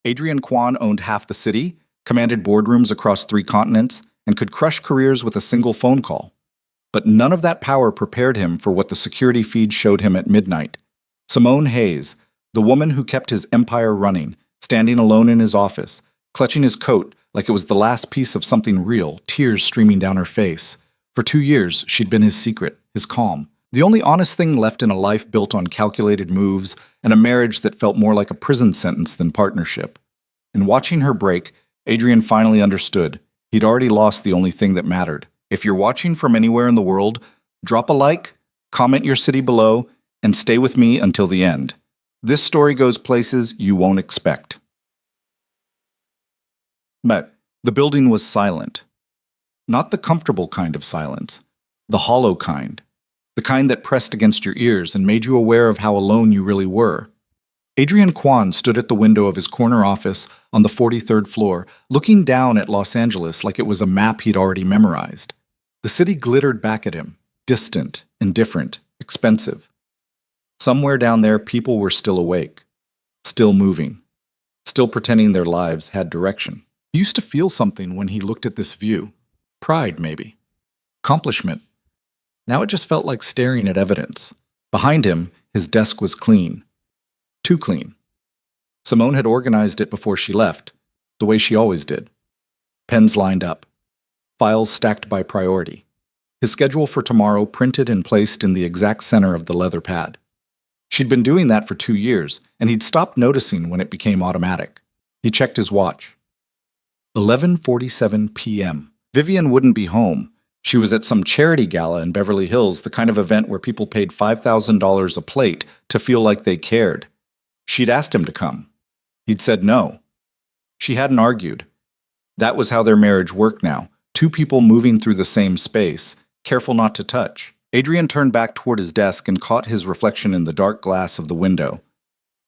Adrian Kwan owned half the city, commanded boardrooms across 3 continents, and could crush careers with a single phone call. But none of that power prepared him for what the security feed showed him at midnight. Simone Hayes, the woman who kept his empire running, standing alone in his office, clutching his coat like it was the last piece of something real, tears streaming down her face. For 2 years, she'd been his secret, his calm, the only honest thing left in a life built on calculated moves and a marriage that felt more like a prison sentence than partnership. In watching her break, Adrian finally understood. He'd already lost the only thing that mattered. If you're watching from anywhere in the world, drop a like, comment your city below, and stay with me until the end. This story goes places you won't expect. But the building was silent. Not the comfortable kind of silence, the hollow kind. The kind that pressed against your ears and made you aware of how alone you really were. Adrian Kwan stood at the window of his corner office on the 43rd floor, looking down at Los Angeles like it was a map he'd already memorized. The city glittered back at him, distant, indifferent, expensive. Somewhere down there, people were still awake, still moving, still pretending their lives had direction. He used to feel something when he looked at this view. Pride, maybe. Accomplishment. Now it just felt like staring at evidence. Behind him, his desk was clean. Too clean. Simone had organized it before she left, the way she always did. Pens lined up. Files stacked by priority. His schedule for tomorrow printed and placed in the exact center of the leather pad. She'd been doing that for 2 years, and he'd stopped noticing when it became automatic. He checked his watch. 11:47 p.m. Vivian wouldn't be home. She was at some charity gala in Beverly Hills, the kind of event where people paid $5,000 a plate to feel like they cared. She'd asked him to come. He'd said no. She hadn't argued. That was how their marriage worked now. 2 people moving through the same space, careful not to touch. Adrian turned back toward his desk and caught his reflection in the dark glass of the window.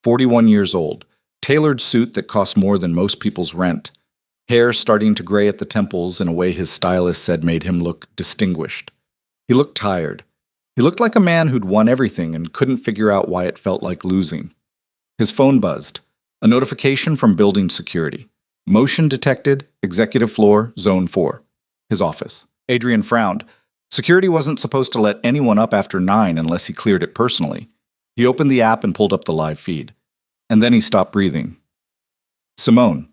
41 years old, tailored suit that cost more than most people's rent. Hair starting to gray at the temples in a way his stylist said made him look distinguished. He looked tired. He looked like a man who'd won everything and couldn't figure out why it felt like losing. His phone buzzed. A notification from building security. Motion detected, executive floor, zone 4. His office. Adrian frowned. Security wasn't supposed to let anyone up after 9 unless he cleared it personally. He opened the app and pulled up the live feed. And then he stopped breathing. Simone.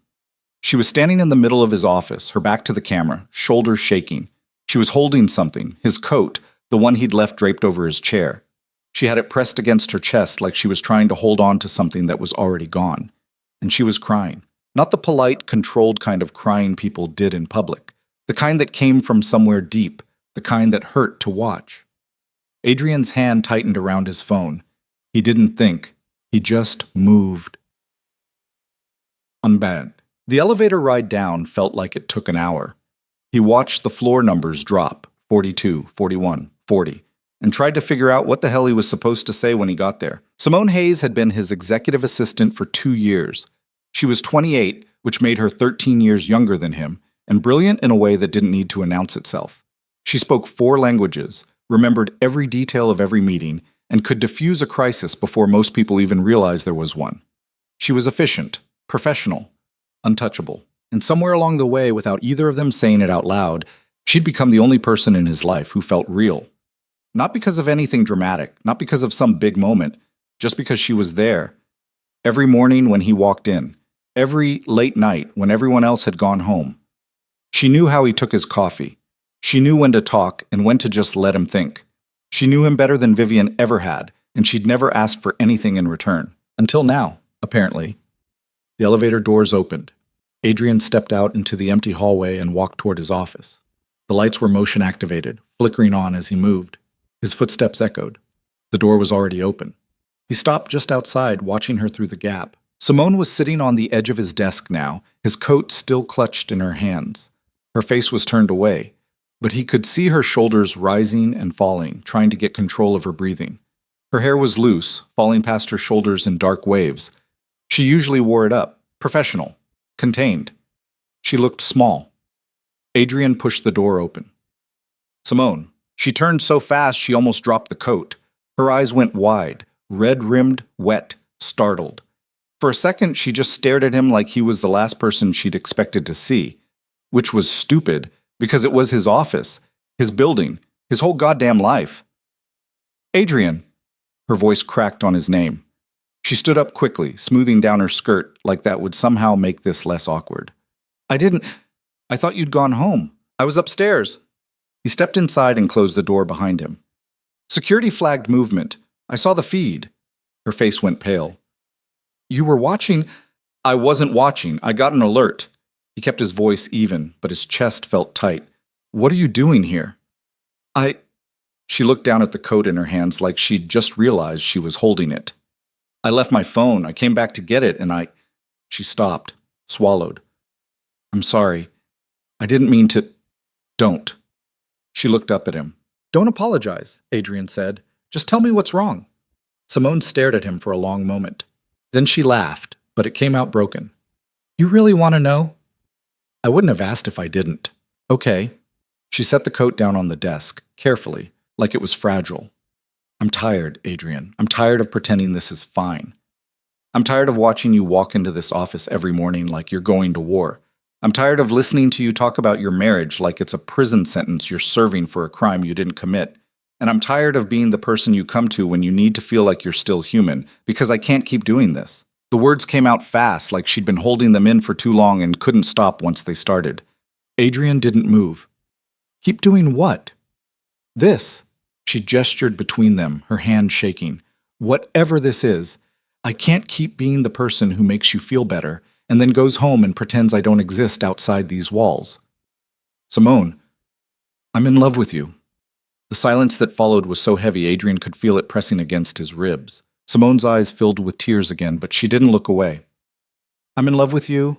She was standing in the middle of his office, her back to the camera, shoulders shaking. She was holding something, his coat, the one he'd left draped over his chair. She had it pressed against her chest like she was trying to hold on to something that was already gone. And she was crying. Not the polite, controlled kind of crying people did in public. The kind that came from somewhere deep, the kind that hurt to watch. Adrian's hand tightened around his phone. He didn't think. He just moved. Unbanned. The elevator ride down felt like it took an hour. He watched the floor numbers drop, 42, 41, 40, and tried to figure out what the hell he was supposed to say when he got there. Simone Hayes had been his executive assistant for 2 years. She was 28, which made her 13 years younger than him, and brilliant in a way that didn't need to announce itself. She spoke 4 languages, remembered every detail of every meeting, and could diffuse a crisis before most people even realized there was one. She was efficient, professional, untouchable. And somewhere along the way, without either of them saying it out loud, she'd become the only person in his life who felt real. Not because of anything dramatic, not because of some big moment, just because she was there. Every morning when he walked in, every late night when everyone else had gone home. She knew how he took his coffee. She knew when to talk and when to just let him think. She knew him better than Vivian ever had, and she'd never asked for anything in return. Until now, apparently. The elevator doors opened. Adrian stepped out into the empty hallway and walked toward his office. The lights were motion-activated, flickering on as he moved. His footsteps echoed. The door was already open. He stopped just outside, watching her through the gap. Simone was sitting on the edge of his desk now, his coat still clutched in her hands. Her face was turned away, but he could see her shoulders rising and falling, trying to get control of her breathing. Her hair was loose, falling past her shoulders in dark waves. She usually wore it up, professional, contained. She looked small. Adrian pushed the door open. Simone. She turned so fast she almost dropped the coat. Her eyes went wide, red-rimmed, wet, startled. For a second, she just stared at him like he was the last person she'd expected to see, which was stupid because it was his office, his building, his whole goddamn life. Adrian. Her voice cracked on his name. She stood up quickly, smoothing down her skirt like that would somehow make this less awkward. I thought you'd gone home. I was upstairs. He stepped inside and closed the door behind him. Security flagged movement. I saw the feed. Her face went pale. You were watching? I wasn't watching. I got an alert. He kept his voice even, but his chest felt tight. What are you doing here? She looked down at the coat in her hands like she'd just realized she was holding it. I left my phone. I came back to get it, and She stopped, swallowed. I'm sorry. I didn't mean to. Don't. She looked up at him. Don't apologize, Adrian said. Just tell me what's wrong. Simone stared at him for a long moment. Then she laughed, but it came out broken. You really want to know? I wouldn't have asked if I didn't. Okay. She set the coat down on the desk, carefully, like it was fragile. I'm tired, Adrian. I'm tired of pretending this is fine. I'm tired of watching you walk into this office every morning like you're going to war. I'm tired of listening to you talk about your marriage like it's a prison sentence you're serving for a crime you didn't commit. And I'm tired of being the person you come to when you need to feel like you're still human, because I can't keep doing this. The words came out fast, like she'd been holding them in for too long and couldn't stop once they started. Adrian didn't move. Keep doing what? This. She gestured between them, her hand shaking. Whatever this is, I can't keep being the person who makes you feel better and then goes home and pretends I don't exist outside these walls. Simone, I'm in love with you. The silence that followed was so heavy Adrian could feel it pressing against his ribs. Simone's eyes filled with tears again, but she didn't look away. I'm in love with you,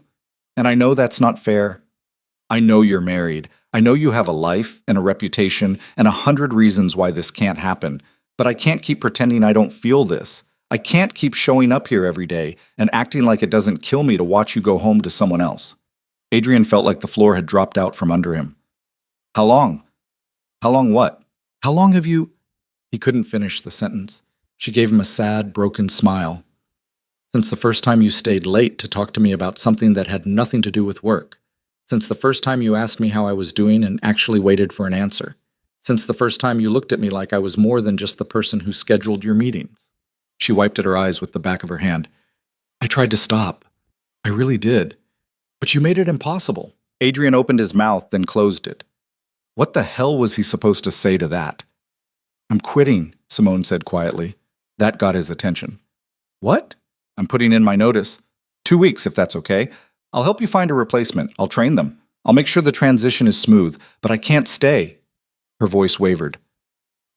and I know that's not fair. I know you're married. I know you have a life and a reputation and 100 reasons why this can't happen, but I can't keep pretending I don't feel this. I can't keep showing up here every day and acting like it doesn't kill me to watch you go home to someone else. Adrian felt like the floor had dropped out from under him. How long? How long what? How long have you... He couldn't finish the sentence. She gave him a sad, broken smile. Since the first time you stayed late to talk to me about something that had nothing to do with work. Since the first time you asked me how I was doing and actually waited for an answer. Since the first time you looked at me like I was more than just the person who scheduled your meetings. She wiped at her eyes with the back of her hand. I tried to stop. I really did. But you made it impossible. Adrian opened his mouth, then closed it. What the hell was he supposed to say to that? I'm quitting, Simone said quietly. That got his attention. What? I'm putting in my notice. 2 weeks, if that's okay. I'll help you find a replacement. I'll train them. I'll make sure the transition is smooth, but I can't stay. Her voice wavered.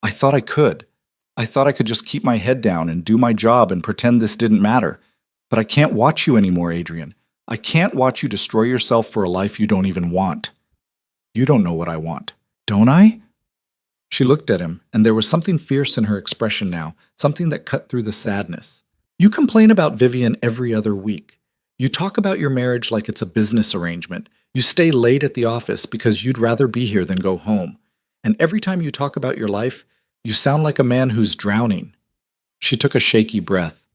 I thought I could. I thought I could just keep my head down and do my job and pretend this didn't matter. But I can't watch you anymore, Adrian. I can't watch you destroy yourself for a life you don't even want. You don't know what I want, don't I? She looked at him, and there was something fierce in her expression now, something that cut through the sadness. You complain about Vivian every other week. You talk about your marriage like it's a business arrangement. You stay late at the office because you'd rather be here than go home. And every time you talk about your life, you sound like a man who's drowning. She took a shaky breath.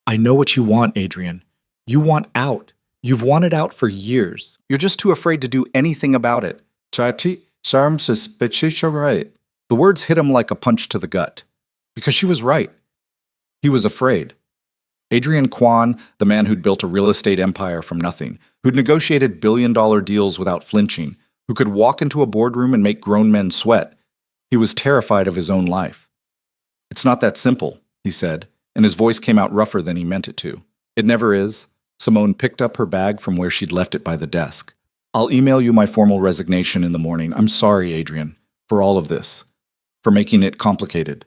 I know what you want, Adrian. You want out. You've wanted out for years. You're just too afraid to do anything about it. The words hit him like a punch to the gut. Because she was right. He was afraid. Adrian Kwan, the man who'd built a real estate empire from nothing, who'd negotiated billion-dollar deals without flinching, who could walk into a boardroom and make grown men sweat, he was terrified of his own life. It's not that simple, he said, and his voice came out rougher than he meant it to. It never is. Simone picked up her bag from where she'd left it by the desk. I'll email you my formal resignation in the morning. I'm sorry, Adrian, for all of this, for making it complicated.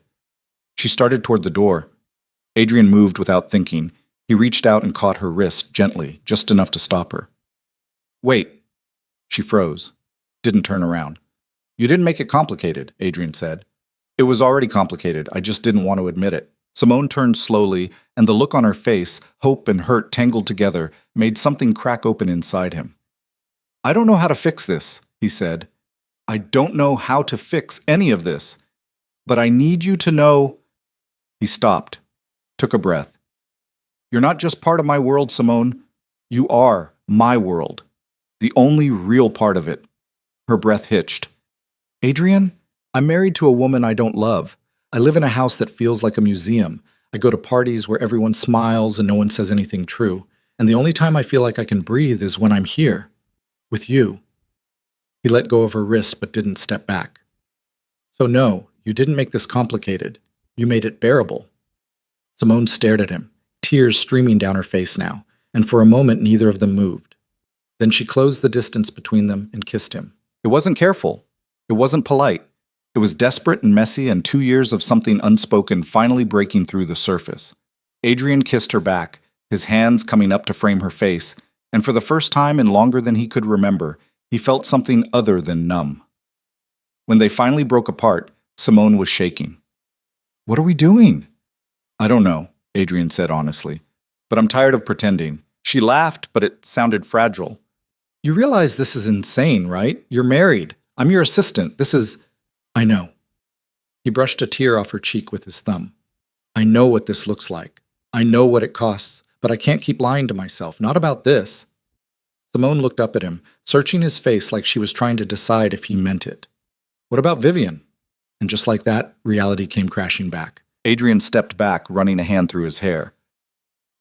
She started toward the door. Adrian moved without thinking. He reached out and caught her wrist gently, just enough to stop her. Wait. She froze, didn't turn around. You didn't make it complicated, Adrian said. It was already complicated. I just didn't want to admit it. Simone turned slowly, and the look on her face, hope and hurt tangled together, made something crack open inside him. I don't know how to fix this, he said. I don't know how to fix any of this. But I need you to know... He stopped, took a breath. You're not just part of my world, Simone. You are my world. The only real part of it. Her breath hitched. Adrian, I'm married to a woman I don't love. I live in a house that feels like a museum. I go to parties where everyone smiles and no one says anything true. And the only time I feel like I can breathe is when I'm here. With you. He let go of her wrist but didn't step back. So no, you didn't make this complicated. You made it bearable. Simone stared at him, tears streaming down her face now, and for a moment neither of them moved. Then she closed the distance between them and kissed him. It wasn't careful. It wasn't polite. It was desperate and messy, and 2 years of something unspoken finally breaking through the surface. Adrian kissed her back, his hands coming up to frame her face, and for the first time in longer than he could remember, he felt something other than numb. When they finally broke apart, Simone was shaking. What are we doing? I don't know, Adrian said honestly, but I'm tired of pretending. She laughed, but it sounded fragile. You realize this is insane, right? You're married. I'm your assistant. This is... I know. He brushed a tear off her cheek with his thumb. I know what this looks like. I know what it costs, but I can't keep lying to myself. Not about this. Simone looked up at him, searching his face like she was trying to decide if he meant it. What about Vivian? And just like that, reality came crashing back. Adrian stepped back, running a hand through his hair.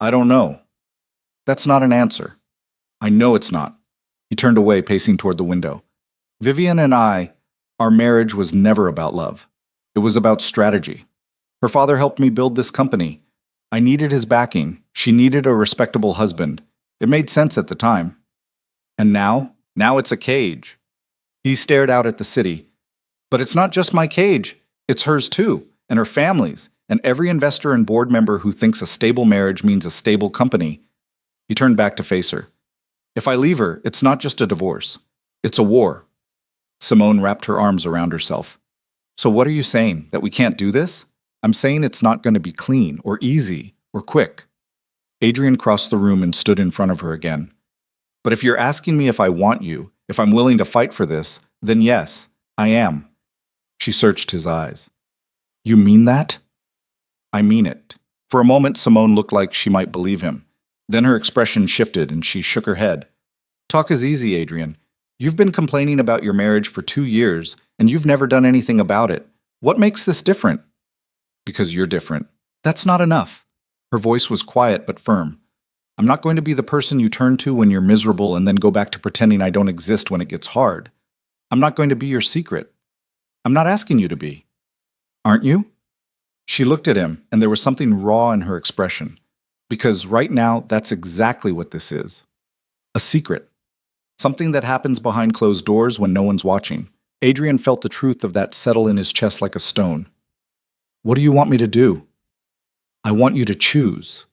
I don't know. That's not an answer. I know it's not. He turned away, pacing toward the window. Vivian and our marriage was never about love. It was about strategy. Her father helped me build this company. I needed his backing. She needed a respectable husband. It made sense at the time. And now it's a cage. He stared out at the city. But it's not just my cage. It's hers too, and her family's, and every investor and board member who thinks a stable marriage means a stable company. He turned back to face her. If I leave her, it's not just a divorce. It's a war. Simone wrapped her arms around herself. So what are you saying? That we can't do this? I'm saying it's not going to be clean, or easy, or quick. Adrian crossed the room and stood in front of her again. But if you're asking me if I want you, if I'm willing to fight for this, then yes, I am. She searched his eyes. You mean that? I mean it. For a moment, Simone looked like she might believe him. Then her expression shifted and she shook her head. Talk is easy, Adrian. You've been complaining about your marriage for 2 years, and you've never done anything about it. What makes this different? Because you're different. That's not enough. Her voice was quiet but firm. I'm not going to be the person you turn to when you're miserable and then go back to pretending I don't exist when it gets hard. I'm not going to be your secret. I'm not asking you to be. Aren't you? She looked at him, and there was something raw in her expression. Because right now, that's exactly what this is. A secret. Something that happens behind closed doors when no one's watching. Adrian felt the truth of that settle in his chest like a stone. What do you want me to do? I want you to choose.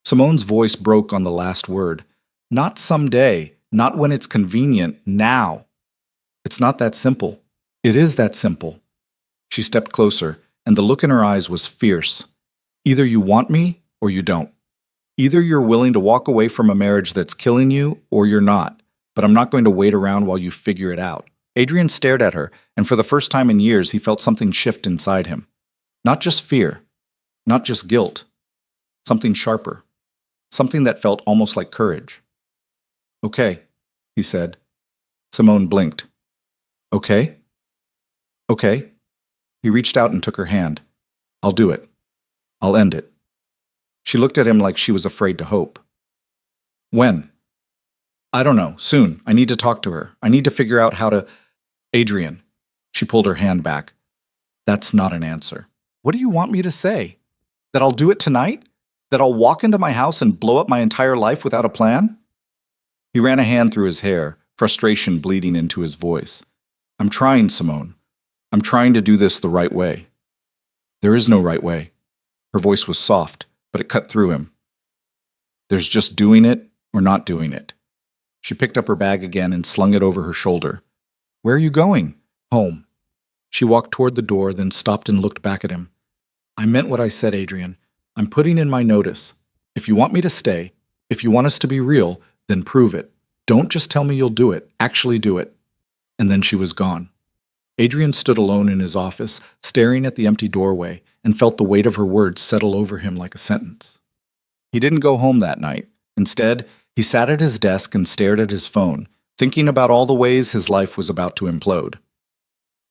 Simone's voice broke on the last word. Not someday, not when it's convenient, now. It's not that simple. It is that simple. She stepped closer, and the look in her eyes was fierce. Either you want me, or you don't. Either you're willing to walk away from a marriage that's killing you, or you're not. But I'm not going to wait around while you figure it out. Adrian stared at her, and for the first time in years, he felt something shift inside him. Not just fear. Not just guilt. Something sharper. Something that felt almost like courage. Okay, he said. Simone blinked. Okay? Okay. He reached out and took her hand. I'll do it. I'll end it. She looked at him like she was afraid to hope. When? I don't know. Soon. I need to talk to her. I need to figure out how to... Adrian. She pulled her hand back. That's not an answer. What do you want me to say? That I'll do it tonight? That I'll walk into my house and blow up my entire life without a plan? He ran a hand through his hair, frustration bleeding into his voice. I'm trying, Simone. I'm trying to do this the right way. There is no right way. Her voice was soft, but it cut through him. There's just doing it or not doing it. She picked up her bag again and slung it over her shoulder. Where are you going? Home. She walked toward the door, then stopped and looked back at him. I meant what I said, Adrian. I'm putting in my notice. If you want me to stay, if you want us to be real, then prove it. Don't just tell me you'll do it. Actually do it. And then she was gone. Adrian stood alone in his office, staring at the empty doorway, and felt the weight of her words settle over him like a sentence. He didn't go home that night. Instead, he sat at his desk and stared at his phone, thinking about all the ways his life was about to implode.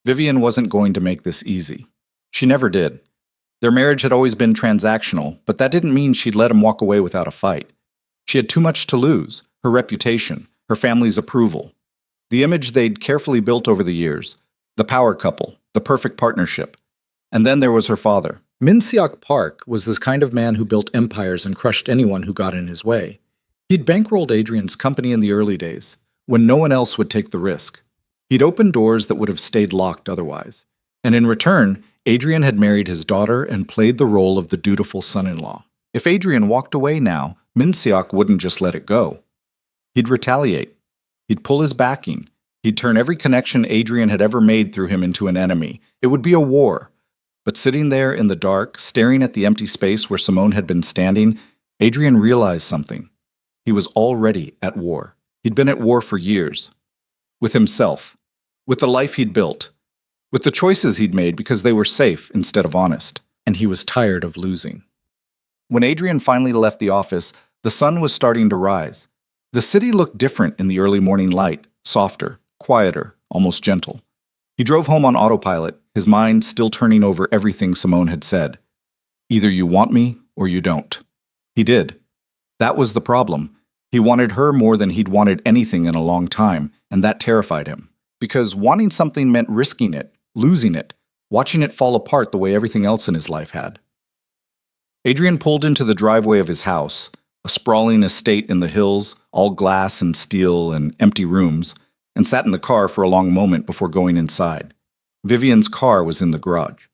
Vivian wasn't going to make this easy. She never did. Their marriage had always been transactional, but that didn't mean she'd let him walk away without a fight. She had too much to lose: her reputation, her family's approval, the image they'd carefully built over the years, the power couple, the perfect partnership. And then there was her father. Min Seok Park was this kind of man who built empires and crushed anyone who got in his way. He'd bankrolled Adrian's company in the early days, when no one else would take the risk. He'd opened doors that would have stayed locked otherwise. And in return, Adrian had married his daughter and played the role of the dutiful son-in-law. If Adrian walked away now, Min Seok wouldn't just let it go. He'd retaliate. He'd pull his backing. He'd turn every connection Adrian had ever made through him into an enemy. It would be a war. But sitting there in the dark, staring at the empty space where Simone had been standing, Adrian realized something. He was already at war. He'd been at war for years. With himself. With the life he'd built. With the choices he'd made because they were safe instead of honest. And he was tired of losing. When Adrian finally left the office, the sun was starting to rise. The city looked different in the early morning light, softer, quieter, almost gentle. He drove home on autopilot, his mind still turning over everything Simone had said. Either you want me or you don't. He did. That was the problem. He wanted her more than he'd wanted anything in a long time, and that terrified him. Because wanting something meant risking it, losing it, watching it fall apart the way everything else in his life had. Adrian pulled into the driveway of his house, a sprawling estate in the hills, all glass and steel and empty rooms, and sat in the car for a long moment before going inside. Vivian's car was in the garage.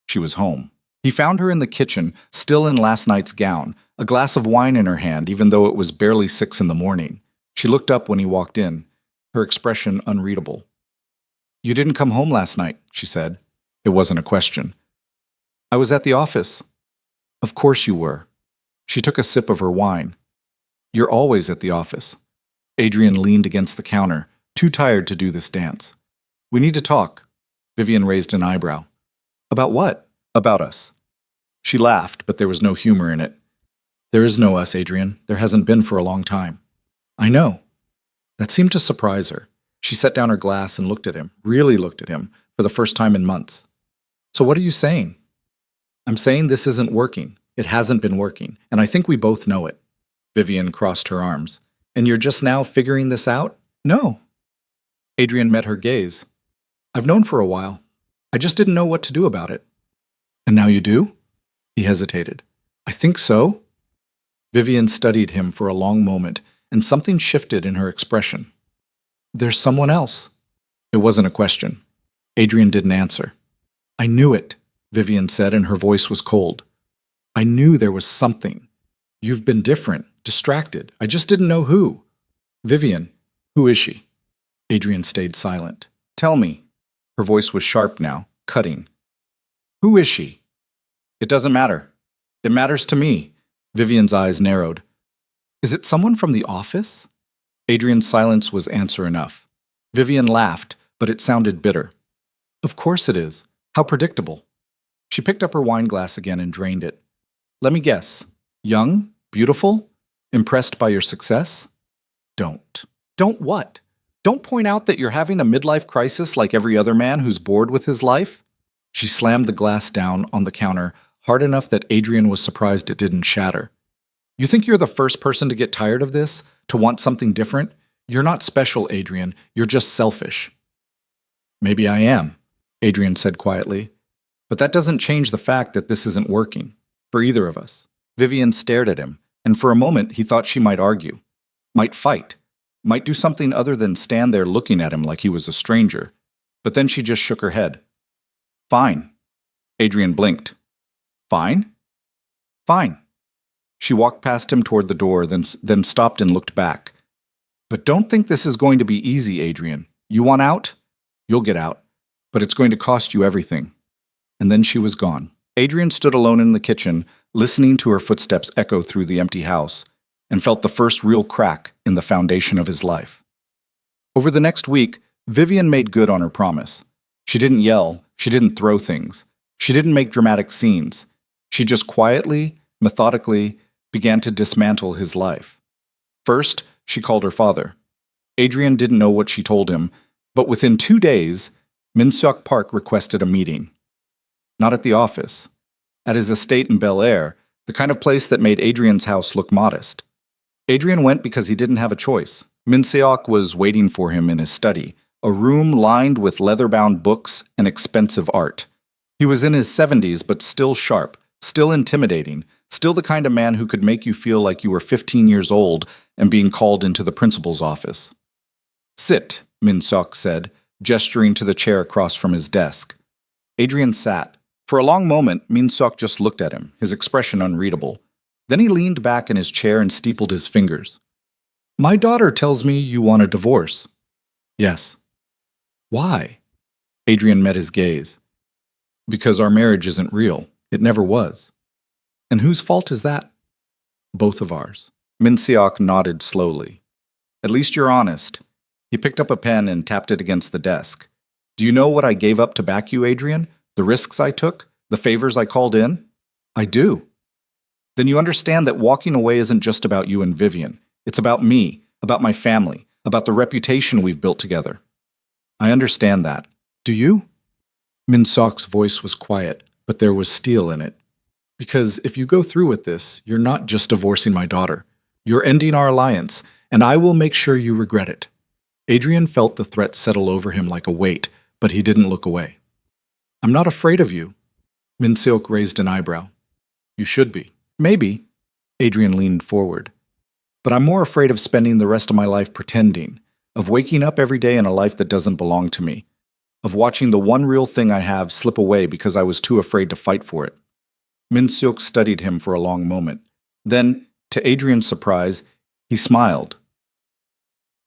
She was home. He found her in the kitchen, still in last night's gown, a glass of wine in her hand, even though it was barely 6 in the morning. She looked up when he walked in, her expression unreadable. "You didn't come home last night," she said. It wasn't a question. "I was at the office." "Of course you were." She took a sip of her wine. "You're always at the office." Adrian leaned against the counter, too tired to do this dance. "We need to talk." Vivian raised an eyebrow. "About what?" "About us." She laughed, but there was no humor in it. "There is no us, Adrian. There hasn't been for a long time." "I know." That seemed to surprise her. She set down her glass and looked at him, really looked at him, for the first time in months. "So what are you saying?" "I'm saying this isn't working. It hasn't been working, and I think we both know it." Vivian crossed her arms. "And you're just now figuring this out?" "No." Adrian met her gaze. "I've known for a while. I just didn't know what to do about it." "And now you do?" He hesitated. "I think so." Vivian studied him for a long moment, and something shifted in her expression. "There's someone else." It wasn't a question. Adrian didn't answer. "I knew it," Vivian said, and her voice was cold. "I knew there was something. You've been different, distracted. I just didn't know who." "Vivian, who is she?" Adrian stayed silent. "Tell me." Her voice was sharp now, cutting. "Who is she?" "It doesn't matter. It matters to me." Vivian's eyes narrowed. "Is it someone from the office?" Adrian's silence was answer enough. Vivian laughed, but it sounded bitter. "Of course it is. How predictable." She picked up her wine glass again and drained it. "Let me guess. Young? Beautiful? Impressed by your success?" "Don't." "Don't what? Don't point out that you're having a midlife crisis like every other man who's bored with his life?" She slammed the glass down on the counter hard enough that Adrian was surprised it didn't shatter. "You think you're the first person to get tired of this? To want something different? You're not special, Adrian. You're just selfish." "Maybe I am," Adrian said quietly. "But that doesn't change the fact that this isn't working. For either of us." Vivian stared at him, and for a moment he thought she might argue. Might fight. Might do something other than stand there looking at him like he was a stranger. But then she just shook her head. "Fine." Adrian blinked. "Fine?" "Fine." She walked past him toward the door, then stopped and looked back. "But don't think this is going to be easy, Adrian. You want out? You'll get out. But it's going to cost you everything." And then she was gone. Adrian stood alone in the kitchen, listening to her footsteps echo through the empty house, and felt the first real crack in the foundation of his life. Over the next week, Vivian made good on her promise. She didn't yell, she didn't throw things, she didn't make dramatic scenes. She just quietly, methodically, began to dismantle his life. First, she called her father. Adrian didn't know what she told him, but within 2 days, Min Seok Park requested a meeting. Not at the office. At his estate in Bel Air, the kind of place that made Adrian's house look modest. Adrian went because he didn't have a choice. Min Seok was waiting for him in his study, a room lined with leather-bound books and expensive art. He was in his 70s, but still sharp, still intimidating, still the kind of man who could make you feel like you were 15 years old and being called into the principal's office. "Sit," Min Seok said, gesturing to the chair across from his desk. Adrian sat. For a long moment, Min Seok just looked at him, his expression unreadable. Then he leaned back in his chair and steepled his fingers. "My daughter tells me you want a divorce." "Yes." "Why?" Adrian met his gaze. "Because our marriage isn't real. It never was." "And whose fault is that?" "Both of ours." Min Seok nodded slowly. "At least you're honest." He picked up a pen and tapped it against the desk. "Do you know what I gave up to back you, Adrian? The risks I took? The favors I called in?" "I do." "Then you understand that walking away isn't just about you and Vivian. It's about me, about my family, about the reputation we've built together." "I understand that. Do you?" Min Seok's voice was quiet, but there was steel in it. "Because if you go through with this, you're not just divorcing my daughter. You're ending our alliance, and I will make sure you regret it." Adrian felt the threat settle over him like a weight, but he didn't look away. "I'm not afraid of you." Min Seok raised an eyebrow. "You should be." "Maybe." Adrian leaned forward. "But I'm more afraid of spending the rest of my life pretending, of waking up every day in a life that doesn't belong to me, of watching the one real thing I have slip away because I was too afraid to fight for it." Min Seok studied him for a long moment. Then, to Adrian's surprise, he smiled.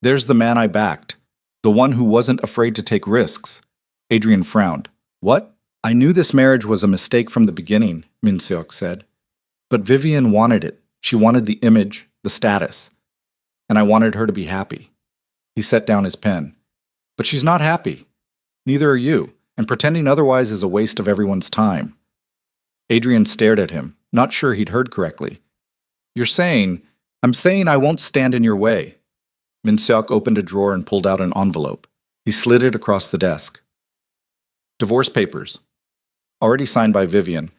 "There's the man I backed, the one who wasn't afraid to take risks." Adrian frowned. "What?" "I knew this marriage was a mistake from the beginning," Min Seok said. "But Vivian wanted it. She wanted the image, the status. And I wanted her to be happy." He set down his pen. "But she's not happy. Neither are you, and pretending otherwise is a waste of everyone's time." Adrian stared at him, not sure he'd heard correctly. "You're saying—" "I'm saying I won't stand in your way." Min Seok opened a drawer and pulled out an envelope. He slid it across the desk. "Divorce papers. Already signed by Vivian.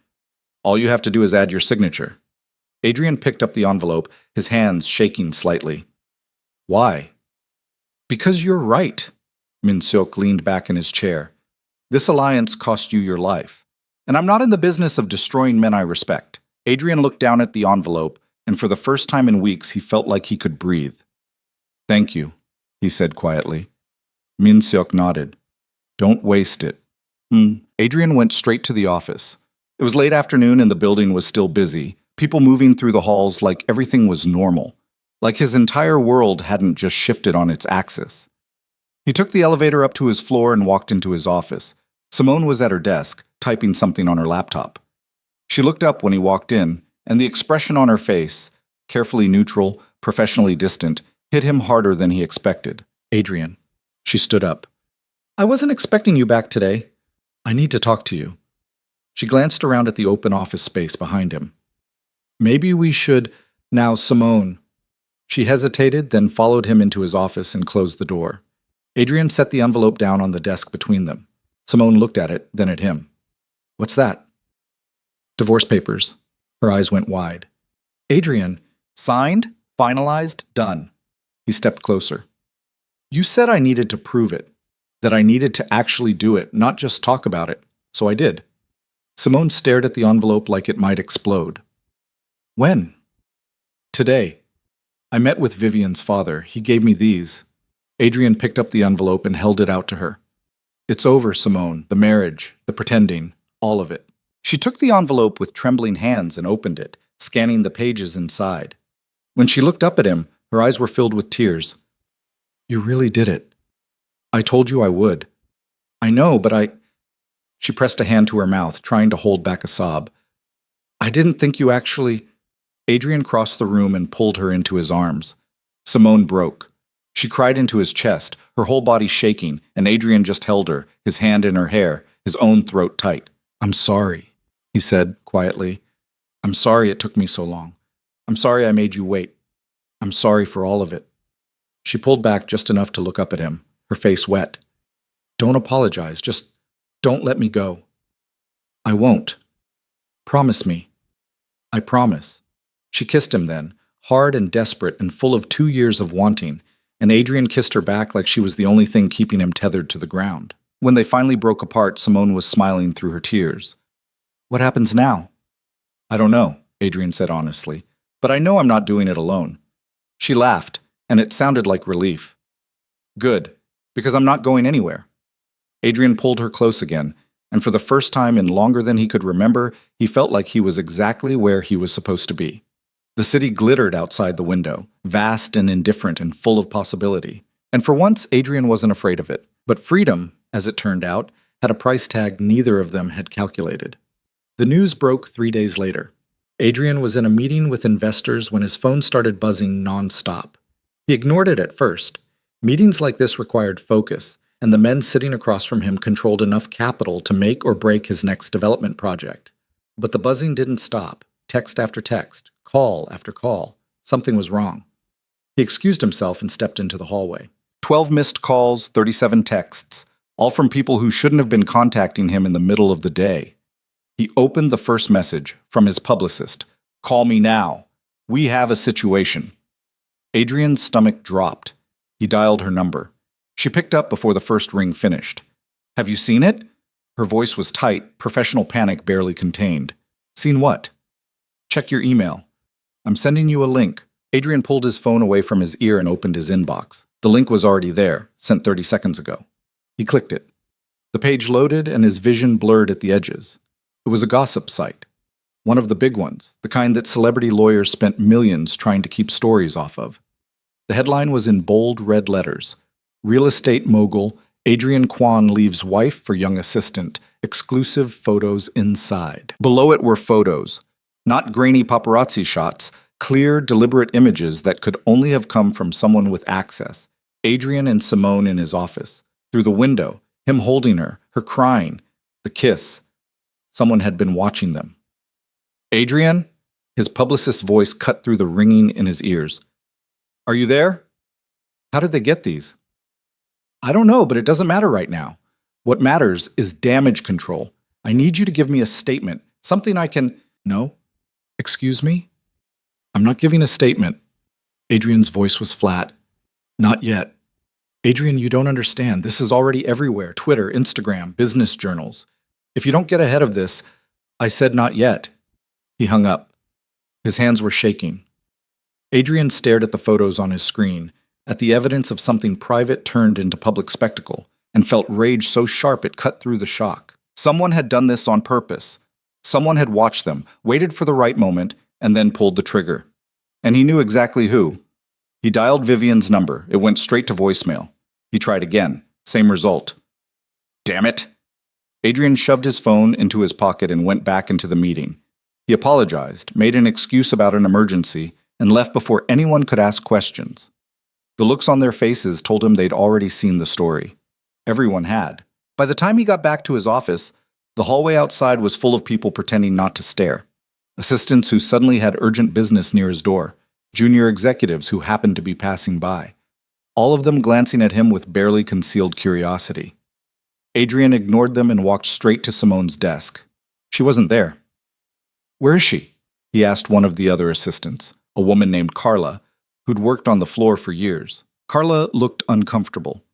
All you have to do is add your signature." Adrian picked up the envelope, his hands shaking slightly. "Why?" "Because you're right." Min Seok leaned back in his chair. "This alliance cost you your life. And I'm not in the business of destroying men I respect." Adrian looked down at the envelope, and for the first time in weeks he felt like he could breathe. "Thank you," he said quietly. Min Seok nodded. "Don't waste it." Adrian went straight to the office. It was late afternoon and the building was still busy, people moving through the halls like everything was normal, like his entire world hadn't just shifted on its axis. He took the elevator up to his floor and walked into his office. Simone was at her desk, typing something on her laptop. She looked up when he walked in, and the expression on her face, carefully neutral, professionally distant, hit him harder than he expected. "Adrian." She stood up. "I wasn't expecting you back today. I need to talk to you." She glanced around at the open office space behind him. "Maybe we should—" "Now, Simone." She hesitated, then followed him into his office and closed the door. Adrian set the envelope down on the desk between them. Simone looked at it, then at him. "What's that?" "Divorce papers." Her eyes went wide. "Adrian." "Signed, finalized, done." He stepped closer. "You said I needed to prove it, that I needed to actually do it, not just talk about it, so I did." Simone stared at the envelope like it might explode. "When?" "Today. I met with Vivian's father. He gave me these." Adrian picked up the envelope and held it out to her. "It's over, Simone. The marriage, the pretending, all of it." She took the envelope with trembling hands and opened it, scanning the pages inside. When she looked up at him, her eyes were filled with tears. "You really did it. I told you I would. I know, but I—" She pressed a hand to her mouth, trying to hold back a sob. "I didn't think you actually—" Adrian crossed the room and pulled her into his arms. Simone broke. She cried into his chest, her whole body shaking, and Adrian just held her, his hand in her hair, his own throat tight. "I'm sorry," he said quietly. "I'm sorry it took me so long. I'm sorry I made you wait. I'm sorry for all of it. She pulled back just enough to look up at him, her face wet. Don't apologize. Just don't let me go. I won't. Promise me. I promise. She kissed him then, hard and desperate and full of 2 years of wanting, and Adrian kissed her back like she was the only thing keeping him tethered to the ground. When they finally broke apart, Simone was smiling through her tears. What happens now? I don't know, Adrian said honestly, but I know I'm not doing it alone. She laughed, and it sounded like relief. Good, because I'm not going anywhere. Adrian pulled her close again, and for the first time in longer than he could remember, he felt like he was exactly where he was supposed to be. The city glittered outside the window, vast and indifferent and full of possibility. And for once, Adrian wasn't afraid of it. But freedom, as it turned out, had a price tag neither of them had calculated. The news broke 3 days later. Adrian was in a meeting with investors when his phone started buzzing nonstop. He ignored it at first. Meetings like this required focus, and the men sitting across from him controlled enough capital to make or break his next development project. But the buzzing didn't stop. Text after text, call after call. Something was wrong. He excused himself and stepped into the hallway. 12 missed calls, 37 texts, all from people who shouldn't have been contacting him in the middle of the day. He opened the first message from his publicist. Call me now. We have a situation. Adrian's stomach dropped. He dialed her number. She picked up before the first ring finished. Have you seen it? Her voice was tight, professional panic barely contained. Seen what? Check your email. I'm sending you a link. Adrian pulled his phone away from his ear and opened his inbox. The link was already there, sent 30 seconds ago. He clicked it. The page loaded and his vision blurred at the edges. It was a gossip site. One of the big ones, the kind that celebrity lawyers spent millions trying to keep stories off of. The headline was in bold red letters. Real estate mogul, Adrian Kwan leaves wife for young assistant. Exclusive photos inside. Below it were photos. Not grainy paparazzi shots, clear, deliberate images that could only have come from someone with access. Adrian and Simone in his office. Through the window, him holding her crying, the kiss. Someone had been watching them. Adrian? His publicist's voice cut through the ringing in his ears. Are you there? How did they get these? I don't know, but it doesn't matter right now. What matters is damage control. I need you to give me a statement, something I can... No? Excuse me? I'm not giving a statement. Adrian's voice was flat. Not yet. Adrian, you don't understand. This is already everywhere. Twitter, Instagram, business journals. If you don't get ahead of this, I said not yet. He hung up. His hands were shaking. Adrian stared at the photos on his screen, at the evidence of something private turned into public spectacle, and felt rage so sharp it cut through the shock. Someone had done this on purpose. Someone had watched them, waited for the right moment, and then pulled the trigger. And he knew exactly who. He dialed Vivian's number. It went straight to voicemail. He tried again. Same result. Damn it! Adrian shoved his phone into his pocket and went back into the meeting. He apologized, made an excuse about an emergency, and left before anyone could ask questions. The looks on their faces told him they'd already seen the story. Everyone had. By the time he got back to his office, the hallway outside was full of people pretending not to stare. Assistants who suddenly had urgent business near his door. Junior executives who happened to be passing by. All of them glancing at him with barely concealed curiosity. Adrian ignored them and walked straight to Simone's desk. She wasn't there. Where is she? He asked one of the other assistants, a woman named Carla, who'd worked on the floor for years. Carla looked uncomfortable.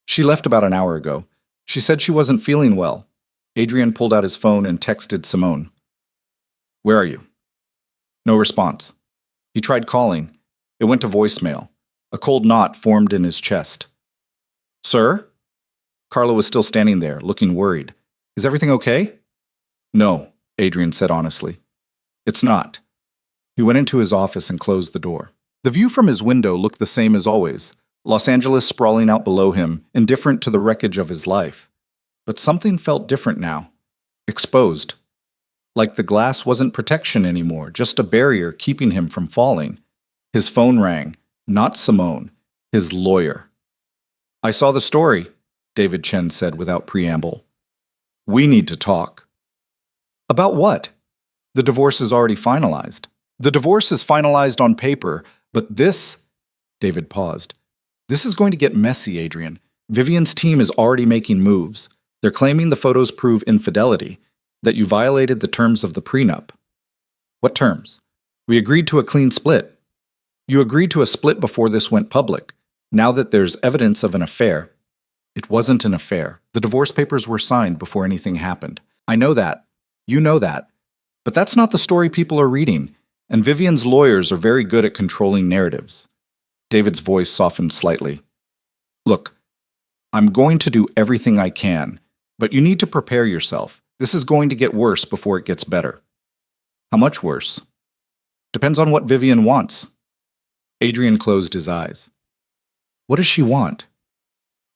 She left about an hour ago. She said she wasn't feeling well. Adrian pulled out his phone and texted Simone. Where are you? No response. He tried calling. It went to voicemail. A cold knot formed in his chest. Sir? Carla was still standing there, looking worried. Is everything okay? No, Adrian said honestly. It's not. He went into his office and closed the door. The view from his window looked the same as always, Los Angeles sprawling out below him, indifferent to the wreckage of his life. But something felt different now. Exposed. Like the glass wasn't protection anymore, just a barrier keeping him from falling. His phone rang. Not Simone. His lawyer. I saw the story, David Chen said without preamble. We need to talk. About what? The divorce is already finalized. The divorce is finalized on paper, but this, David paused. This is going to get messy, Adrian. Vivian's team is already making moves. They're claiming the photos prove infidelity, that you violated the terms of the prenup. What terms? We agreed to a clean split. You agreed to a split before this went public. Now that there's evidence of an affair. It wasn't an affair. The divorce papers were signed before anything happened. I know that. You know that. But that's not the story people are reading, and Vivian's lawyers are very good at controlling narratives. David's voice softened slightly. Look, I'm going to do everything I can, but you need to prepare yourself. This is going to get worse before it gets better. How much worse? Depends on what Vivian wants. Adrian closed his eyes. What does she want?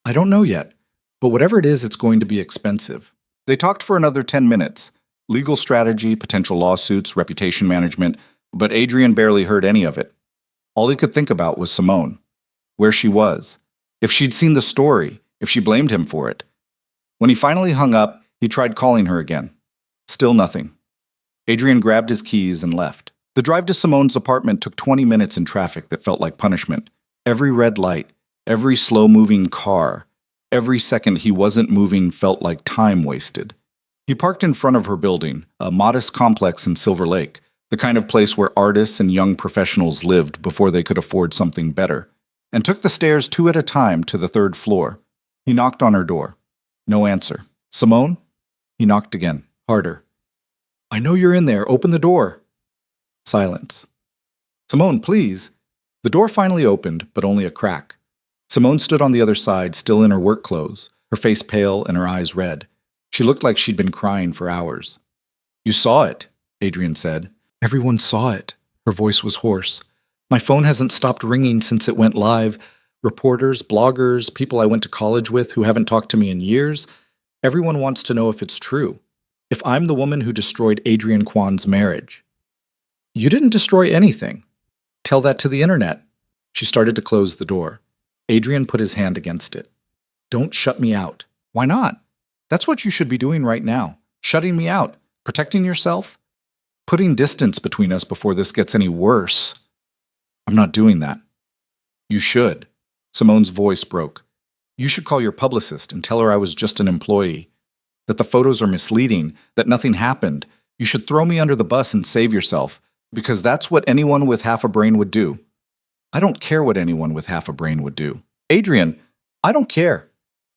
I don't know yet, but whatever it is, it's going to be expensive. They talked for another 10 minutes. Legal strategy, potential lawsuits, reputation management, but Adrian barely heard any of it. All he could think about was Simone, where she was, if she'd seen the story, if she blamed him for it. When he finally hung up, he tried calling her again. Still nothing. Adrian grabbed his keys and left. The drive to Simone's apartment took 20 minutes in traffic that felt like punishment. Every red light, every slow-moving car, every second he wasn't moving felt like time wasted. He parked in front of her building, a modest complex in Silver Lake, the kind of place where artists and young professionals lived before they could afford something better, and took the stairs 2 at a time to the 3rd floor. He knocked on her door. No answer. Simone? He knocked again, harder. I know you're in there. Open the door. Silence. Simone, please. The door finally opened, but only a crack. Simone stood on the other side, still in her work clothes, her face pale and her eyes red. She looked like she'd been crying for hours. You saw it, Adrian said. Everyone saw it. Her voice was hoarse. My phone hasn't stopped ringing since it went live. Reporters, bloggers, people I went to college with who haven't talked to me in years. Everyone wants to know if it's true. If I'm the woman who destroyed Adrian Kwan's marriage. You didn't destroy anything. Tell that to the internet. She started to close the door. Adrian put his hand against it. Don't shut me out. Why not? That's what you should be doing right now. Shutting me out. Protecting yourself. Putting distance between us before this gets any worse. I'm not doing that. You should. Simone's voice broke. You should call your publicist and tell her I was just an employee. That the photos are misleading, that nothing happened. You should throw me under the bus and save yourself, because that's what anyone with half a brain would do. I don't care what anyone with half a brain would do. Adrian, I don't care.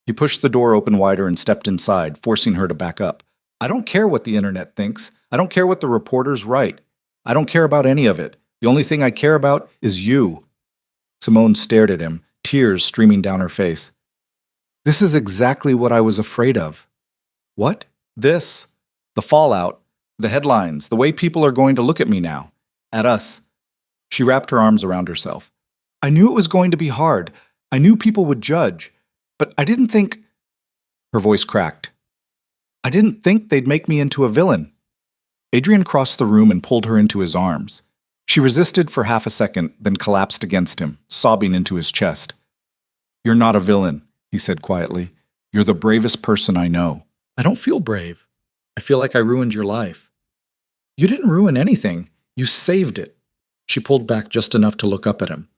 He pushed the door open wider and stepped inside, forcing her to back up. I don't care what the internet thinks. I don't care what the reporters write. I don't care about any of it. The only thing I care about is you. Simone stared at him, tears streaming down her face. This is exactly what I was afraid of. What? This. The fallout. The headlines. The way people are going to look at me now. At us. She wrapped her arms around herself. I knew it was going to be hard. I knew people would judge. But I didn't think... Her voice cracked. I didn't think they'd make me into a villain. Adrian crossed the room and pulled her into his arms. She resisted for half a second, then collapsed against him, sobbing into his chest. You're not a villain, he said quietly. You're the bravest person I know. I don't feel brave. I feel like I ruined your life. You didn't ruin anything. You saved it. She pulled back just enough to look up at him.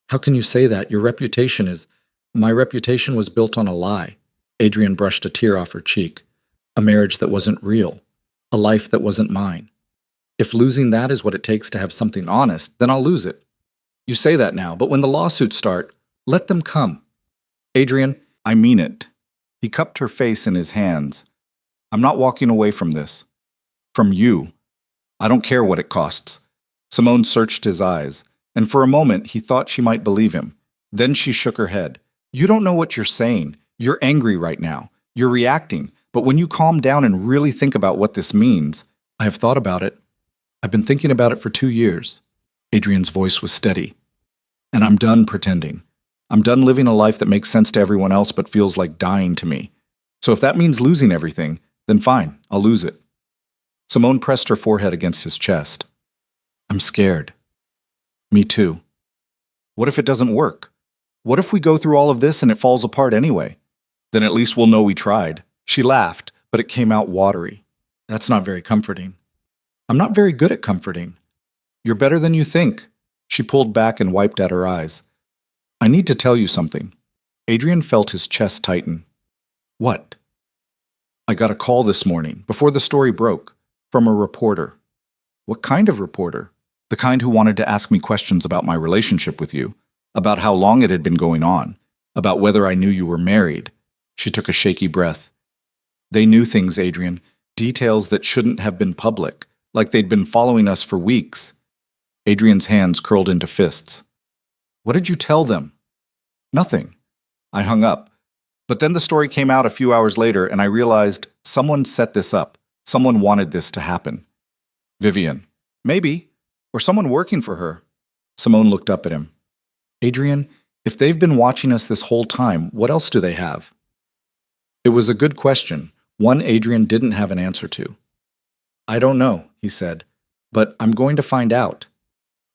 How can you say that? Your reputation is... My reputation was built on a lie. Adrian brushed a tear off her cheek. A marriage that wasn't real. A life that wasn't mine. If losing that is what it takes to have something honest, then I'll lose it. You say that now, but when the lawsuits start, let them come. Adrian, I mean it. He cupped her face in his hands. I'm not walking away from this. From you. I don't care what it costs. Simone searched his eyes, and for a moment he thought she might believe him. Then she shook her head. You don't know what you're saying. You're angry right now. You're reacting. But when you calm down and really think about what this means, I have thought about it. I've been thinking about it for 2 years. Adrian's voice was steady. And I'm done pretending. I'm done living a life that makes sense to everyone else but feels like dying to me. So if that means losing everything, then fine, I'll lose it. Simone pressed her forehead against his chest. I'm scared. Me too. What if it doesn't work? What if we go through all of this and it falls apart anyway? Then at least we'll know we tried. She laughed, but it came out watery. That's not very comforting. I'm not very good at comforting. You're better than you think. She pulled back and wiped at her eyes. I need to tell you something. Adrian felt his chest tighten. What? I got a call this morning, before the story broke, from a reporter. What kind of reporter? The kind who wanted to ask me questions about my relationship with you, about how long it had been going on, about whether I knew you were married. She took a shaky breath. They knew things, Adrian, details that shouldn't have been public, like they'd been following us for weeks. Adrian's hands curled into fists. What did you tell them? Nothing. I hung up. But then the story came out a few hours later, and I realized someone set this up. Someone wanted this to happen. Vivian. Maybe. Or someone working for her. Simone looked up at him. Adrian, if they've been watching us this whole time, what else do they have? It was a good question, one Adrian didn't have an answer to. I don't know, he said, but I'm going to find out.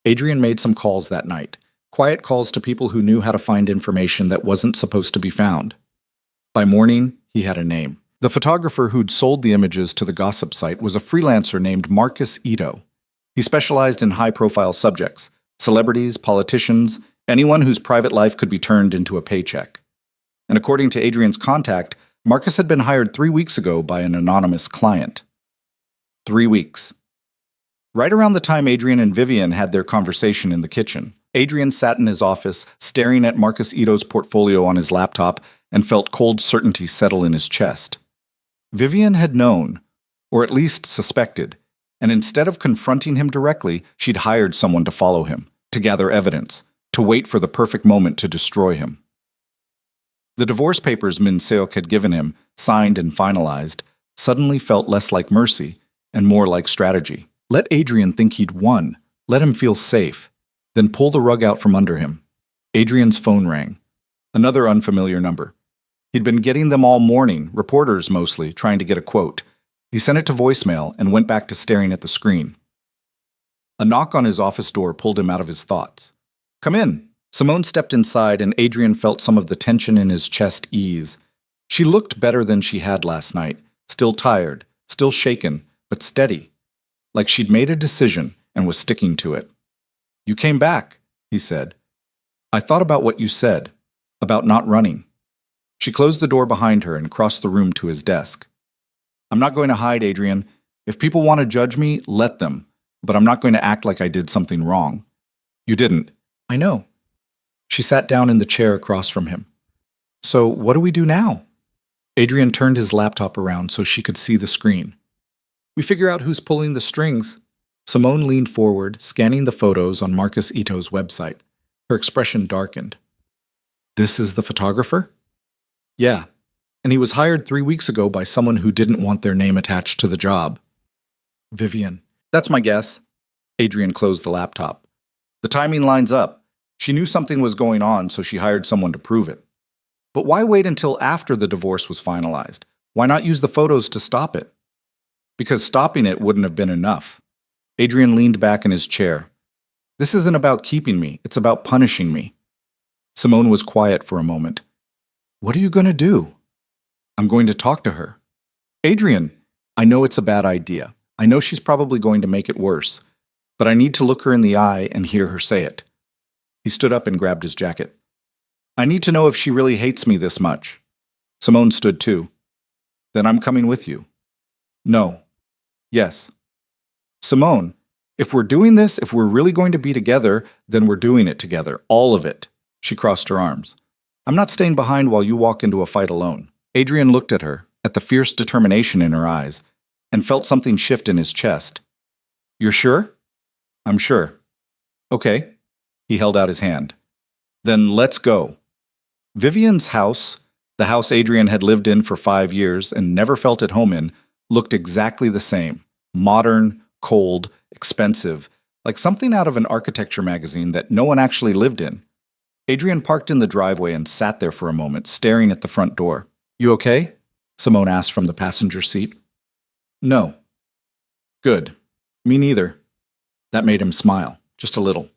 Adrian made some calls that night, quiet calls to people who knew how to find information that wasn't supposed to be found. By morning, he had a name. The photographer who'd sold the images to the gossip site was a freelancer named Marcus Ito. He specialized in high-profile subjects, celebrities, politicians, anyone whose private life could be turned into a paycheck. And according to Adrian's contact, Marcus had been hired 3 weeks ago by an anonymous client. 3 weeks. Right around the time Adrian and Vivian had their conversation in the kitchen, Adrian sat in his office, staring at Marcus Ito's portfolio on his laptop, and felt cold certainty settle in his chest. Vivian had known, or at least suspected, and instead of confronting him directly, she'd hired someone to follow him, to gather evidence, to wait for the perfect moment to destroy him. The divorce papers Min Seok had given him, signed and finalized, suddenly felt less like mercy and more like strategy. Let Adrian think he'd won, let him feel safe, then pull the rug out from under him. Adrian's phone rang. Another unfamiliar number. He'd been getting them all morning, reporters mostly, trying to get a quote. He sent it to voicemail and went back to staring at the screen. A knock on his office door pulled him out of his thoughts. Come in. Simone stepped inside and Adrian felt some of the tension in his chest ease. She looked better than she had last night, still tired, still shaken, but steady, like she'd made a decision and was sticking to it. You came back, he said. I thought about what you said, about not running. She closed the door behind her and crossed the room to his desk. I'm not going to hide, Adrian. If people want to judge me, let them, but I'm not going to act like I did something wrong. You didn't. I know. She sat down in the chair across from him. So what do we do now? Adrian turned his laptop around so she could see the screen. We figure out who's pulling the strings. Simone leaned forward, scanning the photos on Marcus Ito's website. Her expression darkened. This is the photographer? Yeah, and he was hired 3 weeks ago by someone who didn't want their name attached to the job. Vivian. That's my guess. Adrian closed the laptop. The timing lines up. She knew something was going on, so she hired someone to prove it. But why wait until after the divorce was finalized? Why not use the photos to stop it? Because stopping it wouldn't have been enough. Adrian leaned back in his chair. This isn't about keeping me, it's about punishing me. Simone was quiet for a moment. What are you going to do? I'm going to talk to her. Adrian, I know it's a bad idea. I know she's probably going to make it worse. But I need to look her in the eye and hear her say it. He stood up and grabbed his jacket. I need to know if she really hates me this much. Simone stood too. Then I'm coming with you. No. Yes. Simone, if we're doing this, if we're really going to be together, then we're doing it together. All of it. She crossed her arms. I'm not staying behind while you walk into a fight alone. Adrian looked at her, at the fierce determination in her eyes, and felt something shift in his chest. You're sure? I'm sure. Okay. He held out his hand. Then let's go. Vivian's house, the house Adrian had lived in for 5 years and never felt at home in, looked exactly the same. Modern, cold, expensive, like something out of an architecture magazine that no one actually lived in. Adrian parked in the driveway and sat there for a moment, staring at the front door. You okay? Simone asked from the passenger seat. No. Good. Me neither. That made him smile, just a little.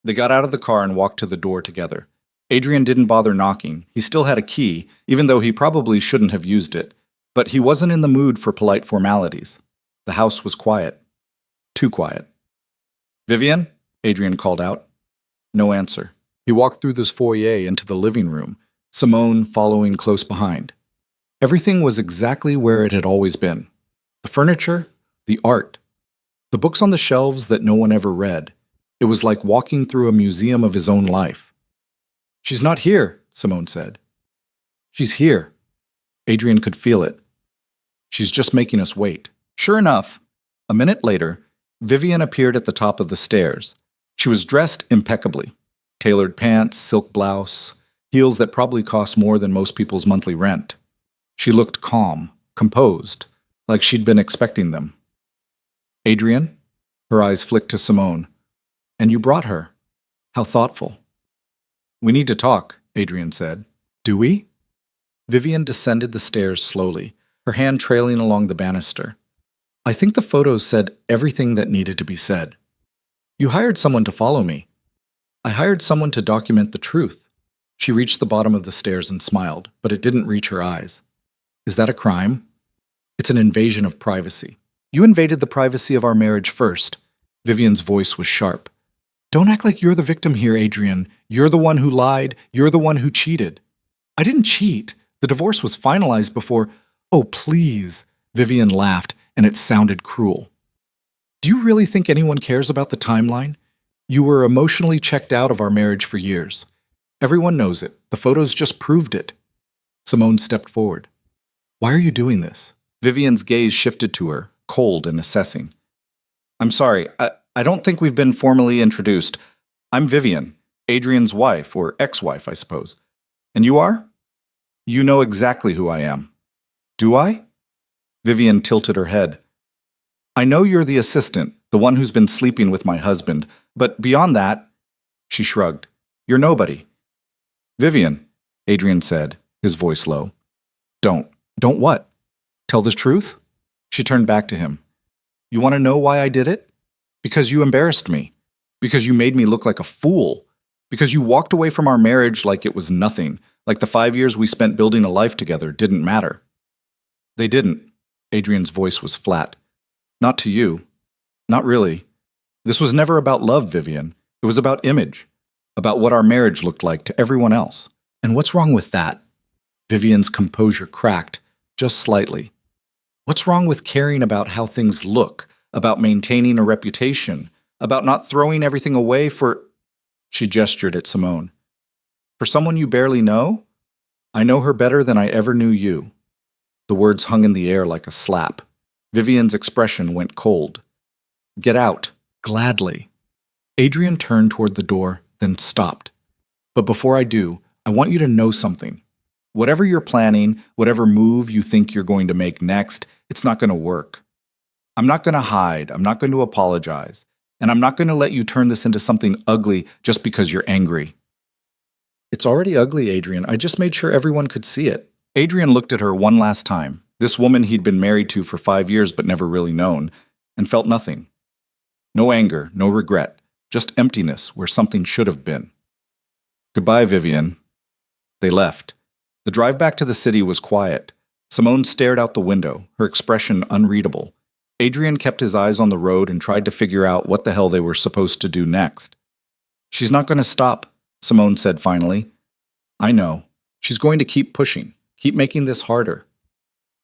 They got out of the car and walked to the door together. Adrian didn't bother knocking. He still had a key, even though he probably shouldn't have used it. But he wasn't in the mood for polite formalities. The house was quiet. Too quiet. Vivian? Adrian called out. No answer. He walked through this foyer into the living room, Simone following close behind. Everything was exactly where it had always been. The furniture, the art, the books on the shelves that no one ever read. It was like walking through a museum of his own life. She's not here, Simone said. She's here. Adrian could feel it. She's just making us wait. Sure enough, a minute later, Vivian appeared at the top of the stairs. She was dressed impeccably. Tailored pants, silk blouse, heels that probably cost more than most people's monthly rent. She looked calm, composed, like she'd been expecting them. Adrian? Her eyes flicked to Simone. And you brought her. How thoughtful. We need to talk, Adrian said. Do we? Vivian descended the stairs slowly, her hand trailing along the banister. I think the photos said everything that needed to be said. You hired someone to follow me. I hired someone to document the truth. She reached the bottom of the stairs and smiled, but it didn't reach her eyes. Is that a crime? It's an invasion of privacy. You invaded the privacy of our marriage first. Vivian's voice was sharp. Don't act like you're the victim here, Adrian. You're the one who lied. You're the one who cheated. I didn't cheat. The divorce was finalized before... Oh, please. Vivian laughed, and it sounded cruel. Do you really think anyone cares about the timeline? You were emotionally checked out of our marriage for years. Everyone knows it. The photos just proved it. Simone stepped forward. Why are you doing this? Vivian's gaze shifted to her, cold and assessing. I'm sorry, I don't think we've been formally introduced. I'm Vivian, Adrian's wife, or ex-wife, I suppose. And you are? You know exactly who I am. Do I? Vivian tilted her head. I know you're the assistant, the one who's been sleeping with my husband, but beyond that, she shrugged. You're nobody. Vivian, Adrian said, his voice low. Don't what? Tell the truth? She turned back to him. You want to know why I did it? Because you embarrassed me. Because you made me look like a fool. Because you walked away from our marriage like it was nothing, like the 5 years we spent building a life together didn't matter. They didn't. Adrian's voice was flat. Not to you. Not really. This was never about love, Vivian. It was about image. About what our marriage looked like to everyone else. And what's wrong with that? Vivian's composure cracked, just slightly. What's wrong with caring about how things look, about maintaining a reputation, about not throwing everything away for... She gestured at Simone. For someone you barely know? I know her better than I ever knew you. The words hung in the air like a slap. Vivian's expression went cold. Get out. Gladly. Adrian turned toward the door, then stopped. But before I do, I want you to know something. Whatever you're planning, whatever move you think you're going to make next, it's not going to work. I'm not going to hide. I'm not going to apologize. And I'm not going to let you turn this into something ugly just because you're angry. It's already ugly, Adrian. I just made sure everyone could see it. Adrian looked at her one last time, this woman he'd been married to for 5 years but never really known, and felt nothing. No anger, no regret, just emptiness where something should have been. Goodbye, Vivian. They left. The drive back to the city was quiet. Simone stared out the window, her expression unreadable. Adrian kept his eyes on the road and tried to figure out what the hell they were supposed to do next. She's not going to stop, Simone said finally. I know. She's going to keep pushing, keep making this harder.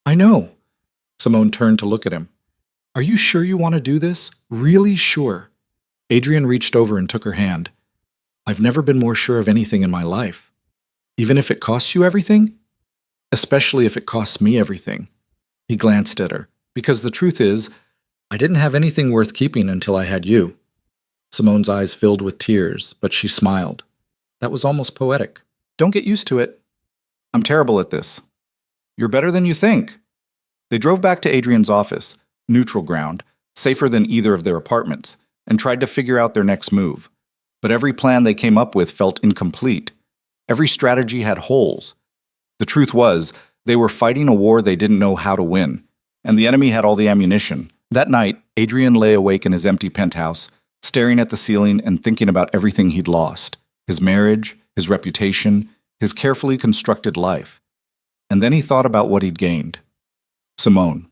I know. Simone turned to look at him. Are you sure you want to do this? Really sure? Adrian reached over and took her hand. I've never been more sure of anything in my life. Even if it costs you everything? Especially if it costs me everything. He glanced at her. Because the truth is, I didn't have anything worth keeping until I had you. Simone's eyes filled with tears, but she smiled. That was almost poetic. Don't get used to it. I'm terrible at this. You're better than you think. They drove back to Adrian's office, neutral ground, safer than either of their apartments, and tried to figure out their next move. But every plan they came up with felt incomplete. Every strategy had holes. The truth was, they were fighting a war they didn't know how to win, and the enemy had all the ammunition. That night, Adrian lay awake in his empty penthouse, staring at the ceiling and thinking about everything he'd lost. His marriage, his reputation, his carefully constructed life. And then he thought about what he'd gained. Simone.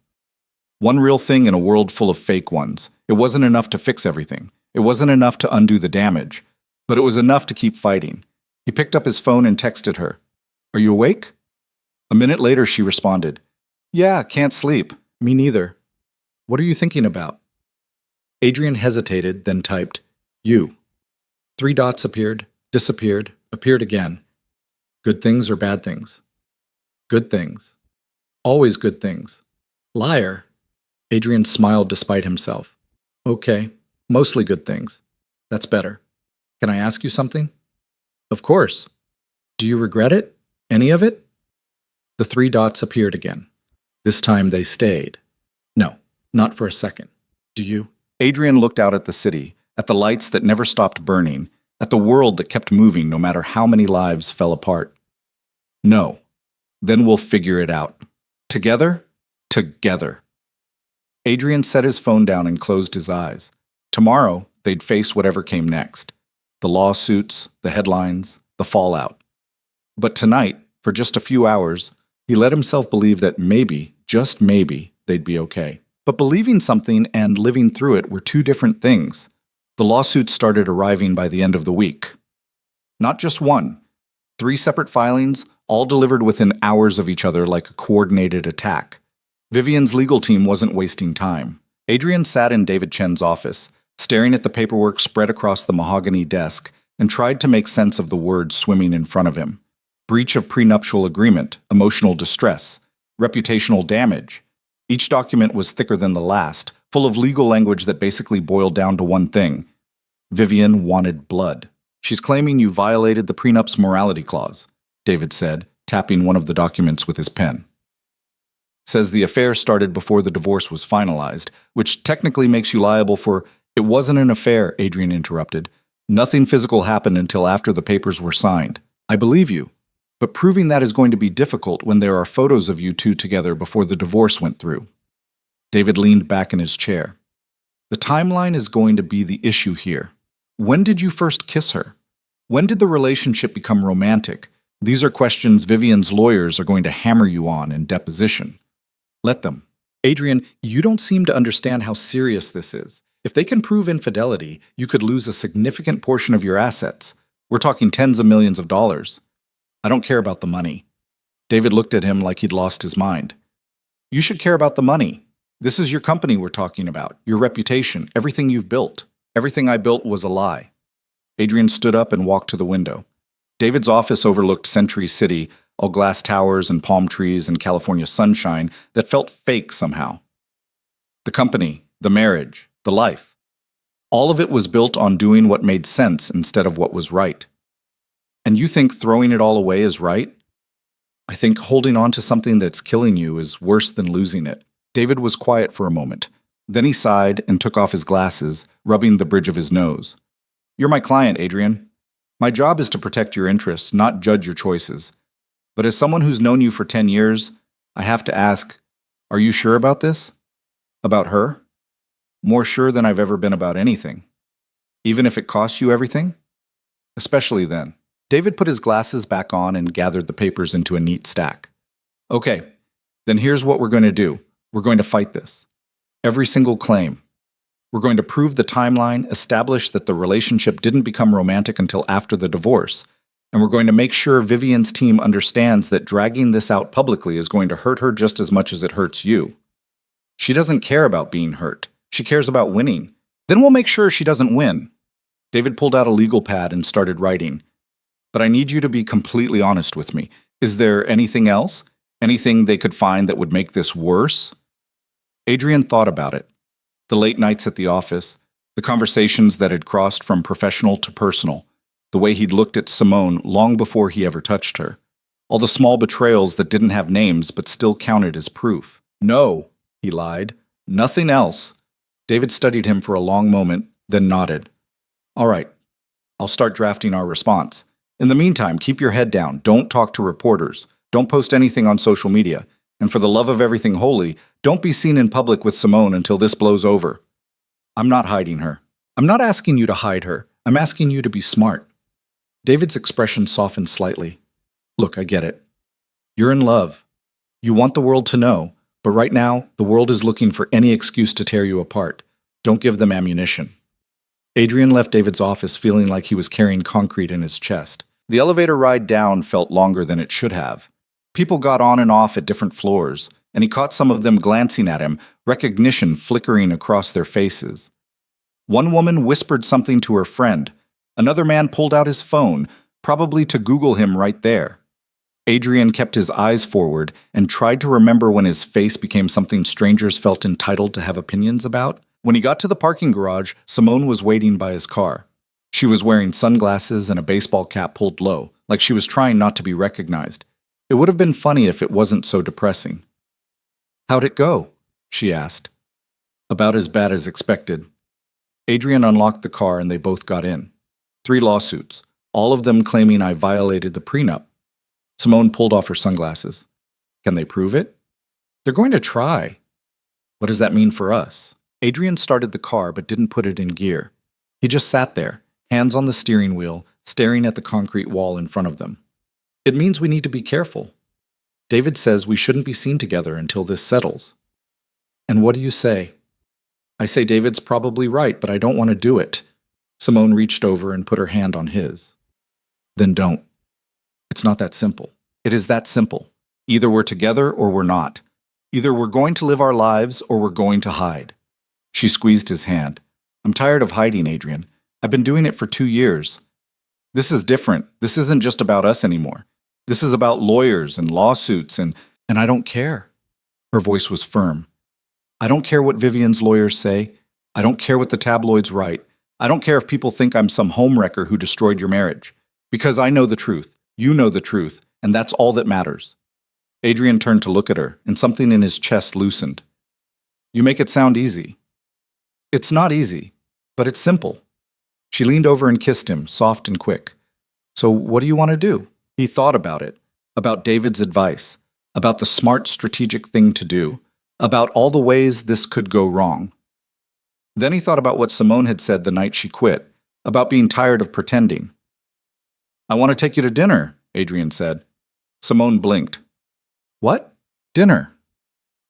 One real thing in a world full of fake ones. It wasn't enough to fix everything. It wasn't enough to undo the damage, but it was enough to keep fighting. He picked up his phone and texted her. "Are you awake?" A minute later, she responded, "Yeah, can't sleep." "Me neither." "What are you thinking about?" Adrian hesitated, then typed, "You." 3 dots appeared, disappeared, appeared again. Good things or bad things? Good things. Always good things. Liar. Adrian smiled despite himself. Okay, mostly good things. That's better. Can I ask you something? Of course. Do you regret it? Any of it? The 3 dots appeared again. This time they stayed. No, not for a second. Do you? Adrian looked out at the city, at the lights that never stopped burning, at the world that kept moving no matter how many lives fell apart. No. Then we'll figure it out. Together? Together. Adrian set his phone down and closed his eyes. Tomorrow, they'd face whatever came next. The lawsuits, the headlines, the fallout. But tonight, for just a few hours, he let himself believe that maybe, just maybe, they'd be okay. But believing something and living through it were 2 different things. The lawsuits started arriving by the end of the week. Not just one. 3 separate filings, all delivered within hours of each other like a coordinated attack. Vivian's legal team wasn't wasting time. Adrian sat in David Chen's office, staring at the paperwork spread across the mahogany desk, and tried to make sense of the words swimming in front of him. Breach of prenuptial agreement, emotional distress, reputational damage. Each document was thicker than the last, full of legal language that basically boiled down to one thing. Vivian wanted blood. "She's claiming you violated the prenup's morality clause," David said, tapping one of the documents with his pen. "Says the affair started before the divorce was finalized, which technically makes you liable for—" "It wasn't an affair," Adrian interrupted. "Nothing physical happened until after the papers were signed. I believe you. But proving that is going to be difficult when there are photos of you 2 together before the divorce went through." David leaned back in his chair. "The timeline is going to be the issue here. When did you first kiss her? When did the relationship become romantic? These are questions Vivian's lawyers are going to hammer you on in deposition. Let them." "Adrian, you don't seem to understand how serious this is. If they can prove infidelity, you could lose a significant portion of your assets. We're talking tens of millions of dollars. I don't care about the money." David looked at him like he'd lost his mind. "You should care about the money. This is your company we're talking about, your reputation, everything you've built. Everything I built was a lie." Adrian stood up and walked to the window. David's office overlooked Century City, all glass towers and palm trees and California sunshine that felt fake somehow. The company, the marriage, the life. All of it was built on doing what made sense instead of what was right. And you think throwing it all away is right? I think holding on to something that's killing you is worse than losing it. David was quiet for a moment. Then he sighed and took off his glasses, rubbing the bridge of his nose. "You're my client, Adrian. My job is to protect your interests, not judge your choices. But as someone who's known you for 10 years, I have to ask, are you sure about this? About her? More sure than I've ever been about anything. Even if it costs you everything? Especially then." David put his glasses back on and gathered the papers into a neat stack. "Okay, then here's what we're going to do. We're going to fight this. Every single claim. We're going to prove the timeline, establish that the relationship didn't become romantic until after the divorce, and we're going to make sure Vivian's team understands that dragging this out publicly is going to hurt her just as much as it hurts you. She doesn't care about being hurt. She cares about winning. Then we'll make sure she doesn't win." David pulled out a legal pad and started writing. "But I need you to be completely honest with me. Is there anything else? Anything they could find that would make this worse?" Adrian thought about it. The late nights at the office, the conversations that had crossed from professional to personal, the way he'd looked at Simone long before he ever touched her, all the small betrayals that didn't have names but still counted as proof. "No," he lied. "Nothing else." David studied him for a long moment, then nodded. "All right, I'll start drafting our response. In the meantime, keep your head down. Don't talk to reporters. Don't post anything on social media. And for the love of everything holy, don't be seen in public with Simone until this blows over. I'm not hiding her. I'm not asking you to hide her. I'm asking you to be smart." David's expression softened slightly. "Look, I get it. You're in love. You want the world to know, but right now, the world is looking for any excuse to tear you apart. Don't give them ammunition." Adrian left David's office feeling like he was carrying concrete in his chest. The elevator ride down felt longer than it should have. People got on and off at different floors, and he caught some of them glancing at him, recognition flickering across their faces. One woman whispered something to her friend. Another man pulled out his phone, probably to Google him right there. Adrian kept his eyes forward and tried to remember when his face became something strangers felt entitled to have opinions about. When he got to the parking garage, Simone was waiting by his car. She was wearing sunglasses and a baseball cap pulled low, like she was trying not to be recognized. It would have been funny if it wasn't so depressing. "How'd it go?" she asked. "About as bad as expected." Adrian unlocked the car and they both got in. 3 lawsuits, all of them claiming I violated the prenup. Simone pulled off her sunglasses. "Can they prove it?" "They're going to try." "What does that mean for us?" Adrian started the car but didn't put it in gear. He just sat there, hands on the steering wheel, staring at the concrete wall in front of them. "It means we need to be careful. David says we shouldn't be seen together until this settles." "And what do you say?" "I say David's probably right, but I don't want to do it." Simone reached over and put her hand on his. "Then don't. It's not that simple." "It is that simple. Either we're together or we're not. Either we're going to live our lives or we're going to hide." She squeezed his hand. "I'm tired of hiding, Adrian. I've been doing it for 2 years. This is different. This isn't just about us anymore. This is about lawyers and lawsuits and I don't care." Her voice was firm. "I don't care what Vivian's lawyers say. I don't care what the tabloids write. I don't care if people think I'm some homewrecker who destroyed your marriage. Because I know the truth. You know the truth. And that's all that matters." Adrian turned to look at her, and something in his chest loosened. "You make it sound easy." "It's not easy, but it's simple." She leaned over and kissed him, soft and quick. "So what do you want to do?" He thought about it, about David's advice, about the smart strategic thing to do, about all the ways this could go wrong. Then he thought about what Simone had said the night she quit, about being tired of pretending. "I want to take you to dinner," Adrian said. Simone blinked. "What?" "Dinner.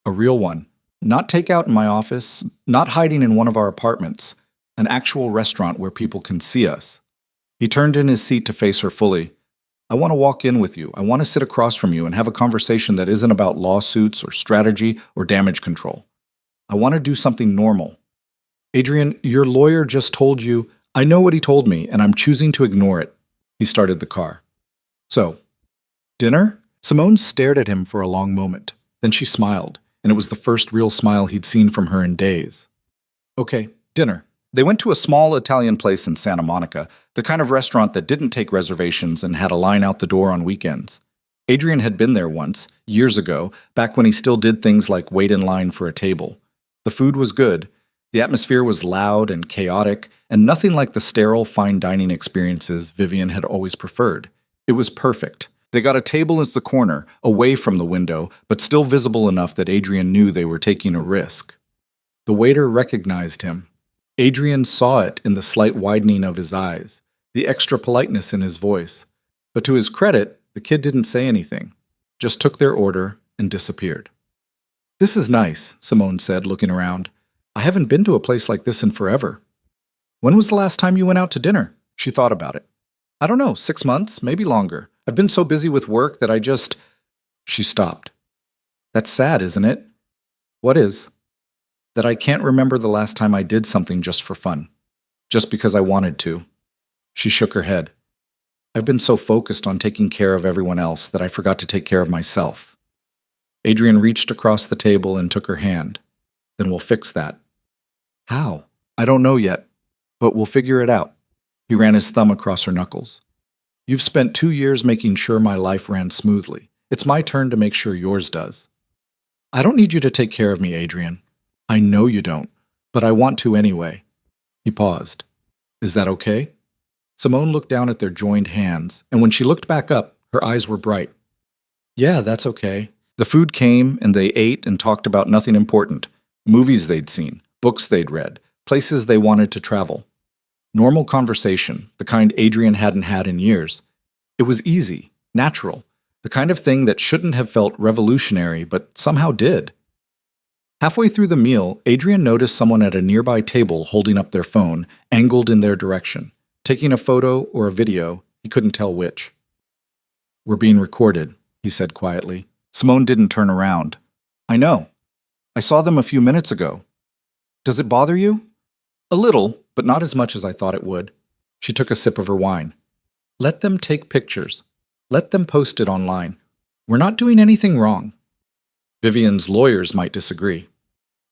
A real one. Not takeout in my office, not hiding in one of our apartments. An actual restaurant where people can see us." He turned in his seat to face her fully. "I want to walk in with you. I want to sit across from you and have a conversation that isn't about lawsuits or strategy or damage control. I want to do something normal." "Adrian, your lawyer just told you—" "I know what he told me, and I'm choosing to ignore it." He started the car. "So, dinner?" Simone stared at him for a long moment. Then she smiled, and it was the first real smile he'd seen from her in days. "Okay, dinner." They went to a small Italian place in Santa Monica, the kind of restaurant that didn't take reservations and had a line out the door on weekends. Adrian had been there once, years ago, back when he still did things like wait in line for a table. The food was good. The atmosphere was loud and chaotic, and nothing like the sterile fine dining experiences Vivian had always preferred. It was perfect. They got a table in the corner, away from the window, but still visible enough that Adrian knew they were taking a risk. The waiter recognized him. Adrian saw it in the slight widening of his eyes, the extra politeness in his voice. But to his credit, the kid didn't say anything, just took their order and disappeared. "This is nice," Simone said, looking around. "I haven't been to a place like this in forever." "When was the last time you went out to dinner?" She thought about it. "I don't know, 6 months, maybe longer. I've been so busy with work that I just—" She stopped. "That's sad, isn't it?" "What is?" "That I can't remember the last time I did something just for fun. Just because I wanted to." She shook her head. "I've been so focused on taking care of everyone else that I forgot to take care of myself." Adrian reached across the table and took her hand. "Then we'll fix that." "How?" "I don't know yet, but we'll figure it out." He ran his thumb across her knuckles. "You've spent 2 years making sure my life ran smoothly. It's my turn to make sure yours does." "I don't need you to take care of me, Adrian." "I know you don't, but I want to anyway." He paused. "Is that okay?" Simone looked down at their joined hands, and when she looked back up, her eyes were bright. "Yeah, that's okay." The food came, and they ate and talked about nothing important. Movies they'd seen, books they'd read, places they wanted to travel. Normal conversation, the kind Adrian hadn't had in years. It was easy, natural, the kind of thing that shouldn't have felt revolutionary, but somehow did. Halfway through the meal, Adrian noticed someone at a nearby table holding up their phone, angled in their direction, taking a photo or a video, he couldn't tell which. "We're being recorded," he said quietly. Simone didn't turn around. "I know. I saw them a few minutes ago. Does it bother you?" "A little, but not as much as I thought it would." She took a sip of her wine. "Let them take pictures. Let them post it online. We're not doing anything wrong." Vivian's lawyers might disagree.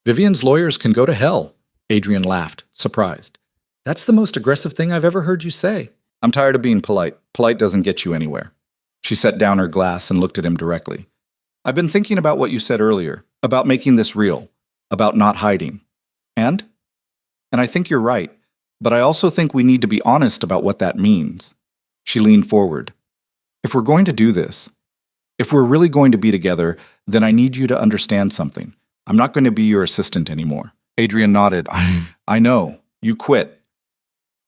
"Vivian's lawyers can go to hell," Adrian laughed, surprised. "That's the most aggressive thing I've ever heard you say." "I'm tired of being polite. Polite doesn't get you anywhere." She set down her glass and looked at him directly. "I've been thinking about what you said earlier, about making this real, about not hiding. And I think you're right, but I also think we need to be honest about what that means." She leaned forward. "If we're going to do this, if we're really going to be together, then I need you to understand something. I'm not going to be your assistant anymore." Adrian nodded. I know. You quit."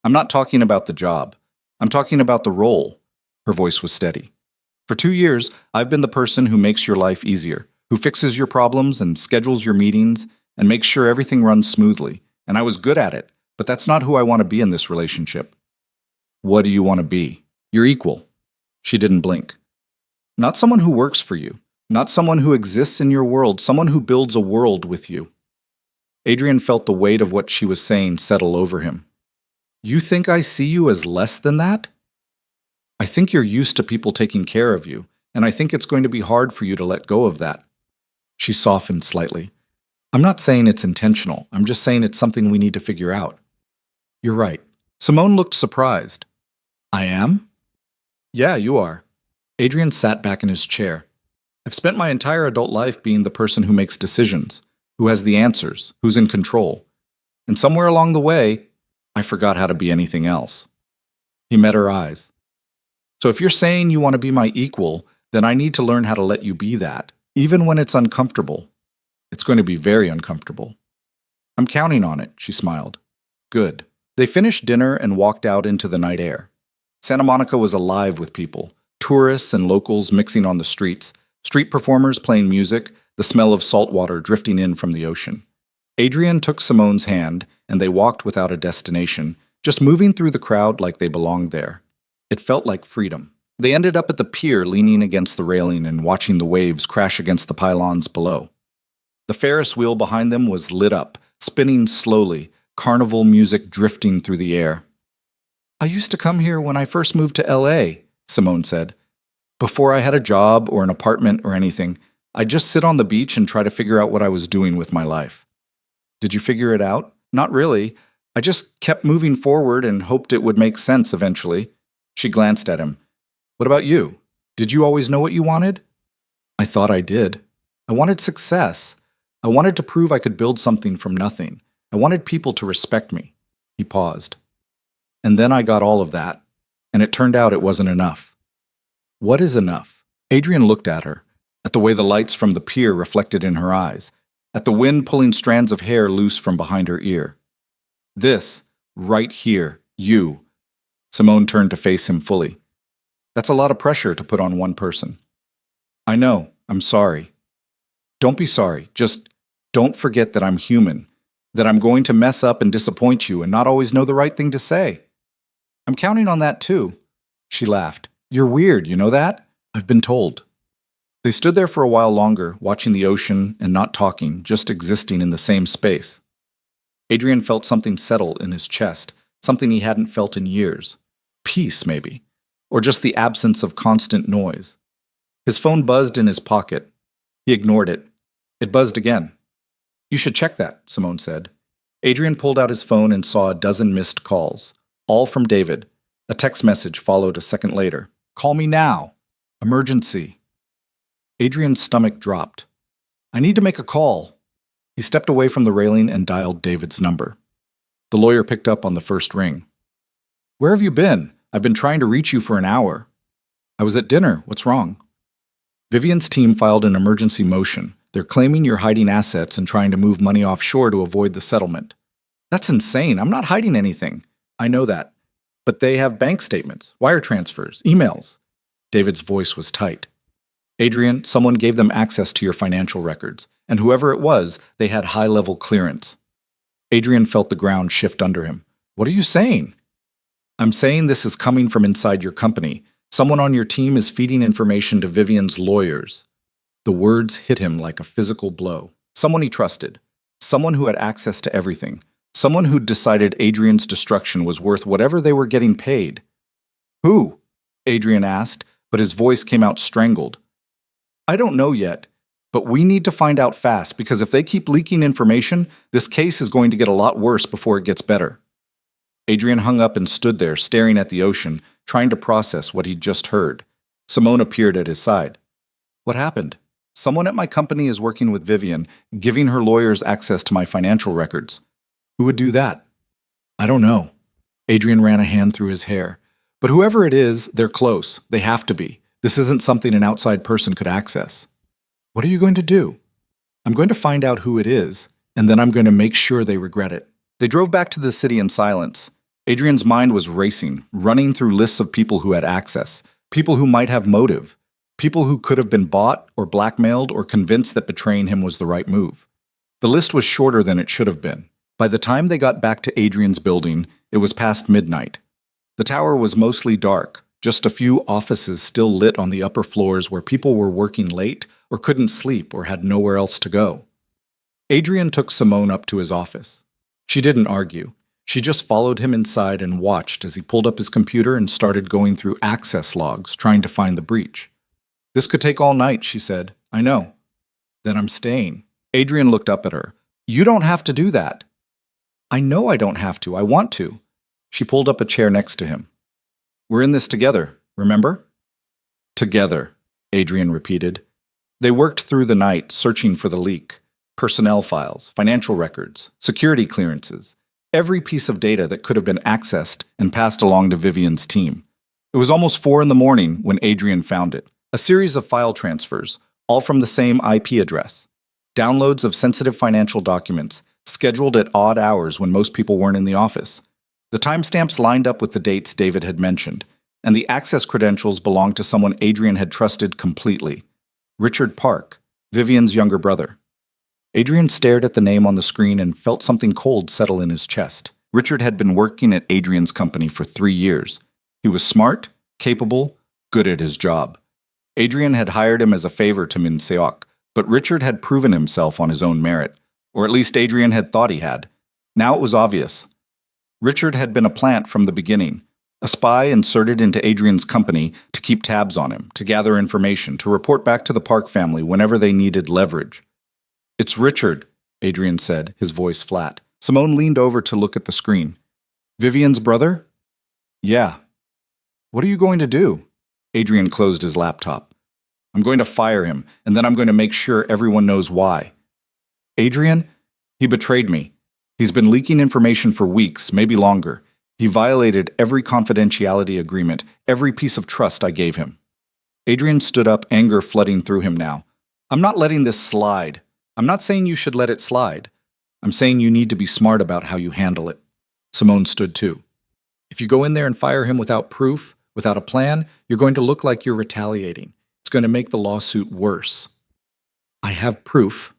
"I'm not talking about the job. I'm talking about the role." Her voice was steady. "For 2 years, I've been the person who makes your life easier, who fixes your problems and schedules your meetings and makes sure everything runs smoothly. And I was good at it, but that's not who I want to be in this relationship." "What do you want to be?" "Your equal." She didn't blink. "Not someone who works for you, not someone who exists in your world, someone who builds a world with you." Adrian felt the weight of what she was saying settle over him. "You think I see you as less than that? I think you're used to people taking care of you, and I think it's going to be hard for you to let go of that." She softened slightly. "I'm not saying it's intentional. I'm just saying it's something we need to figure out." "You're right." Simone looked surprised. "I am?" "Yeah, you are." Adrian sat back in his chair. "I've spent my entire adult life being the person who makes decisions, who has the answers, who's in control. And somewhere along the way, I forgot how to be anything else." He met her eyes. "So if you're saying you want to be my equal, then I need to learn how to let you be that, even when it's uncomfortable. It's going to be very uncomfortable." "I'm counting on it," she smiled. "Good." They finished dinner and walked out into the night air. Santa Monica was alive with people, tourists and locals mixing on the streets, street performers playing music, the smell of salt water drifting in from the ocean. Adrian took Simone's hand, and they walked without a destination, just moving through the crowd like they belonged there. It felt like freedom. They ended up at the pier, leaning against the railing and watching the waves crash against the pylons below. The Ferris wheel behind them was lit up, spinning slowly, carnival music drifting through the air. "I used to come here when I first moved to LA, Simone said. "Before I had a job or an apartment or anything, I'd just sit on the beach and try to figure out what I was doing with my life." "Did you figure it out?" "Not really. I just kept moving forward and hoped it would make sense eventually." She glanced at him. "What about you? Did you always know what you wanted?" "I thought I did. I wanted success. I wanted to prove I could build something from nothing. I wanted people to respect me." He paused. "And then I got all of that, and it turned out it wasn't enough." "What is enough?" Adrian looked at her, at the way the lights from the pier reflected in her eyes, at the wind pulling strands of hair loose from behind her ear. "This, right here, you." Simone turned to face him fully. "That's a lot of pressure to put on one person." "I know. I'm sorry." "Don't be sorry. Just don't forget that I'm human, that I'm going to mess up and disappoint you and not always know the right thing to say." "I'm counting on that too." She laughed. "You're weird, you know that? I've been told." They stood there for a while longer, watching the ocean and not talking, just existing in the same space. Adrian felt something settle in his chest, something he hadn't felt in years. Peace, maybe. Or just the absence of constant noise. His phone buzzed in his pocket. He ignored it. It buzzed again. "You should check that," Simone said. Adrian pulled out his phone and saw a dozen missed calls, all from David. A text message followed a second later. "Call me now. Emergency." Adrian's stomach dropped. "I need to make a call." He stepped away from the railing and dialed David's number. The lawyer picked up on the first ring. "Where have you been? I've been trying to reach you for an hour." "I was at dinner. What's wrong?" "Vivian's team filed an emergency motion. They're claiming you're hiding assets and trying to move money offshore to avoid the settlement." "That's insane. I'm not hiding anything." "I know that. But they have bank statements, wire transfers, emails." David's voice was tight. Adrian, someone gave them access to your financial records, and whoever it was, they had high-level clearance. Adrian felt the ground shift under him. What are you saying? I'm saying this is coming from inside your company. Someone on your team is feeding information to Vivian's lawyers. The words hit him like a physical blow. Someone he trusted. Someone who had access to everything. Someone who'd decided Adrian's destruction was worth whatever they were getting paid. Who? Adrian asked, but his voice came out strangled. I don't know yet, but we need to find out fast because if they keep leaking information, this case is going to get a lot worse before it gets better. Adrian hung up and stood there, staring at the ocean, trying to process what he'd just heard. Simone appeared at his side. What happened? Someone at my company is working with Vivian, giving her lawyers access to my financial records. Who would do that? I don't know. Adrian ran a hand through his hair. But whoever it is, they're close. They have to be. This isn't something an outside person could access. What are you going to do? I'm going to find out who it is, and then I'm going to make sure they regret it. They drove back to the city in silence. Adrian's mind was racing, running through lists of people who had access, people who might have motive, people who could have been bought or blackmailed or convinced that betraying him was the right move. The list was shorter than it should have been. By the time they got back to Adrian's building, it was past midnight. The tower was mostly dark, just a few offices still lit on the upper floors where people were working late or couldn't sleep or had nowhere else to go. Adrian took Simone up to his office. She didn't argue. She just followed him inside and watched as he pulled up his computer and started going through access logs, trying to find the breach. This could take all night, she said. I know. Then I'm staying. Adrian looked up at her. You don't have to do that. I know I don't have to. I want to. She pulled up a chair next to him. We're in this together, remember? Together, Adrian repeated. They worked through the night, searching for the leak. Personnel files, financial records, security clearances, every piece of data that could have been accessed and passed along to Vivian's team. It was almost 4 a.m. when Adrian found it. A series of file transfers, all from the same IP address. Downloads of sensitive financial documents, scheduled at odd hours when most people weren't in the office. The timestamps lined up with the dates David had mentioned, and the access credentials belonged to someone Adrian had trusted completely. Richard Park, Vivian's younger brother. Adrian stared at the name on the screen and felt something cold settle in his chest. Richard had been working at Adrian's company for 3 years. He was smart, capable, good at his job. Adrian had hired him as a favor to Min Seok, but Richard had proven himself on his own merit, or at least Adrian had thought he had. Now it was obvious. Richard had been a plant from the beginning, a spy inserted into Adrian's company to keep tabs on him, to gather information, to report back to the Park family whenever they needed leverage. It's Richard, Adrian said, his voice flat. Simone leaned over to look at the screen. Vivian's brother? Yeah. What are you going to do? Adrian closed his laptop. I'm going to fire him, and then I'm going to make sure everyone knows why. Adrian? He betrayed me. He's been leaking information for weeks, maybe longer. He violated every confidentiality agreement, every piece of trust I gave him. Adrian stood up, anger flooding through him now. I'm not letting this slide. I'm not saying you should let it slide. I'm saying you need to be smart about how you handle it. Simone stood too. If you go in there and fire him without proof, without a plan, you're going to look like you're retaliating. It's going to make the lawsuit worse. I have proof.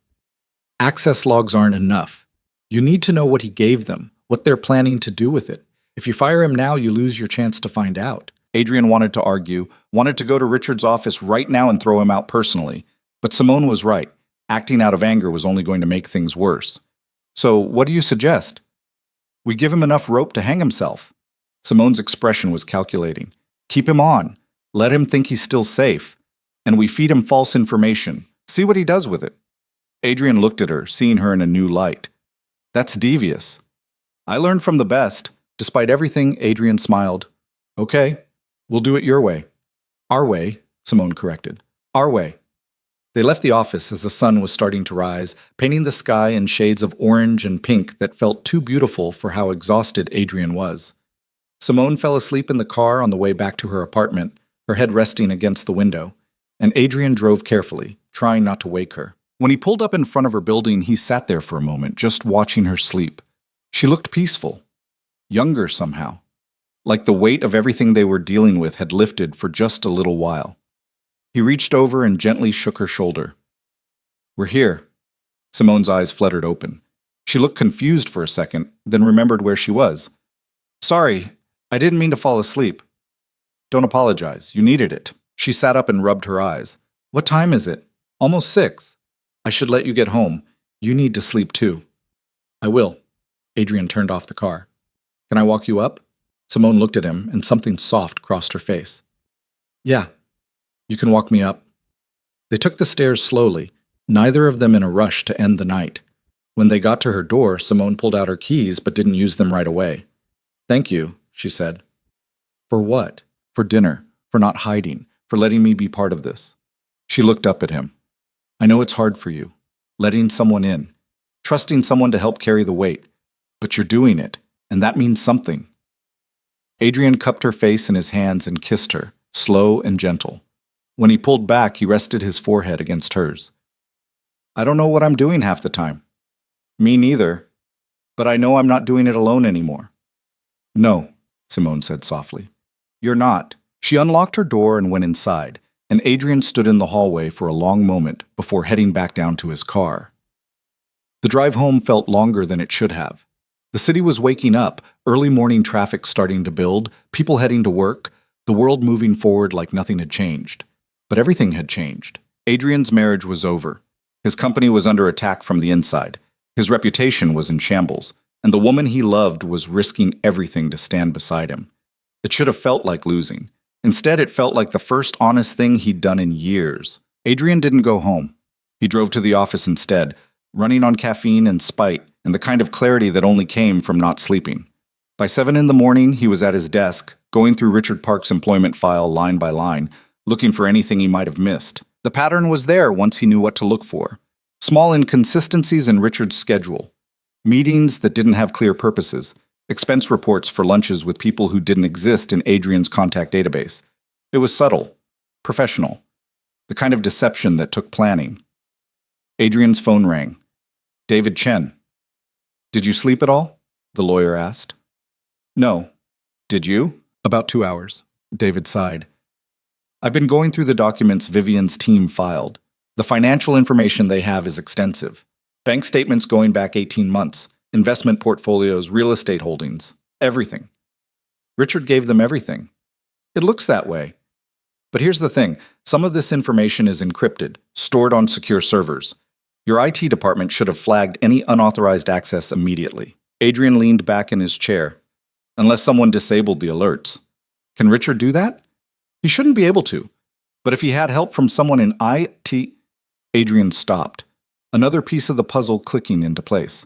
Access logs aren't enough. You need to know what he gave them, what they're planning to do with it. If you fire him now, you lose your chance to find out. Adrian wanted to argue, wanted to go to Richard's office right now and throw him out personally. But Simone was right. Acting out of anger was only going to make things worse. So what do you suggest? We give him enough rope to hang himself. Simone's expression was calculating. Keep him on. Let him think he's still safe. And we feed him false information. See what he does with it. Adrian looked at her, seeing her in a new light. That's devious. I learned from the best. Despite everything, Adrian smiled. Okay, we'll do it your way. Our way, Simone corrected. Our way. They left the office as the sun was starting to rise, painting the sky in shades of orange and pink that felt too beautiful for how exhausted Adrian was. Simone fell asleep in the car on the way back to her apartment, her head resting against the window, and Adrian drove carefully, trying not to wake her. When he pulled up in front of her building, he sat there for a moment, just watching her sleep. She looked peaceful, younger somehow, like the weight of everything they were dealing with had lifted for just a little while. He reached over and gently shook her shoulder. We're here. Simone's eyes fluttered open. She looked confused for a second, then remembered where she was. Sorry, I didn't mean to fall asleep. Don't apologize. You needed it. She sat up and rubbed her eyes. What time is it? Almost 6. I should let you get home. You need to sleep too. I will. Adrian turned off the car. Can I walk you up? Simone looked at him, and something soft crossed her face. Yeah. You can walk me up. They took the stairs slowly, neither of them in a rush to end the night. When they got to her door, Simone pulled out her keys but didn't use them right away. Thank you, she said. For what? For dinner, for not hiding, for letting me be part of this. She looked up at him. I know it's hard for you, letting someone in, trusting someone to help carry the weight, but you're doing it, and that means something. Adrian cupped her face in his hands and kissed her, slow and gentle. When he pulled back, he rested his forehead against hers. I don't know what I'm doing half the time. Me neither, but I know I'm not doing it alone anymore. No, Simone said softly. You're not. She unlocked her door and went inside, and Adrian stood in the hallway for a long moment before heading back down to his car. The drive home felt longer than it should have. The city was waking up, early morning traffic starting to build, people heading to work, the world moving forward like nothing had changed. But everything had changed. Adrian's marriage was over. His company was under attack from the inside. His reputation was in shambles, and the woman he loved was risking everything to stand beside him. It should have felt like losing. Instead, it felt like the first honest thing he'd done in years. Adrian didn't go home. He drove to the office instead, running on caffeine and spite, and the kind of clarity that only came from not sleeping. By 7 in the morning, he was at his desk, going through Richard Park's employment file line by line, looking for anything he might have missed. The pattern was there once he knew what to look for. Small inconsistencies in Richard's schedule. Meetings that didn't have clear purposes. Expense reports for lunches with people who didn't exist in Adrian's contact database. It was subtle, professional, the kind of deception that took planning. Adrian's phone rang. David Chen. Did you sleep at all? The lawyer asked. No. Did you? About 2 hours. David sighed. I've been going through the documents Vivian's team filed. The financial information they have is extensive. Bank statements going back 18 months, investment portfolios, real estate holdings, everything. Richard gave them everything. It looks that way. But here's the thing, some of this information is encrypted, stored on secure servers. Your IT department should have flagged any unauthorized access immediately. Adrian leaned back in his chair. Unless someone disabled the alerts. Can Richard do that? He shouldn't be able to. But if he had help from someone in IT... Adrian stopped, another piece of the puzzle clicking into place.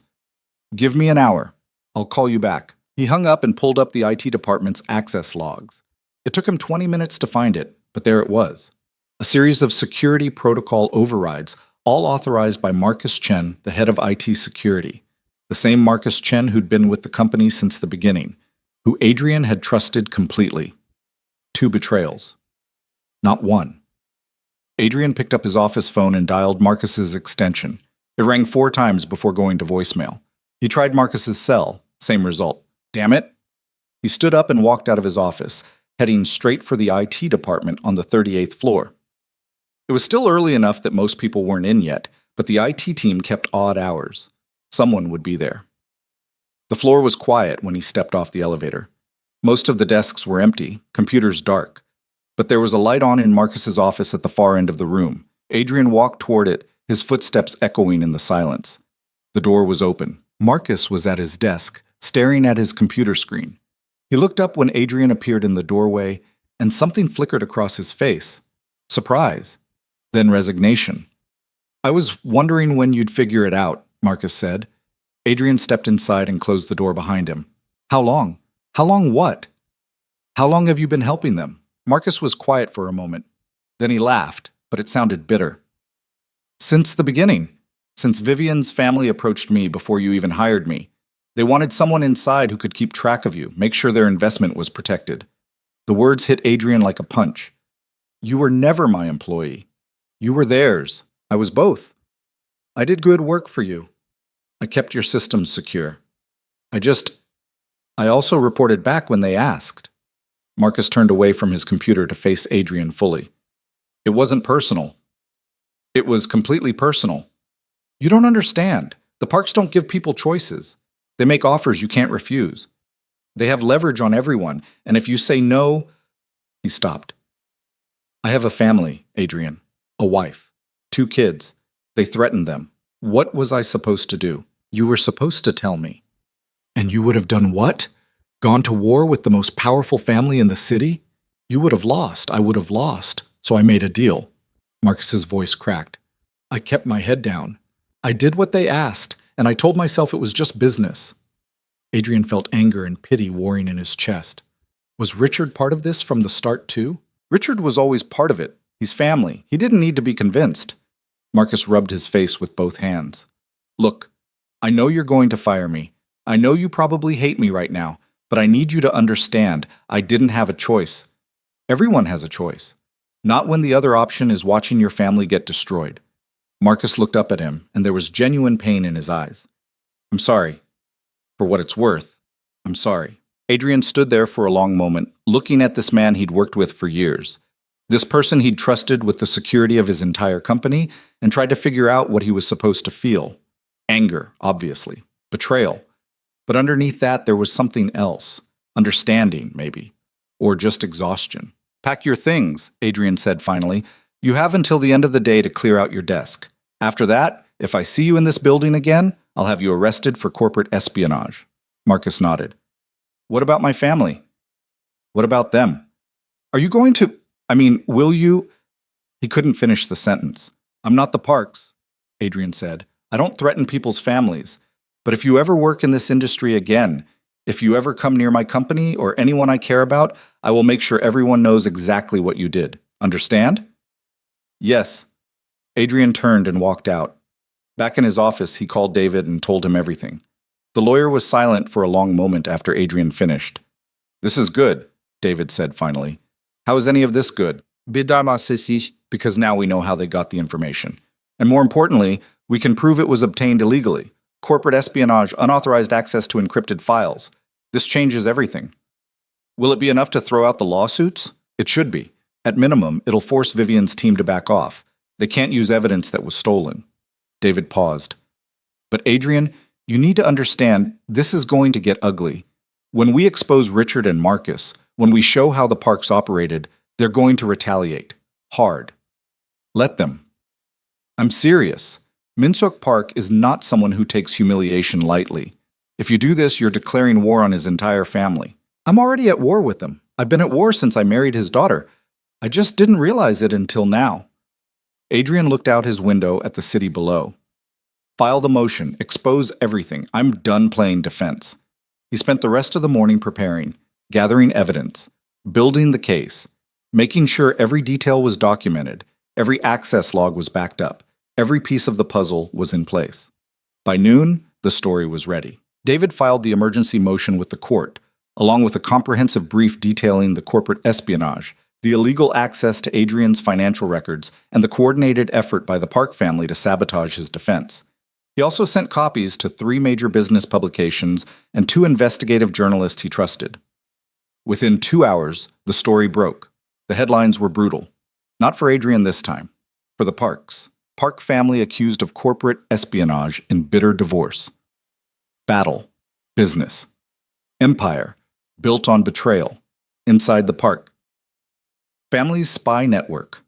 Give me an hour. I'll call you back. He hung up and pulled up the IT department's access logs. It took him 20 minutes to find it, but there it was. A series of security protocol overrides, all authorized by Marcus Chen, the head of IT security. The same Marcus Chen who'd been with the company since the beginning, who Adrian had trusted completely. 2 betrayals. Not one. Adrian picked up his office phone and dialed Marcus's extension. It rang 4 times before going to voicemail. He tried Marcus's cell. Same result. Damn it. He stood up and walked out of his office, heading straight for the IT department on the 38th floor. It was still early enough that most people weren't in yet, but the IT team kept odd hours. Someone would be there. The floor was quiet when he stepped off the elevator. Most of the desks were empty, computers dark. But there was a light on in Marcus's office at the far end of the room. Adrian walked toward it, his footsteps echoing in the silence. The door was open. Marcus was at his desk, staring at his computer screen. He looked up when Adrian appeared in the doorway, and something flickered across his face. Surprise. Then resignation. I was wondering when you'd figure it out, Marcus said. Adrian stepped inside and closed the door behind him. How long? How long what? How long have you been helping them? Marcus was quiet for a moment. Then he laughed, but it sounded bitter. Since the beginning. Since Vivian's family approached me before you even hired me. They wanted someone inside who could keep track of you, make sure their investment was protected. The words hit Adrian like a punch. You were never my employee. You were theirs. I was both. I did good work for you. I kept your systems secure. I also reported back when they asked. Marcus turned away from his computer to face Adrian fully. It wasn't personal. It was completely personal. You don't understand. The parks don't give people choices. They make offers you can't refuse. They have leverage on everyone, and if you say no, he stopped. I have a family, Adrian. A wife. 2 kids. They threatened them. What was I supposed to do? You were supposed to tell me. And you would have done what? Gone to war with the most powerful family in the city? You would have lost. I would have lost. So I made a deal. Marcus's voice cracked. I kept my head down. I did what they asked, and I told myself it was just business. Adrian felt anger and pity warring in his chest. Was Richard part of this from the start, too? Richard was always part of it. He's family. He didn't need to be convinced. Marcus rubbed his face with both hands. Look, I know you're going to fire me. I know you probably hate me right now, but I need you to understand I didn't have a choice. Everyone has a choice. Not when the other option is watching your family get destroyed. Marcus looked up at him, and there was genuine pain in his eyes. I'm sorry. For what it's worth, I'm sorry. Adrian stood there for a long moment, looking at this man he'd worked with for years. This person he'd trusted with the security of his entire company, and tried to figure out what he was supposed to feel. Anger, obviously. Betrayal. But underneath that, there was something else. Understanding, maybe. Or just exhaustion. Pack your things, Adrian said finally. You have until the end of the day to clear out your desk. After that, if I see you in this building again, I'll have you arrested for corporate espionage. Marcus nodded. What about my family? What about them? Are you going to... will you... He couldn't finish the sentence. I'm not the Parks, Adrian said. I don't threaten people's families. But if you ever work in this industry again, if you ever come near my company or anyone I care about, I will make sure everyone knows exactly what you did. Understand? Yes. Adrian turned and walked out. Back in his office, he called David and told him everything. The lawyer was silent for a long moment after Adrian finished. This is good, David said finally. How is any of this good? Because now we know how they got the information. And more importantly, we can prove it was obtained illegally. Corporate espionage, unauthorized access to encrypted files. This changes everything. Will it be enough to throw out the lawsuits? It should be. At minimum, it'll force Vivian's team to back off. They can't use evidence that was stolen. David paused. But Adrian, you need to understand, this is going to get ugly. When we expose Richard and Marcus, when we show how the parks operated, they're going to retaliate. Hard. Let them. I'm serious. Minsuk Park is not someone who takes humiliation lightly. If you do this, you're declaring war on his entire family. I'm already at war with them. I've been at war since I married his daughter. I just didn't realize it until now. Adrian looked out his window at the city below. File the motion. Expose everything. I'm done playing defense. He spent the rest of the morning preparing, gathering evidence, building the case, making sure every detail was documented, every access log was backed up, every piece of the puzzle was in place. By noon, the story was ready. David filed the emergency motion with the court, along with a comprehensive brief detailing the corporate espionage, the illegal access to Adrian's financial records, and the coordinated effort by the Park family to sabotage his defense. He also sent copies to 3 major business publications and 2 investigative journalists he trusted. Within 2 hours, the story broke. The headlines were brutal. Not for Adrian this time. For the Parks. Park family accused of corporate espionage in bitter divorce. Battle. Business. Empire. Built on betrayal. Inside the park. Family's spy network.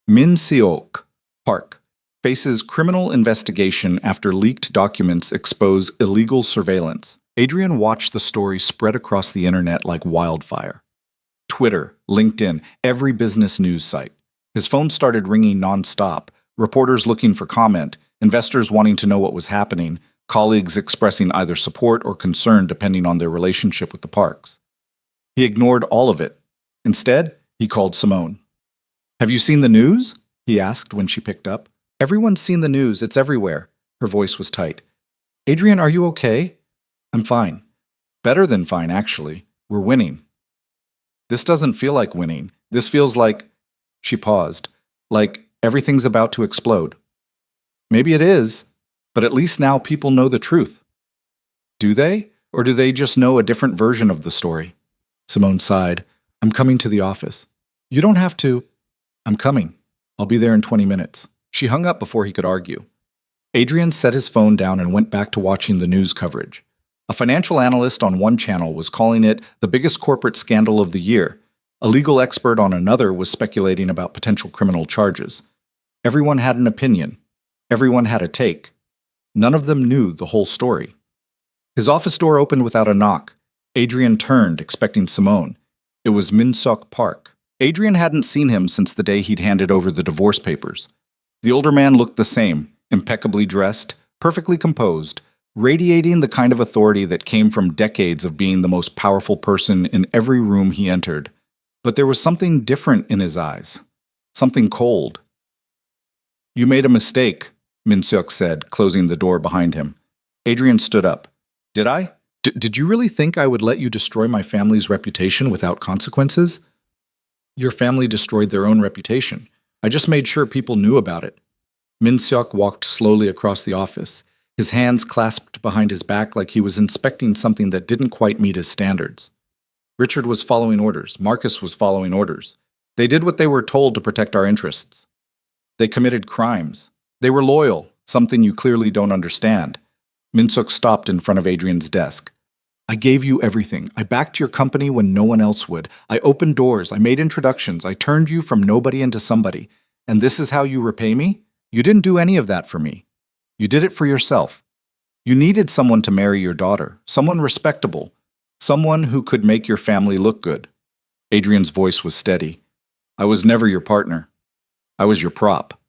Min Seok Park faces criminal investigation after leaked documents expose illegal surveillance. Adrian watched the story spread across the internet like wildfire. Twitter, LinkedIn, every business news site. His phone started ringing nonstop, reporters looking for comment, investors wanting to know what was happening, colleagues expressing either support or concern depending on their relationship with the parks. He ignored all of it. Instead, he called Simone. Have you seen the news? He asked when she picked up. Everyone's seen the news. It's everywhere. Her voice was tight. Adrian, are you okay? I'm fine. Better than fine, actually. We're winning. This doesn't feel like winning. This feels like... She paused. Like everything's about to explode. Maybe it is, but at least now people know the truth. Do they? Or do they just know a different version of the story? Simone sighed. I'm coming to the office. You don't have to. I'm coming. I'll be there in 20 minutes. She hung up before he could argue. Adrian set his phone down and went back to watching the news coverage. A financial analyst on one channel was calling it the biggest corporate scandal of the year. A legal expert on another was speculating about potential criminal charges. Everyone had an opinion. Everyone had a take. None of them knew the whole story. His office door opened without a knock. Adrian turned, expecting Simone. It was Min-seok Park. Adrian hadn't seen him since the day he'd handed over the divorce papers. The older man looked the same, impeccably dressed, perfectly composed, radiating the kind of authority that came from decades of being the most powerful person in every room he entered. But there was something different in his eyes. Something cold. "You made a mistake," Min-seok said, closing the door behind him. Adrian stood up. "Did I? Did you really think I would let you destroy my family's reputation without consequences?" "Your family destroyed their own reputation. I just made sure people knew about it." Min-seok walked slowly across the office, his hands clasped behind his back like he was inspecting something that didn't quite meet his standards. Richard was following orders. Marcus was following orders. They did what they were told to protect our interests. They committed crimes. They were loyal, something you clearly don't understand. Min-seok stopped in front of Adrian's desk. "I gave you everything. I backed your company when no one else would. I opened doors. I made introductions. I turned you from nobody into somebody. And this is how you repay me? You didn't do any of that for me. You did it for yourself. You needed someone to marry your daughter, someone respectable, someone who could make your family look good." Adrian's voice was steady. "I was never your partner. I was your prop.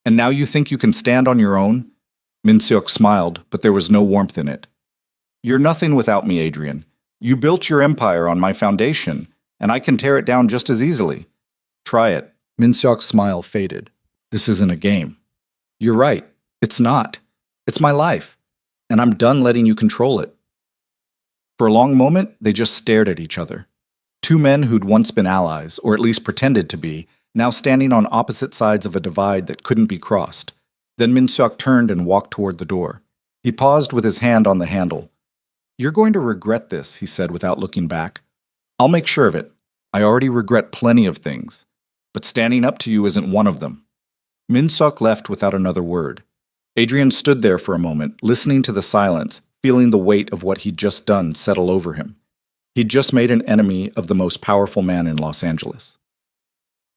And now you think you can stand on your own?" Min-seok smiled, but there was no warmth in it. "You're nothing without me, Adrian. You built your empire on my foundation, and I can tear it down just as easily. Try it." Min-seok's smile faded. "This isn't a game." "You're right. It's not. It's my life, and I'm done letting you control it." For a long moment, they just stared at each other. Two men who'd once been allies, or at least pretended to be, now standing on opposite sides of a divide that couldn't be crossed. Then Min-seok turned and walked toward the door. He paused with his hand on the handle. "You're going to regret this," he said without looking back. "I'll make sure of it. I already regret plenty of things, but standing up to you isn't one of them." Min-seok left without another word. Adrian stood there for a moment, listening to the silence, feeling the weight of what he'd just done settle over him. He'd just made an enemy of the most powerful man in Los Angeles.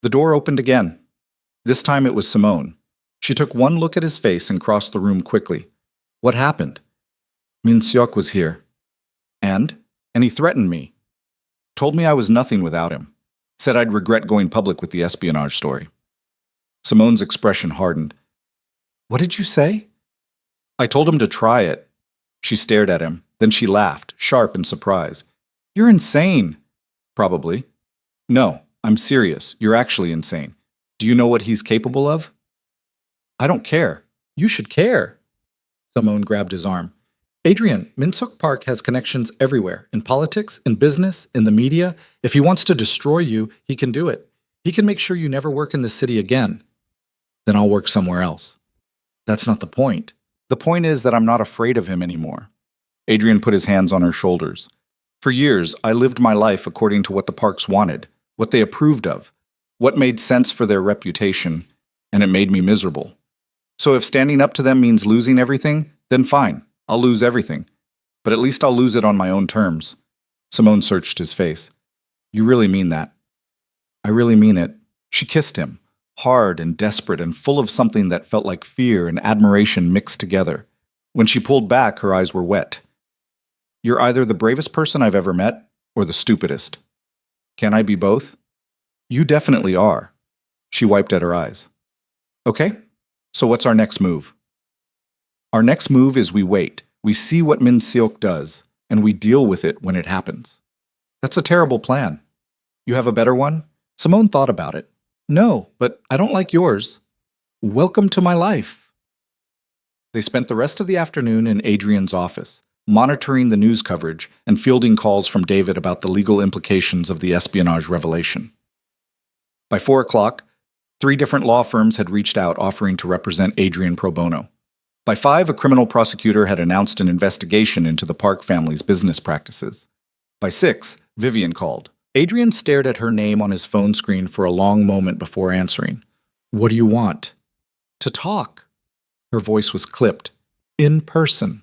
The door opened again. This time it was Simone. She took one look at his face and crossed the room quickly. "What happened?" "Min-seok was here. And he threatened me. Told me I was nothing without him. Said I'd regret going public with the espionage story." Simone's expression hardened. "What did you say?" "I told him to try it." She stared at him, then she laughed, sharp in surprise. "You're insane." "Probably." "No, I'm serious. You're actually insane. Do you know what he's capable of?" "I don't care." "You should care." Simone grabbed his arm. "Adrian, Min-seok Park has connections everywhere, in politics, in business, in the media. If he wants to destroy you, he can do it. He can make sure you never work in this city again." "Then I'll work somewhere else." "That's not the point. The point is that I'm not afraid of him anymore." Adrian put his hands on her shoulders. "For years, I lived my life according to what the Parks wanted, what they approved of, what made sense for their reputation, and it made me miserable. So if standing up to them means losing everything, then fine, I'll lose everything. But at least I'll lose it on my own terms." Simone searched his face. "You really mean that?" "I really mean it." She kissed him, hard and desperate and full of something that felt like fear and admiration mixed together. When she pulled back, her eyes were wet. "You're either the bravest person I've ever met, or the stupidest. Can I be both?" "You definitely are." She wiped at her eyes. "Okay, so what's our next move?" "Our next move is we wait. We see what Min-seok does, and we deal with it when it happens." "That's a terrible plan." "You have a better one?" Simone thought about it. "No, but I don't like yours." "Welcome to my life." They spent the rest of the afternoon in Adrian's office, monitoring the news coverage and fielding calls from David about the legal implications of the espionage revelation. By 4 o'clock, 3 different law firms had reached out offering to represent Adrian pro bono. By 5, a criminal prosecutor had announced an investigation into the Park family's business practices. By 6, Vivian called. Adrian stared at her name on his phone screen for a long moment before answering. What do you want? To talk. Her voice was clipped. In person.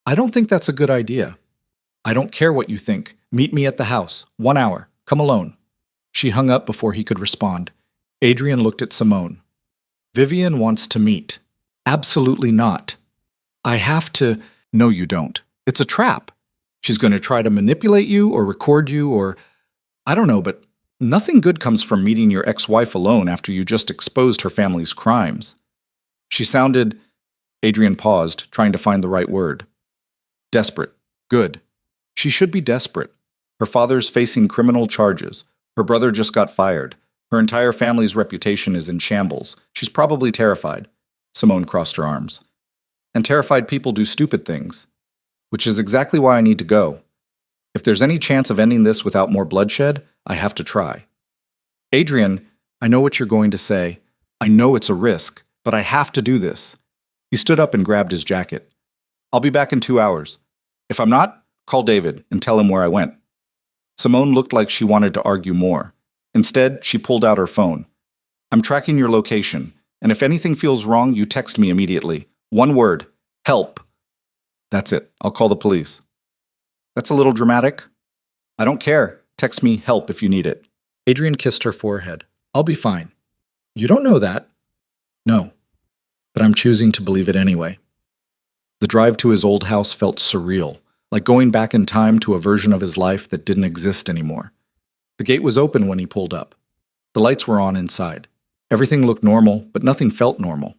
I don't think that's a good idea. I don't care what you think. Meet me at the house. 1 hour. Come alone. She hung up before he could respond. Adrian looked at Simone. Vivian wants to meet. Absolutely not. I have to. No, you don't. It's a trap. She's going to try to manipulate you or record you or. I don't know, but nothing good comes from meeting your ex-wife alone after you just exposed her family's crimes. She sounded. Adrian paused, trying to find the right word. Desperate. Good. She should be desperate. Her father's facing criminal charges. Her brother just got fired. Her entire family's reputation is in shambles. She's probably terrified. Simone crossed her arms. And terrified people do stupid things. Which is exactly why I need to go. If there's any chance of ending this without more bloodshed, I have to try. Adrian, I know what you're going to say. I know it's a risk, but I have to do this. He stood up and grabbed his jacket. I'll be back in 2 hours. If I'm not, call David and tell him where I went. Simone looked like she wanted to argue more. Instead, she pulled out her phone. I'm tracking your location, and if anything feels wrong, you text me immediately. 1 word. Help. That's it. I'll call the police. That's a little dramatic. I don't care. Text me help if you need it. Adrian kissed her forehead. I'll be fine. You don't know that. No. But I'm choosing to believe it anyway. The drive to his old house felt surreal, like going back in time to a version of his life that didn't exist anymore. The gate was open when he pulled up. The lights were on inside. Everything looked normal, but nothing felt normal.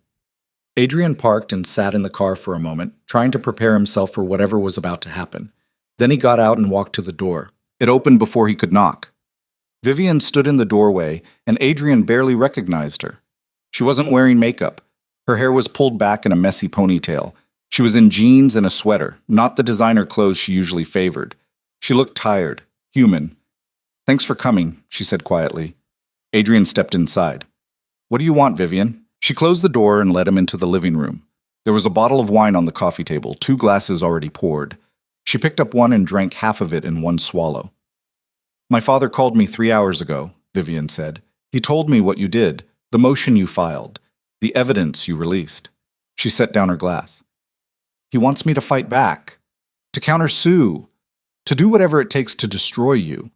Adrian parked and sat in the car for a moment, trying to prepare himself for whatever was about to happen. Then he got out and walked to the door. It opened before he could knock. Vivian stood in the doorway, and Adrian barely recognized her. She wasn't wearing makeup. Her hair was pulled back in a messy ponytail. She was in jeans and a sweater, not the designer clothes she usually favored. She looked tired, human. Thanks for coming, she said quietly. Adrian stepped inside. What do you want, Vivian? She closed the door and led him into the living room. There was a bottle of wine on the coffee table, 2 glasses already poured. She picked up one and drank half of it in one swallow. My father called me 3 hours ago, Vivian said. He told me what you did, the motion you filed, the evidence you released. She set down her glass. He wants me to fight back, to countersue, to do whatever it takes to destroy you.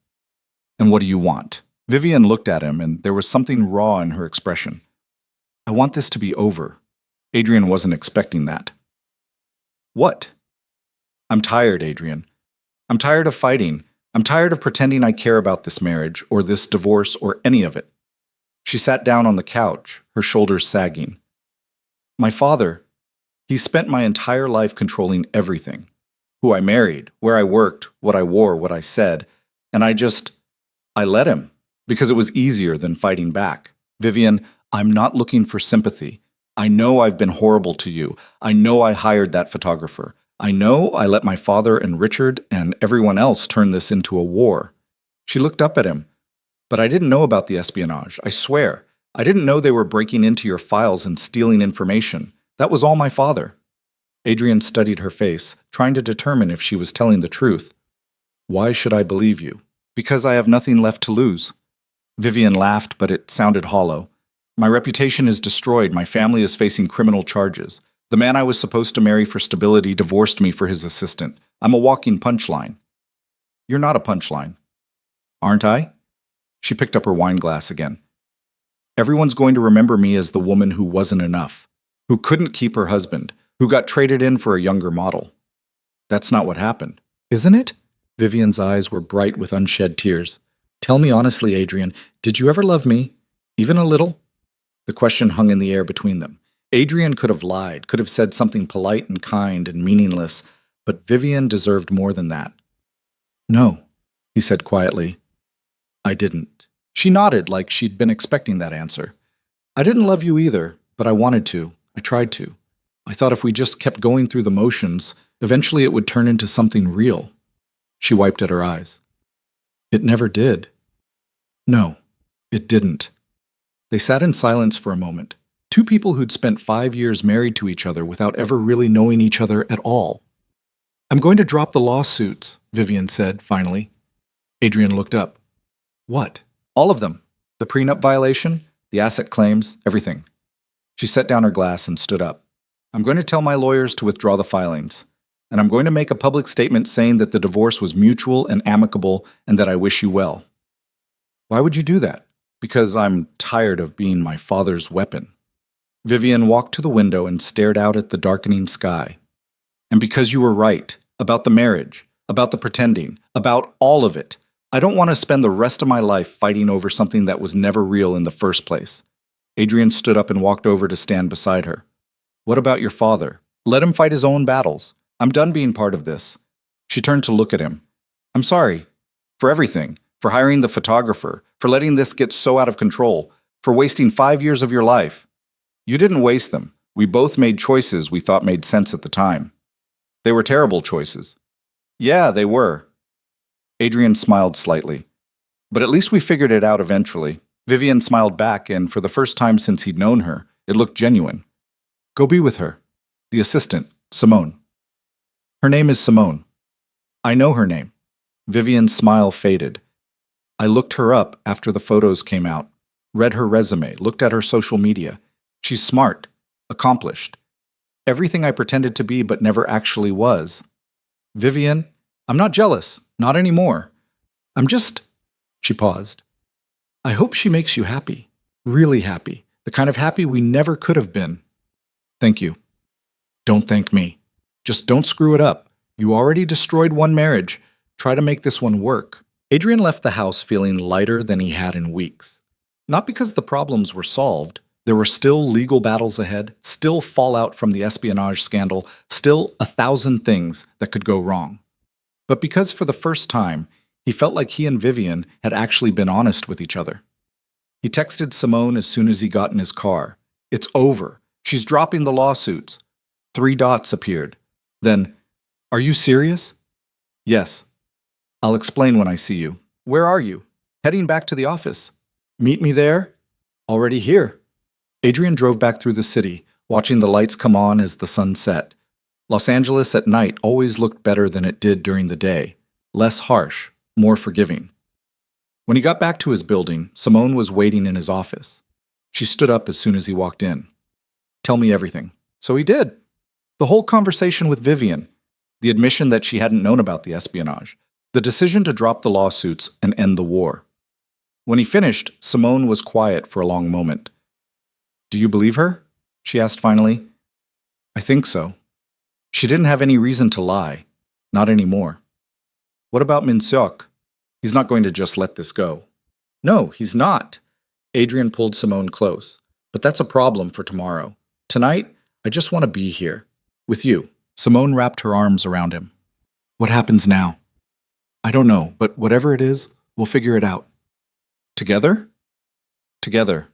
And what do you want? Vivian looked at him, and there was something raw in her expression. I want this to be over. Adrian wasn't expecting that. What? I'm tired, Adrian. I'm tired of fighting. I'm tired of pretending I care about this marriage, or this divorce, or any of it. She sat down on the couch, her shoulders sagging. My father, he spent my entire life controlling everything. Who I married, where I worked, what I wore, what I said. And I let him, because it was easier than fighting back. Vivian, I'm not looking for sympathy. I know I've been horrible to you. I know I hired that photographer. I know I let my father and Richard and everyone else turn this into a war. She looked up at him. But I didn't know about the espionage, I swear. I didn't know they were breaking into your files and stealing information. That was all my father. Adrian studied her face, trying to determine if she was telling the truth. Why should I believe you? Because I have nothing left to lose. Vivian laughed, but it sounded hollow. My reputation is destroyed. My family is facing criminal charges. The man I was supposed to marry for stability divorced me for his assistant. I'm a walking punchline. You're not a punchline. Aren't I? She picked up her wine glass again. Everyone's going to remember me as the woman who wasn't enough, who couldn't keep her husband, who got traded in for a younger model. That's not what happened, isn't it? Vivian's eyes were bright with unshed tears. Tell me honestly, Adrian, did you ever love me? Even a little? The question hung in the air between them. Adrian could have lied, could have said something polite and kind and meaningless, but Vivian deserved more than that. No, he said quietly. I didn't. She nodded like she'd been expecting that answer. I didn't love you either, but I wanted to. I tried to. I thought if we just kept going through the motions, eventually it would turn into something real. She wiped at her eyes. It never did. No, it didn't. They sat in silence for a moment. 2 people who'd spent 5 years married to each other without ever really knowing each other at all. I'm going to drop the lawsuits, Vivian said, finally. Adrian looked up. What? All of them. The prenup violation, the asset claims, everything. She set down her glass and stood up. I'm going to tell my lawyers to withdraw the filings. And I'm going to make a public statement saying that the divorce was mutual and amicable and that I wish you well. Why would you do that? Because I'm tired of being my father's weapon. Vivian walked to the window and stared out at the darkening sky. And because you were right about the marriage, about the pretending, about all of it, I don't want to spend the rest of my life fighting over something that was never real in the first place. Adrian stood up and walked over to stand beside her. What about your father? Let him fight his own battles. I'm done being part of this. She turned to look at him. I'm sorry. For everything. For hiring the photographer. For letting this get so out of control. For wasting 5 years of your life. You didn't waste them. We both made choices we thought made sense at the time. They were terrible choices. Yeah, they were. Adrian smiled slightly. But at least we figured it out eventually. Vivian smiled back, and for the first time since he'd known her, it looked genuine. Go be with her. The assistant, Simone. Her name is Simone. I know her name. Vivian's smile faded. I looked her up after the photos came out, read her resume, looked at her social media. She's smart, accomplished. Everything I pretended to be but never actually was. Vivian, I'm not jealous, not anymore. I'm just... She paused. I hope she makes you happy, really happy, the kind of happy we never could have been. Thank you. Don't thank me. Just don't screw it up. You already destroyed one marriage. Try to make this one work. Adrian left the house feeling lighter than he had in weeks. Not because the problems were solved. There were still legal battles ahead, still fallout from the espionage scandal, still 1,000 things that could go wrong. But because for the first time, he felt like he and Vivian had actually been honest with each other. He texted Simone as soon as he got in his car. It's over. She's dropping the lawsuits. 3 dots appeared. Then, are you serious? Yes. I'll explain when I see you. Where are you? Heading back to the office. Meet me there? Already here. Adrian drove back through the city, watching the lights come on as the sun set. Los Angeles at night always looked better than it did during the day. Less harsh, more forgiving. When he got back to his building, Simone was waiting in his office. She stood up as soon as he walked in. Tell me everything. So he did. The whole conversation with Vivian, the admission that she hadn't known about the espionage, the decision to drop the lawsuits and end the war. When he finished, Simone was quiet for a long moment. Do you believe her? She asked finally. I think so. She didn't have any reason to lie. Not anymore. What about Minseok? He's not going to just let this go. No, he's not. Adrian pulled Simone close. But that's a problem for tomorrow. Tonight, I just want to be here. With you. Simone wrapped her arms around him. What happens now? I don't know, but whatever it is, we'll figure it out. Together? Together.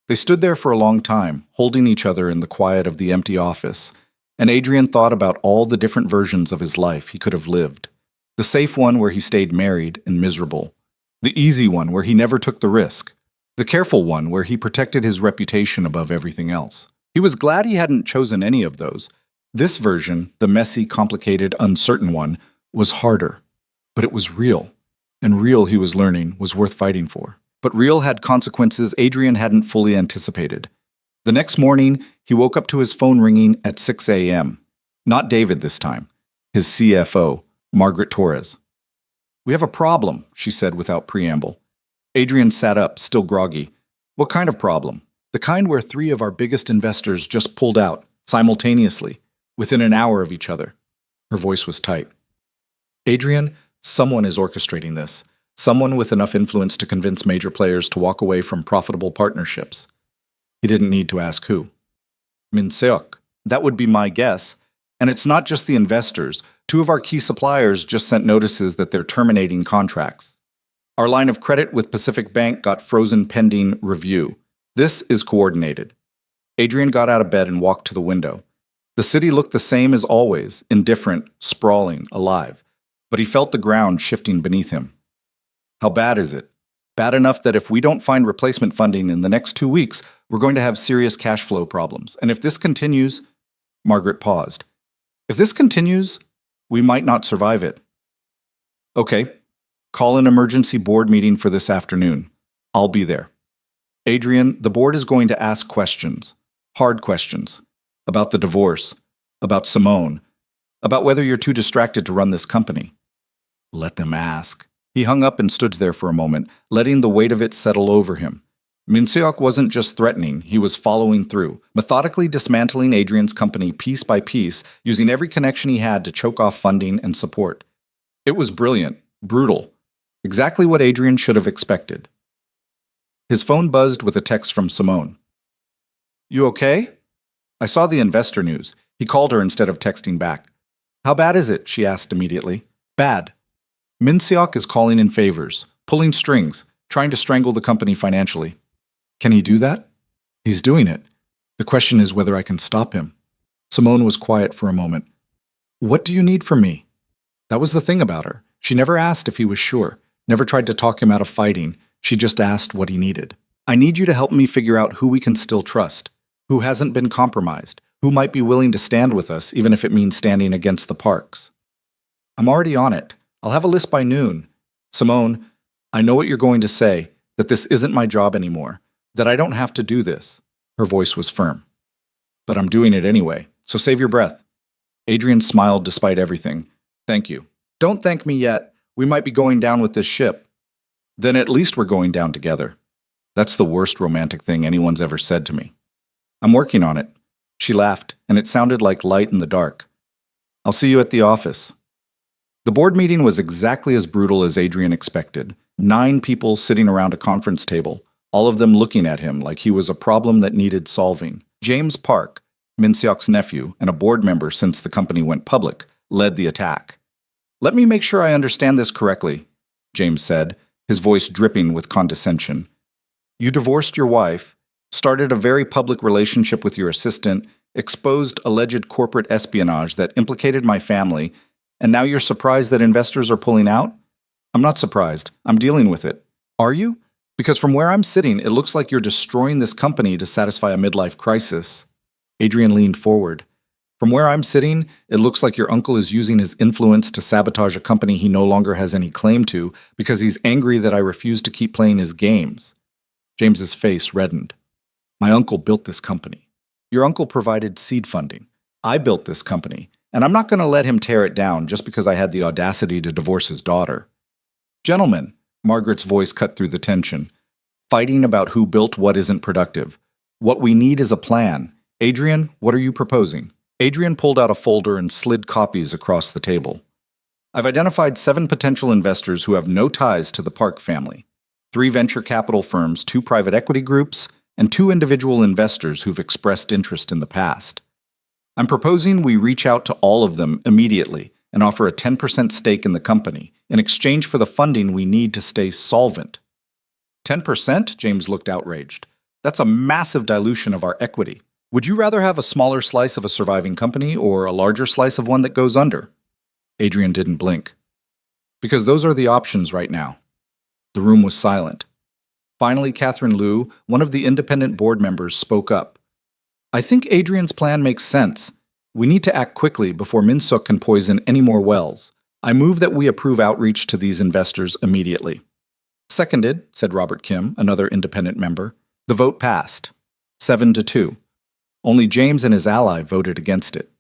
They stood there for a long time, holding each other in the quiet of the empty office, and Adrian thought about all the different versions of his life he could have lived. The safe one where he stayed married and miserable. The easy one where he never took the risk. The careful one where he protected his reputation above everything else. He was glad he hadn't chosen any of those. This version, the messy, complicated, uncertain one, was harder. But it was real. And real, he was learning, was worth fighting for. But real had consequences Adrian hadn't fully anticipated. The next morning, he woke up to his phone ringing at 6 a.m. Not David this time. His CFO, Margaret Torres. We have a problem, she said without preamble. Adrian sat up, still groggy. What kind of problem? The kind where 3 of our biggest investors just pulled out, simultaneously, within an hour of each other. Her voice was tight. Adrian, someone is orchestrating this. Someone with enough influence to convince major players to walk away from profitable partnerships. He didn't need to ask who. Minseok. That would be my guess. And it's not just the investors. 2 of our key suppliers just sent notices that they're terminating contracts. Our line of credit with Pacific Bank got frozen pending review. This is coordinated. Adrian got out of bed and walked to the window. The city looked the same as always, indifferent, sprawling, alive. But he felt the ground shifting beneath him. How bad is it? Bad enough that if we don't find replacement funding in the next 2 weeks, we're going to have serious cash flow problems. And if this continues... Margaret paused. If this continues, we might not survive it. Okay. Call an emergency board meeting for this afternoon. I'll be there. Adrian, the board is going to ask questions, hard questions, about the divorce, about Simone, about whether you're too distracted to run this company. Let them ask. He hung up and stood there for a moment, letting the weight of it settle over him. Minseok wasn't just threatening, he was following through, methodically dismantling Adrian's company piece by piece, using every connection he had to choke off funding and support. It was brilliant, brutal, exactly what Adrian should have expected. His phone buzzed with a text from Simone. "You okay?" I saw the investor news. He called her instead of texting back. "How bad is it?" she asked immediately. "Bad. Minseok is calling in favors, pulling strings, trying to strangle the company financially." "Can he do that?" "He's doing it. The question is whether I can stop him." Simone was quiet for a moment. "What do you need from me?" That was the thing about her. She never asked if he was sure, never tried to talk him out of fighting. She just asked what he needed. "I need you to help me figure out who we can still trust, who hasn't been compromised, who might be willing to stand with us even if it means standing against the Parks." "I'm already on it. I'll have a list by noon." "Simone, I know what you're going to say, that this isn't my job anymore, that I don't have to do this." Her voice was firm. "But I'm doing it anyway, so save your breath." Adrian smiled despite everything. "Thank you." "Don't thank me yet. We might be going down with this ship." "Then at least we're going down together." That's the worst romantic thing anyone's ever said to me. "I'm working on it." She laughed, and it sounded like light in the dark. "I'll see you at the office." The board meeting was exactly as brutal as Adrian expected. 9 people sitting around a conference table, all of them looking at him like he was a problem that needed solving. James Park, Minseok's nephew and a board member since the company went public, led the attack. "Let me make sure I understand this correctly," James said, his voice dripping with condescension. "You divorced your wife, started a very public relationship with your assistant, exposed alleged corporate espionage that implicated my family, and now you're surprised that investors are pulling out?" "I'm not surprised. I'm dealing with it." "Are you? Because from where I'm sitting, it looks like you're destroying this company to satisfy a midlife crisis." Adrian leaned forward. "From where I'm sitting, it looks like your uncle is using his influence to sabotage a company he no longer has any claim to because he's angry that I refuse to keep playing his games." James's face reddened. "My uncle built this company. Your uncle provided seed funding. I built this company, and I'm not going to let him tear it down just because I had the audacity to divorce his daughter." "Gentlemen," Margaret's voice cut through the tension, "fighting about who built what isn't productive. What we need is a plan. Adrian, what are you proposing?" Adrian pulled out a folder and slid copies across the table. "I've identified 7 potential investors who have no ties to the Park family. 3 venture capital firms, 2 private equity groups, and 2 individual investors who've expressed interest in the past. I'm proposing we reach out to all of them immediately and offer a 10% stake in the company in exchange for the funding we need to stay solvent." 10%? James looked outraged. "That's a massive dilution of our equity. Would you rather have a smaller slice of a surviving company or a larger slice of one that goes under?" Adrian didn't blink. "Because those are the options right now." The room was silent. Finally, Catherine Liu, one of the independent board members, spoke up. "I think Adrian's plan makes sense. We need to act quickly before Minseok can poison any more wells. I move that we approve outreach to these investors immediately." "Seconded," said Robert Kim, another independent member. The vote passed, 7-2. Only James and his ally voted against it.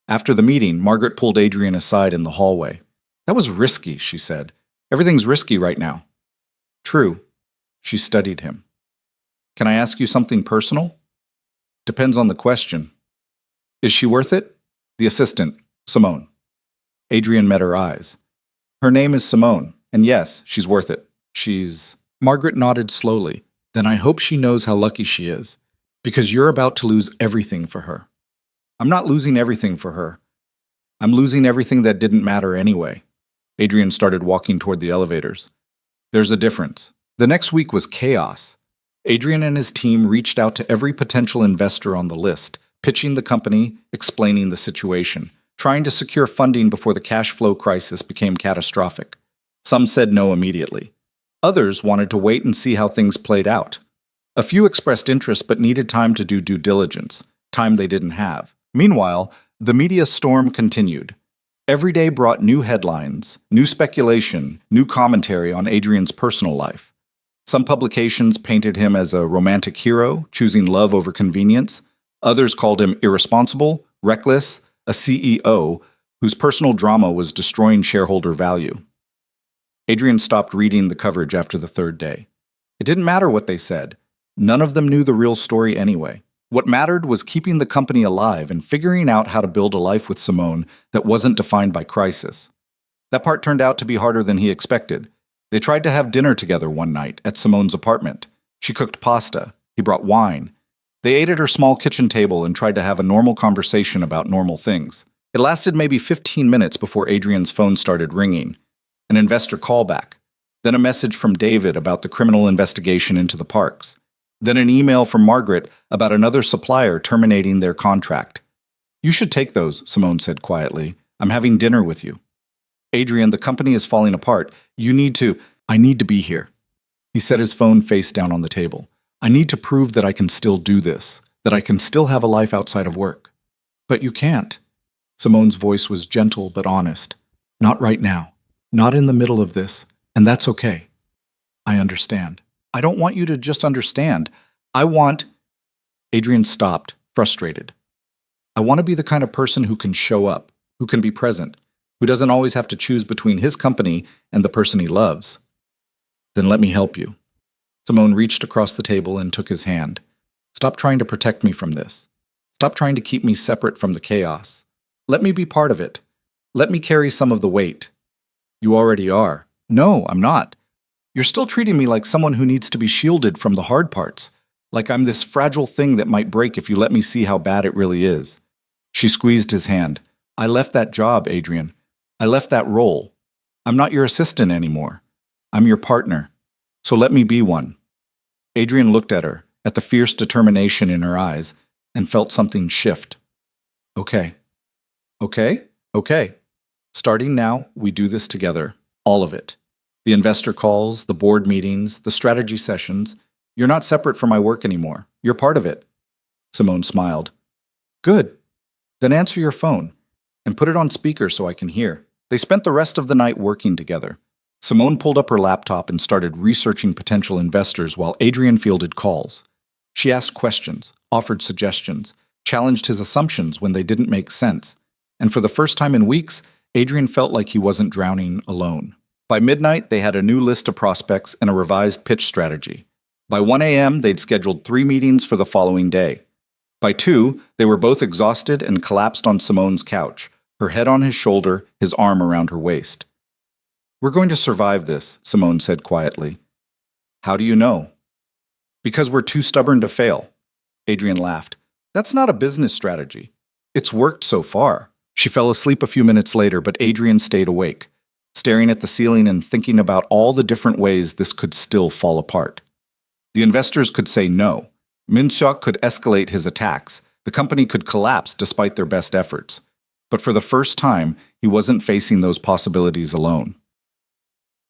After the meeting, Margaret pulled Adrian aside in the hallway. "That was risky," she said. "Everything's risky right now." "True." She studied him. "Can I ask you something personal?" "Depends on the question." "Is she worth it?" "The assistant, Simone." Adrian met her eyes. "Her name is Simone, and yes, she's worth it. She's—" Margaret nodded slowly. "Then I hope she knows how lucky she is. Because you're about to lose everything for her." "I'm not losing everything for her. I'm losing everything that didn't matter anyway." Adrian started walking toward the elevators. "There's a difference." The next week was chaos. Adrian and his team reached out to every potential investor on the list, pitching the company, explaining the situation, trying to secure funding before the cash flow crisis became catastrophic. Some said no immediately. Others wanted to wait and see how things played out. A few expressed interest but needed time to do due diligence, time they didn't have. Meanwhile, the media storm continued. Every day brought new headlines, new speculation, new commentary on Adrian's personal life. Some publications painted him as a romantic hero, choosing love over convenience. Others called him irresponsible, reckless, a CEO whose personal drama was destroying shareholder value. Adrian stopped reading the coverage after the third day. It didn't matter what they said. None of them knew the real story anyway. What mattered was keeping the company alive and figuring out how to build a life with Simone that wasn't defined by crisis. That part turned out to be harder than he expected. They tried to have dinner together one night at Simone's apartment. She cooked pasta. He brought wine. They ate at her small kitchen table and tried to have a normal conversation about normal things. It lasted maybe 15 minutes before Adrian's phone started ringing. An investor callback. Then a message from David about the criminal investigation into the parks. Then an email from Margaret about another supplier terminating their contract. "You should take those," Simone said quietly. "I'm having dinner with you." "Adrian, the company is falling apart. You need to—" "I need to be here." He set his phone face down on the table. "I need to prove that I can still do this, that I can still have a life outside of work." "But you can't." Simone's voice was gentle but honest. "Not right now. Not in the middle of this. And that's okay. I understand. I don't want you to just understand. I want—" Adrian stopped, frustrated. "I want to be the kind of person who can show up, who can be present, who doesn't always have to choose between his company and the person he loves." "Then let me help you." Simone reached across the table and took his hand. "Stop trying to protect me from this. Stop trying to keep me separate from the chaos. Let me be part of it. Let me carry some of the weight." "You already are." "No, I'm not. You're still treating me like someone who needs to be shielded from the hard parts, like I'm this fragile thing that might break if you let me see how bad it really is." She squeezed his hand. "I left that job, Adrian. I left that role. I'm not your assistant anymore. I'm your partner. So let me be one." Adrian looked at her, at the fierce determination in her eyes, and felt something shift. "Okay. Okay? Okay. Starting now, we do this together. All of it. The investor calls, the board meetings, the strategy sessions. You're not separate from my work anymore. You're part of it." Simone smiled. "Good. Then answer your phone and put it on speaker so I can hear." They spent the rest of the night working together. Simone pulled up her laptop and started researching potential investors while Adrian fielded calls. She asked questions, offered suggestions, challenged his assumptions when they didn't make sense. And for the first time in weeks, Adrian felt like he wasn't drowning alone. By midnight, they had a new list of prospects and a revised pitch strategy. By 1 a.m., they'd scheduled 3 meetings for the following day. By 2, they were both exhausted and collapsed on Simone's couch, her head on his shoulder, his arm around her waist. "We're going to survive this," Simone said quietly. "How do you know?" "Because we're too stubborn to fail." Adrian laughed. "That's not a business strategy. It's worked so far." She fell asleep a few minutes later, but Adrian stayed awake, staring at the ceiling and thinking about all the different ways this could still fall apart. The investors could say no. Min-seok could escalate his attacks. The company could collapse despite their best efforts. But for the first time, he wasn't facing those possibilities alone.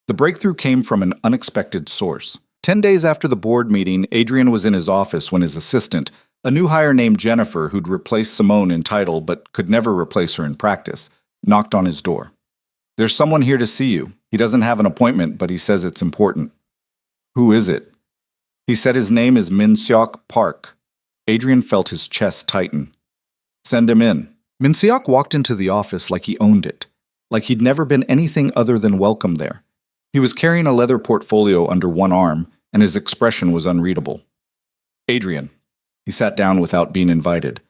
The breakthrough came from an unexpected source. 10 days after the board meeting, Adrian was in his office when his assistant, a new hire named Jennifer, who'd replaced Simone in title but could never replace her in practice, knocked on his door. "There's someone here to see you. He doesn't have an appointment, but he says it's important." "Who is it?" "He said his name is Min-seok Park." Adrian felt his chest tighten. "Send him in." Min-seok walked into the office like he owned it, like he'd never been anything other than welcome there. He was carrying a leather portfolio under one arm, and his expression was unreadable. "Adrian." He sat down without being invited.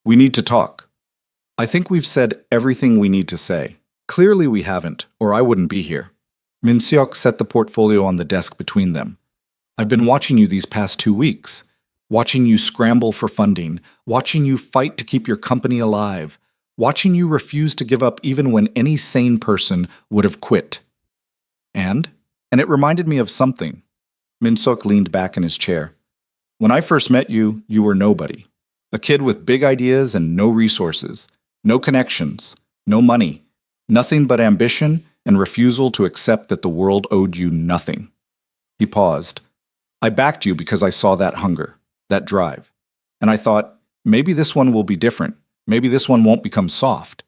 "We need to talk. I think we've said everything we need to say. Clearly we haven't, or I wouldn't be here." Min-seok set the portfolio on the desk between them. "I've been watching you these past 2 weeks. Watching you scramble for funding. Watching you fight to keep your company alive. Watching you refuse to give up even when any sane person would have quit. And it reminded me of something." Min-seok leaned back in his chair. "When I first met you, you were nobody. A kid with big ideas and no resources, no connections, no money, nothing but ambition and refusal to accept that the world owed you nothing." He paused. "I backed you because I saw that hunger, that drive. And I thought, maybe this one will be different. Maybe this one won't become soft."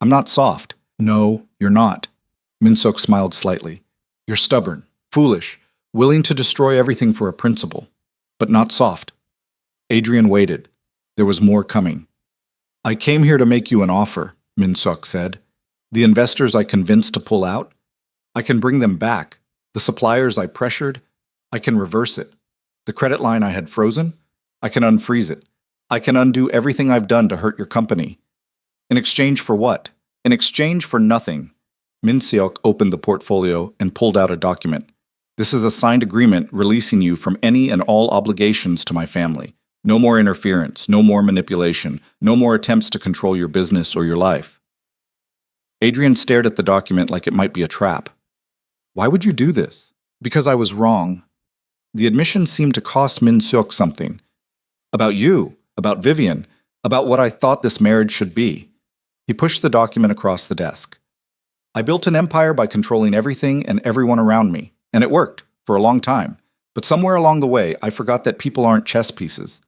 "I'm not soft." "No, you're not." Min-seok smiled slightly. "You're stubborn, foolish, willing to destroy everything for a principle, but not soft. Adrian waited. There was more coming. I came here to make you an offer, Min-seok said. The investors I convinced to pull out, I can bring them back. The suppliers I pressured, I can reverse it. The credit line I had frozen, I can unfreeze it. I can undo everything I've done to hurt your company. In exchange for what? In exchange for nothing. Min-seok opened the portfolio and pulled out a document. This is a signed agreement releasing you from any and all obligations to my family. No more interference, no more manipulation, no more attempts to control your business or your life. Adrian stared at the document like it might be a trap. Why would you do this? Because I was wrong. The admission seemed to cost Min-seok something. About you, about Vivian, about what I thought this marriage should be. He pushed the document across the desk. I built an empire by controlling everything and everyone around me, and it worked for a long time. But somewhere along the way, I forgot that people aren't chess pieces.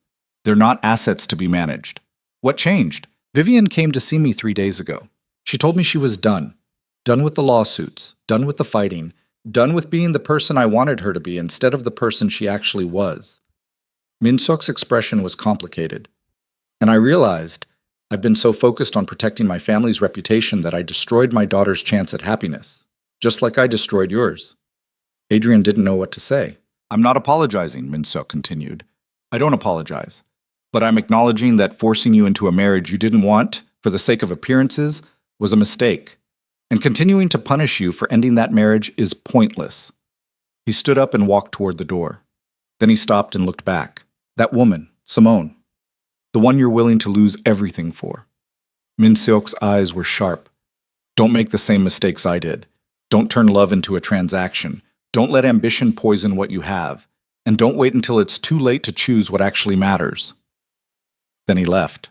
They're not assets to be managed. What changed? Vivian came to see me 3 days ago. She told me she was done. Done with the lawsuits, done with the fighting, done with being the person I wanted her to be instead of the person she actually was. Min-seok's expression was complicated. And I realized I've been so focused on protecting my family's reputation that I destroyed my daughter's chance at happiness, just like I destroyed yours. Adrian didn't know what to say. I'm not apologizing, Min-seok continued. I don't apologize. But I'm acknowledging that forcing you into a marriage you didn't want, for the sake of appearances, was a mistake. And continuing to punish you for ending that marriage is pointless. He stood up and walked toward the door. Then he stopped and looked back. That woman, Simone. The one you're willing to lose everything for. Min-seok's eyes were sharp. Don't make the same mistakes I did. Don't turn love into a transaction. Don't let ambition poison what you have. And don't wait until it's too late to choose what actually matters. Then he left.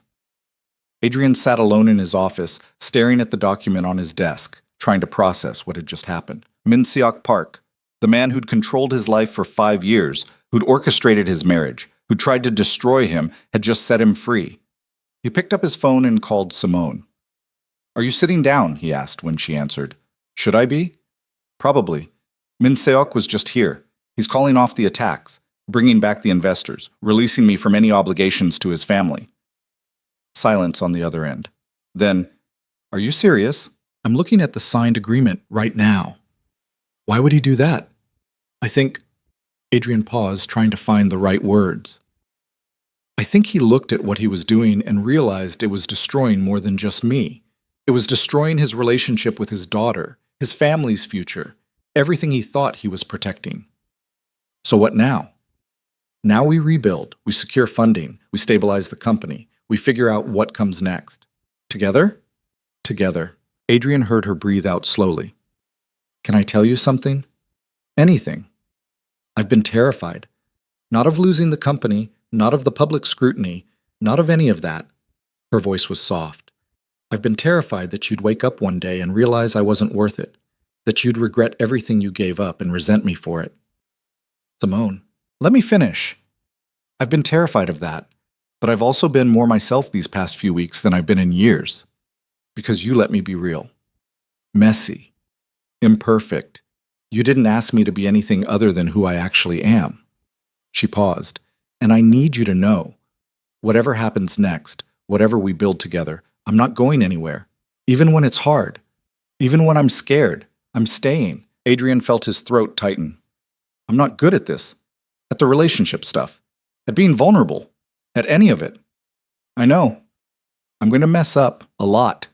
Adrian sat alone in his office, staring at the document on his desk, trying to process what had just happened. Min-seok Park, the man who'd controlled his life for 5 years, who'd orchestrated his marriage, who tried to destroy him, had just set him free. He picked up his phone and called Simone. Are you sitting down? He asked when she answered. Should I be? Probably. Min-seok was just here. He's calling off the attacks, bringing back the investors, releasing me from any obligations to his family. Silence on the other end. Then, are you serious? I'm looking at the signed agreement right now. Why would he do that? I think... Adrian paused, trying to find the right words. I think he looked at what he was doing and realized it was destroying more than just me. It was destroying his relationship with his daughter, his family's future, everything he thought he was protecting. So what now? Now we rebuild, we secure funding, we stabilize the company, we figure out what comes next. Together? Together. Adrian heard her breathe out slowly. Can I tell you something? Anything. I've been terrified. Not of losing the company, not of the public scrutiny, not of any of that. Her voice was soft. I've been terrified that you'd wake up one day and realize I wasn't worth it, that you'd regret everything you gave up and resent me for it. Simone, let me finish. I've been terrified of that, but I've also been more myself these past few weeks than I've been in years. Because you let me be real. Messy. Imperfect. You didn't ask me to be anything other than who I actually am. She paused. And I need you to know, whatever happens next, whatever we build together, I'm not going anywhere. Even when it's hard. Even when I'm scared. I'm staying. Adrian felt his throat tighten. I'm not good at this. At the relationship stuff. At being vulnerable. At any of it. I know. I'm going to mess up a lot.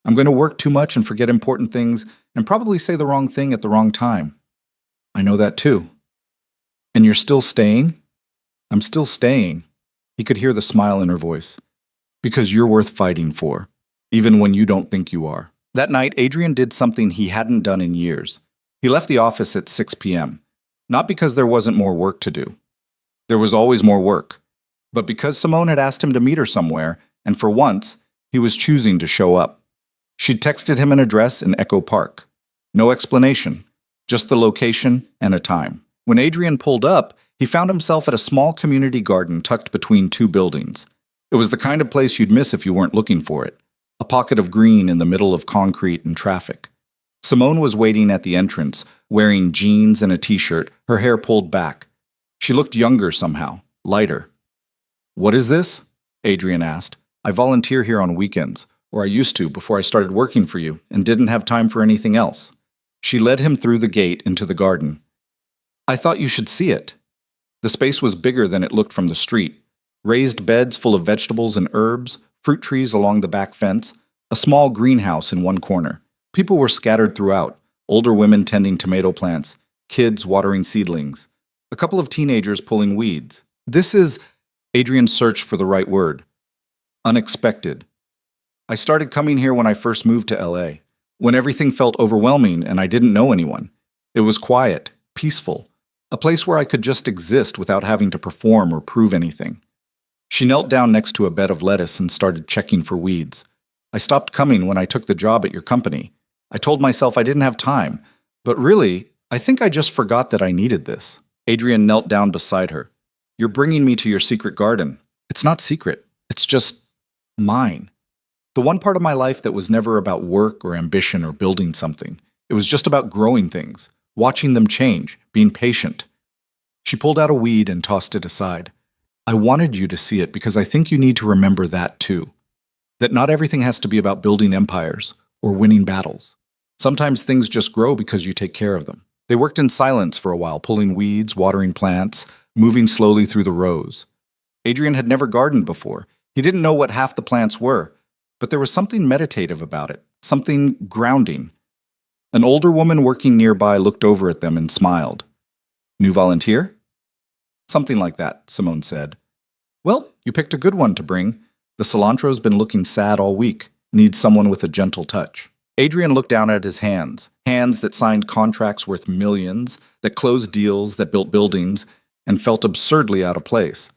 I'm going to work too much and forget important things and probably say the wrong thing at the wrong time. I know that too. And you're still staying? I'm still staying. He could hear the smile in her voice. Because you're worth fighting for, even when you don't think you are. That night, Adrian did something he hadn't done in years. He left the office at 6 p.m. Not because there wasn't more work to do. There was always more work. But because Simone had asked him to meet her somewhere, and for once, he was choosing to show up. She'd texted him an address in Echo Park. No explanation, just the location and a time. When Adrian pulled up, he found himself at a small community garden tucked between 2 buildings. It was the kind of place you'd miss if you weren't looking for it. A pocket of green in the middle of concrete and traffic. Simone was waiting at the entrance, wearing jeans and a t-shirt, her hair pulled back. She looked younger somehow, lighter. "What is this?" Adrian asked. "I volunteer here on weekends, or I used to before I started working for you, and didn't have time for anything else." She led him through the gate into the garden. "I thought you should see it." The space was bigger than it looked from the street. Raised beds full of vegetables and herbs, fruit trees along the back fence, a small greenhouse in one corner. People were scattered throughout, older women tending tomato plants, kids watering seedlings, a couple of teenagers pulling weeds. This is, Adrian searched for the right word, unexpected. "I started coming here when I first moved to LA, when everything felt overwhelming and I didn't know anyone. It was quiet, peaceful, a place where I could just exist without having to perform or prove anything." She knelt down next to a bed of lettuce and started checking for weeds. "I stopped coming when I took the job at your company. I told myself I didn't have time, but really, I think I just forgot that I needed this." Adrian knelt down beside her. "You're bringing me to your secret garden. It's not secret. It's just mine. The one part of my life that was never about work or ambition or building something. It was just about growing things, watching them change, being patient." She pulled out a weed and tossed it aside. "I wanted you to see it because I think you need to remember that too. That not everything has to be about building empires or winning battles. Sometimes things just grow because you take care of them." They worked in silence for a while, pulling weeds, watering plants, moving slowly through the rows. Adrian had never gardened before. He didn't know what half the plants were, but there was something meditative about it, something grounding. An older woman working nearby looked over at them and smiled. "New volunteer?" "Something like that," Simone said. "Well, you picked a good one to bring. The cilantro's been looking sad all week. Needs someone with a gentle touch." Adrian looked down at his hands that signed contracts worth millions, that closed deals, that built buildings, and felt absurdly out of place.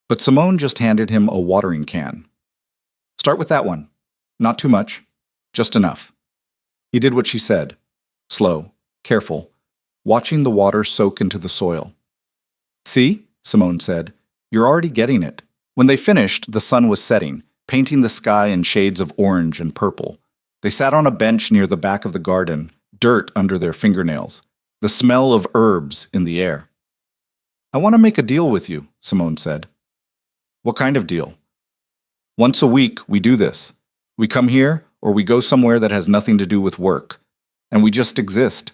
But Simone just handed him a watering can. "Start with that one. Not too much. Just enough." He did what she said. Slow, careful, watching the water soak into the soil. "See," Simone said, "you're already getting it." When they finished, the sun was setting, painting the sky in shades of orange and purple. They sat on a bench near the back of the garden, dirt under their fingernails, the smell of herbs in the air. "I want to make a deal with you," Simone said. "What kind of deal?" "Once a week, we do this. We come here, or we go somewhere that has nothing to do with work. And we just exist.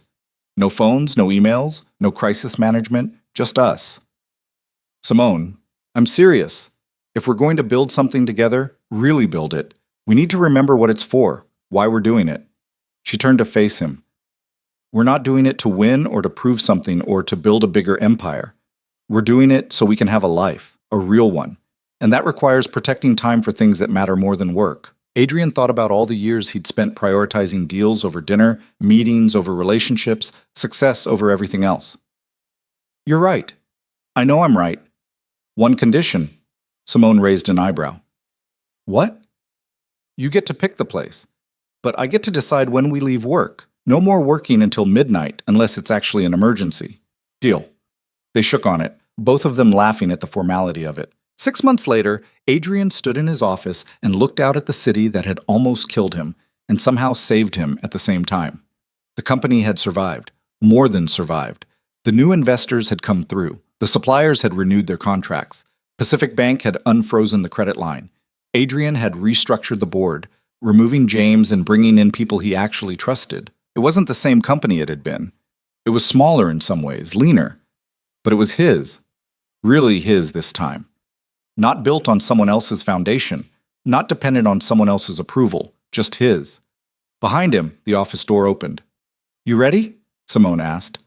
No phones, no emails, no crisis management, just us." "Simone, I'm serious. If we're going to build something together, really build it, we need to remember what it's for, why we're doing it." She turned to face him. "We're not doing it to win or to prove something or to build a bigger empire. We're doing it so we can have a life, a real one. And that requires protecting time for things that matter more than work." Adrian thought about all the years he'd spent prioritizing deals over dinner, meetings over relationships, success over everything else. "You're right. I know I'm right. One condition." Simone raised an eyebrow. "What?" "You get to pick the place. But I get to decide when we leave work. No more working until midnight unless it's actually an emergency." "Deal." They shook on it, both of them laughing at the formality of it. 6 months later, Adrian stood in his office and looked out at the city that had almost killed him and somehow saved him at the same time. The company had survived, more than survived. The new investors had come through. The suppliers had renewed their contracts. Pacific Bank had unfrozen the credit line. Adrian had restructured the board, removing James and bringing in people he actually trusted. It wasn't the same company it had been. It was smaller in some ways, leaner. But it was his. Really his this time. Not built on someone else's foundation, not dependent on someone else's approval, just his. Behind him, the office door opened. "You ready?" Simone asked.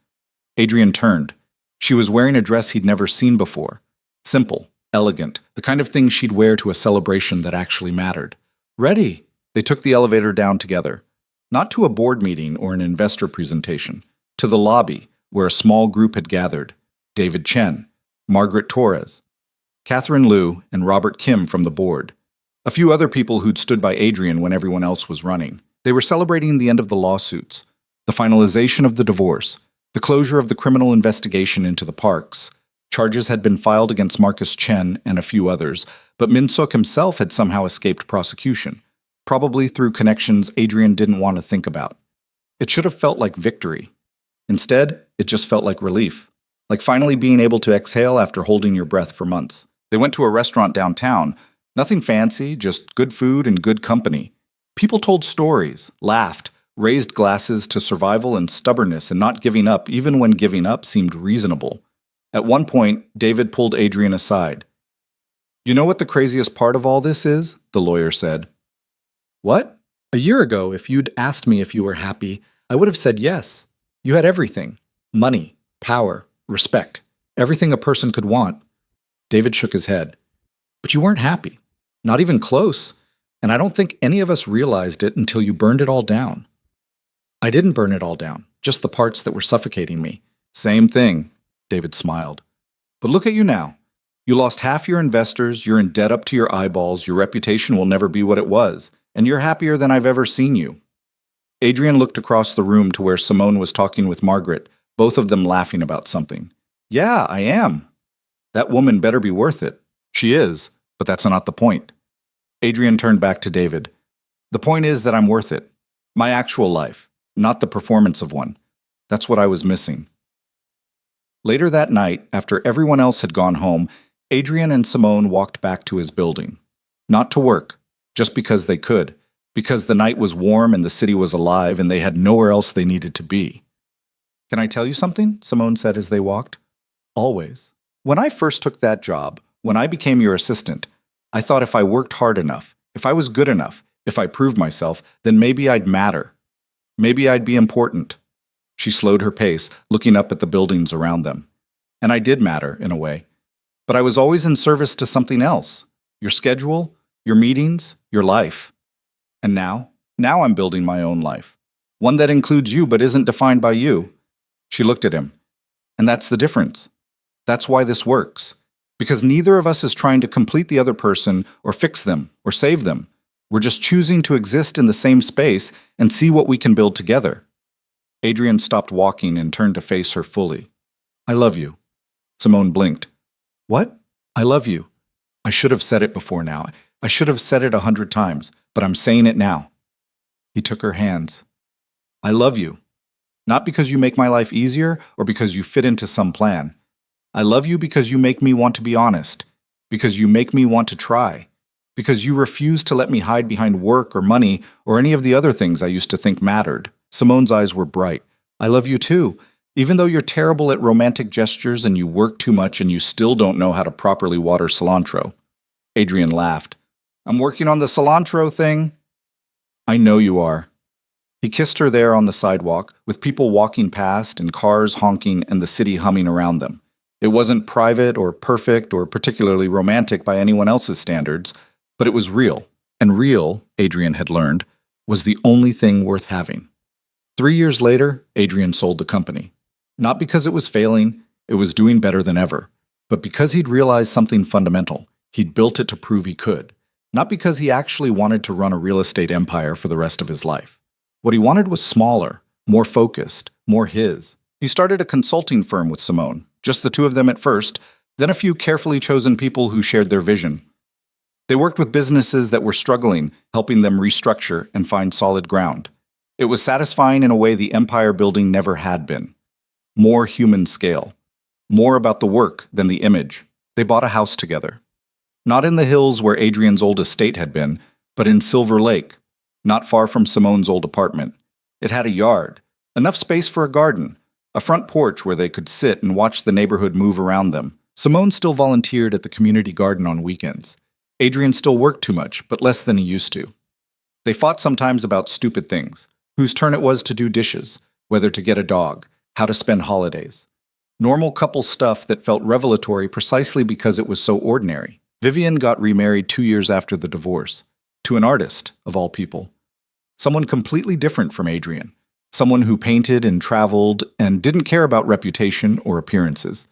Adrian turned. She was wearing a dress he'd never seen before. Simple, elegant, the kind of thing she'd wear to a celebration that actually mattered. "Ready." They took the elevator down together. Not to a board meeting or an investor presentation. To the lobby, where a small group had gathered. David Chen, Margaret Torres, Catherine Liu, and Robert Kim from the board. A few other people who'd stood by Adrian when everyone else was running. They were celebrating the end of the lawsuits, the finalization of the divorce, the closure of the criminal investigation into the parks. Charges had been filed against Marcus Chen and a few others, but Min-suk himself had somehow escaped prosecution, probably through connections Adrian didn't want to think about. It should have felt like victory. Instead, it just felt like relief, like finally being able to exhale after holding your breath for months. They went to a restaurant downtown. Nothing fancy, just good food and good company. People told stories, laughed, raised glasses to survival and stubbornness and not giving up, even when giving up seemed reasonable. At one point, David pulled Adrian aside. "You know what the craziest part of all this is?" the lawyer said. "What?" "A year ago, if you'd asked me if you were happy, I would have said yes. You had everything. Money, power, respect, everything a person could want." David shook his head. "But you weren't happy. Not even close. And I don't think any of us realized it until you burned it all down." "I didn't burn it all down, just the parts that were suffocating me." "Same thing," David smiled. "But look at you now. You lost half your investors, you're in debt up to your eyeballs, your reputation will never be what it was, and you're happier than I've ever seen you." Adrian looked across the room to where Simone was talking with Margaret, both of them laughing about something. "Yeah, I am. That woman better be worth it." "She is, but that's not the point." Adrian turned back to David. "The point is that I'm worth it. My actual life, not the performance of one. That's what I was missing." Later that night, after everyone else had gone home, Adrian and Simone walked back to his building. Not to work, just because they could, because the night was warm and the city was alive and they had nowhere else they needed to be. "Can I tell you something?" Simone said as they walked. "Always. When I first took that job, when I became your assistant, I thought if I worked hard enough, if I was good enough, if I proved myself, then maybe I'd matter. Maybe I'd be important." She slowed her pace, looking up at the buildings around them. "And I did matter, in a way. But I was always in service to something else. Your schedule, your meetings, your life. And now I'm building my own life. One that includes you but isn't defined by you." She looked at him. "And that's the difference. That's why this works. Because neither of us is trying to complete the other person or fix them or save them. We're just choosing to exist in the same space and see what we can build together." Adrian stopped walking and turned to face her fully. "I love you." Simone blinked. "What?" "I love you. I should have said it before now. I should have said it 100 times, but I'm saying it now." He took her hands. "I love you. Not because you make my life easier or because you fit into some plan. I love you because you make me want to be honest, because you make me want to try, because you refuse to let me hide behind work or money or any of the other things I used to think mattered." Simone's eyes were bright. "I love you too. Even though you're terrible at romantic gestures and you work too much and you still don't know how to properly water cilantro." Adrian laughed. "I'm working on the cilantro thing." "I know you are." He kissed her there on the sidewalk, with people walking past and cars honking and the city humming around them. It wasn't private or perfect or particularly romantic by anyone else's standards, but it was real. And real, Adrian had learned, was the only thing worth having. 3 years later, Adrian sold the company. Not because it was failing, it was doing better than ever, but because he'd realized something fundamental. He'd built it to prove he could. Not because he actually wanted to run a real estate empire for the rest of his life. What he wanted was smaller, more focused, more his. He started a consulting firm with Simone, just the two of them at first, then a few carefully chosen people who shared their vision. They worked with businesses that were struggling, helping them restructure and find solid ground. It was satisfying in a way the empire building never had been. More human scale. More about the work than the image. They bought a house together. Not in the hills where Adrian's old estate had been, but in Silver Lake, not far from Simone's old apartment. It had a yard, enough space for a garden, a front porch where they could sit and watch the neighborhood move around them. Simone still volunteered at the community garden on weekends. Adrian still worked too much, but less than he used to. They fought sometimes about stupid things, whose turn it was to do dishes, whether to get a dog, how to spend holidays. Normal couple stuff that felt revelatory precisely because it was so ordinary. Vivian got remarried 2 years after the divorce, to an artist, of all people. Someone completely different from Adrian. Someone who painted and traveled and didn't care about reputation or appearances.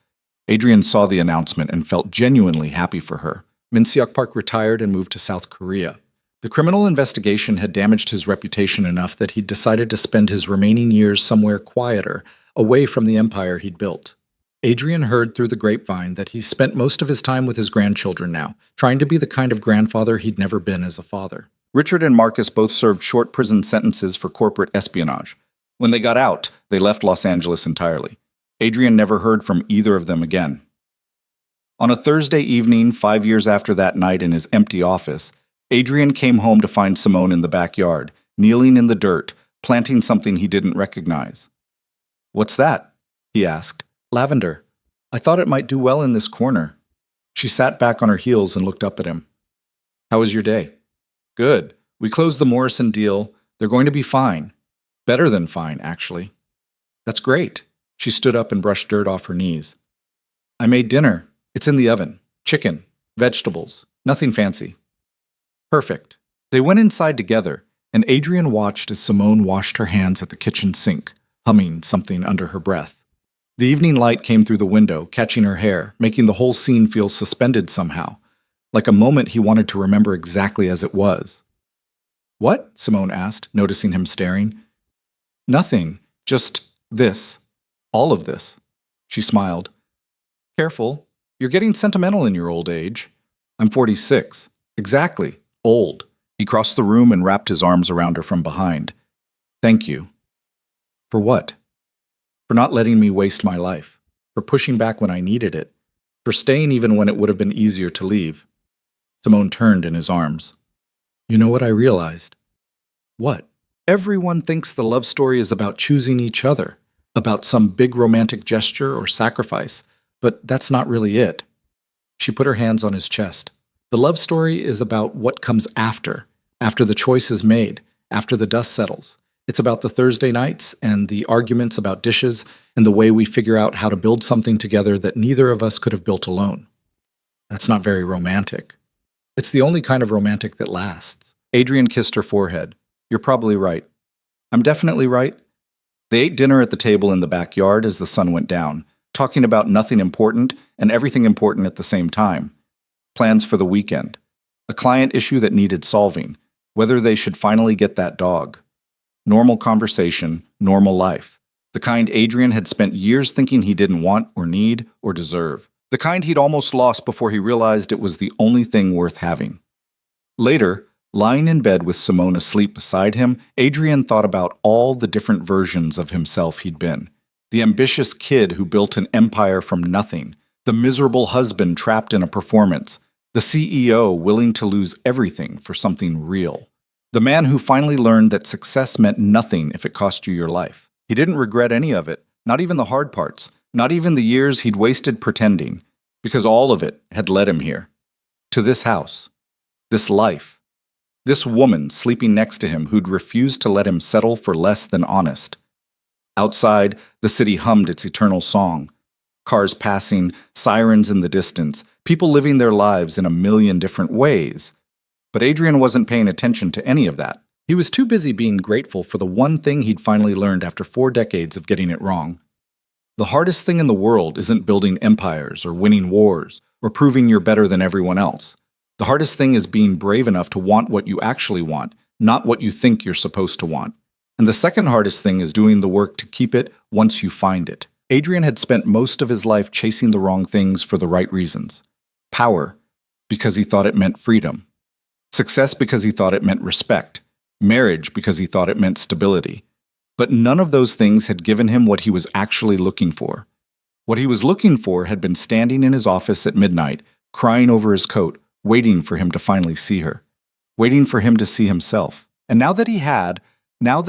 Adrian saw the announcement and felt genuinely happy for her. Min Seok Park retired and moved to South Korea. The criminal investigation had damaged his reputation enough that he'd decided to spend his remaining years somewhere quieter, away from the empire he'd built. Adrian heard through the grapevine that he spent most of his time with his grandchildren now, trying to be the kind of grandfather he'd never been as a father. Richard and Marcus both served short prison sentences for corporate espionage. When they got out, they left Los Angeles entirely. Adrian never heard from either of them again. On a Thursday evening, 5 years after that night in his empty office, Adrian came home to find Simone in the backyard, kneeling in the dirt, planting something he didn't recognize. "What's that?" he asked. "Lavender. I thought it might do well in this corner." She sat back on her heels and looked up at him. "How was your day?" "Good. We closed the Morrison deal. They're going to be fine. Better than fine, actually." "That's great." She stood up and brushed dirt off her knees. "I made dinner. It's in the oven. Chicken, vegetables, nothing fancy." "Perfect." They went inside together, and Adrian watched as Simone washed her hands at the kitchen sink, humming something under her breath. The evening light came through the window, catching her hair, making the whole scene feel suspended somehow, like a moment he wanted to remember exactly as it was. "What?" Simone asked, noticing him staring. "Nothing. Just this. All of this." She smiled. "Careful. You're getting sentimental in your old age." "I'm 46. Exactly. Old." He crossed the room and wrapped his arms around her from behind. "Thank you." "For what?" "For not letting me waste my life. For pushing back when I needed it. For staying even when it would have been easier to leave." Simone turned in his arms. "You know what I realized?" "What?" "Everyone thinks the love story is about choosing each other, about some big romantic gesture or sacrifice, but that's not really it." She put her hands on his chest. "The love story is about what comes after the choice is made, after the dust settles. It's about the Thursday nights and the arguments about dishes and the way we figure out how to build something together that neither of us could have built alone." "That's not very romantic." "It's the only kind of romantic that lasts." Adrian kissed her forehead. "You're probably right." "I'm definitely right." They ate dinner at the table in the backyard as the sun went down, talking about nothing important and everything important at the same time. Plans for the weekend. A client issue that needed solving. Whether they should finally get that dog. Normal conversation, normal life. The kind Adrian had spent years thinking he didn't want or need or deserve. The kind he'd almost lost before he realized it was the only thing worth having. Later, lying in bed with Simone asleep beside him, Adrian thought about all the different versions of himself he'd been. The ambitious kid who built an empire from nothing. The miserable husband trapped in a performance. The CEO willing to lose everything for something real. The man who finally learned that success meant nothing if it cost you your life. He didn't regret any of it, not even the hard parts, not even the years he'd wasted pretending, because all of it had led him here. To this house. This life. This woman sleeping next to him who'd refused to let him settle for less than honest. Outside, the city hummed its eternal song. Cars passing, sirens in the distance, people living their lives in a million different ways. But Adrian wasn't paying attention to any of that. He was too busy being grateful for the one thing he'd finally learned after 4 decades of getting it wrong. The hardest thing in the world isn't building empires or winning wars or proving you're better than everyone else. The hardest thing is being brave enough to want what you actually want, not what you think you're supposed to want. And the second hardest thing is doing the work to keep it once you find it. Adrian had spent most of his life chasing the wrong things for the right reasons. Power, because he thought it meant freedom. Success, because he thought it meant respect. Marriage, because he thought it meant stability. But none of those things had given him what he was actually looking for. What he was looking for had been standing in his office at midnight, crying over his coat, waiting for him to finally see her. Waiting for him to see himself. And now that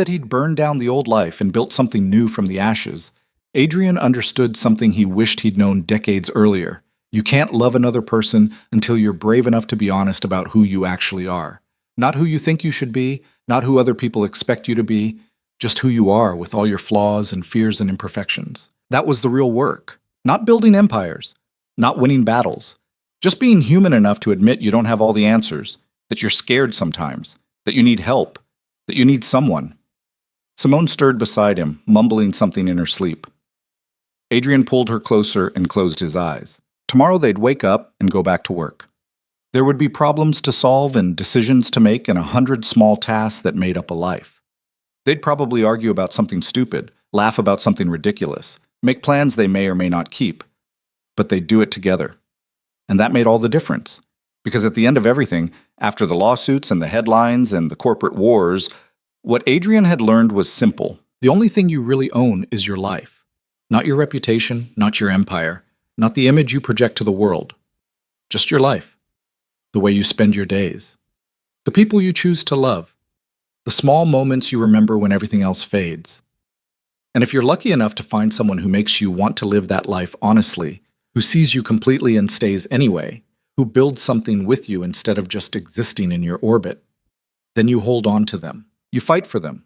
he'd burned down the old life and built something new from the ashes, Adrian understood something he wished he'd known decades earlier. You can't love another person until you're brave enough to be honest about who you actually are. Not who you think you should be, not who other people expect you to be, just who you are with all your flaws and fears and imperfections. That was the real work. Not building empires, not winning battles. Just being human enough to admit you don't have all the answers, that you're scared sometimes, that you need help, that you need someone. Simone stirred beside him, mumbling something in her sleep. Adrian pulled her closer and closed his eyes. Tomorrow they'd wake up and go back to work. There would be problems to solve and decisions to make and 100 small tasks that made up a life. They'd probably argue about something stupid, laugh about something ridiculous, make plans they may or may not keep. But they'd do it together. And that made all the difference. Because at the end of everything, after the lawsuits and the headlines and the corporate wars, what Adrian had learned was simple, The only thing you really own is your life. Not your reputation, not your empire, not the image you project to the world. Just your life. The way you spend your days. The people you choose to love. The small moments you remember when everything else fades. And if you're lucky enough to find someone who makes you want to live that life honestly, who sees you completely and stays anyway, who builds something with you instead of just existing in your orbit, then you hold on to them. You fight for them.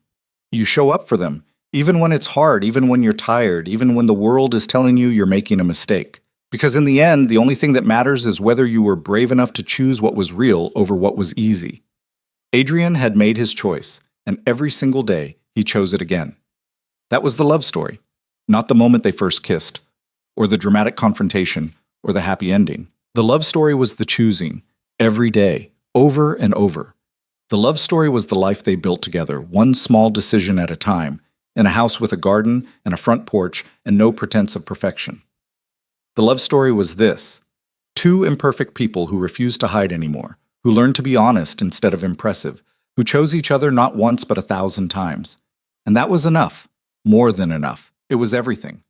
You show up for them, even when it's hard, even when you're tired, even when the world is telling you you're making a mistake. Because in the end, the only thing that matters is whether you were brave enough to choose what was real over what was easy. Adrian had made his choice, and every single day he chose it again. That was the love story, not the moment they first kissed, or the dramatic confrontation, or the happy ending. The love story was the choosing, every day, over and over. The love story was the life they built together, one small decision at a time, in a house with a garden and a front porch and no pretense of perfection. The love story was this: two imperfect people who refused to hide anymore, who learned to be honest instead of impressive, who chose each other not once but 1,000 times. And that was enough, more than enough. It was everything.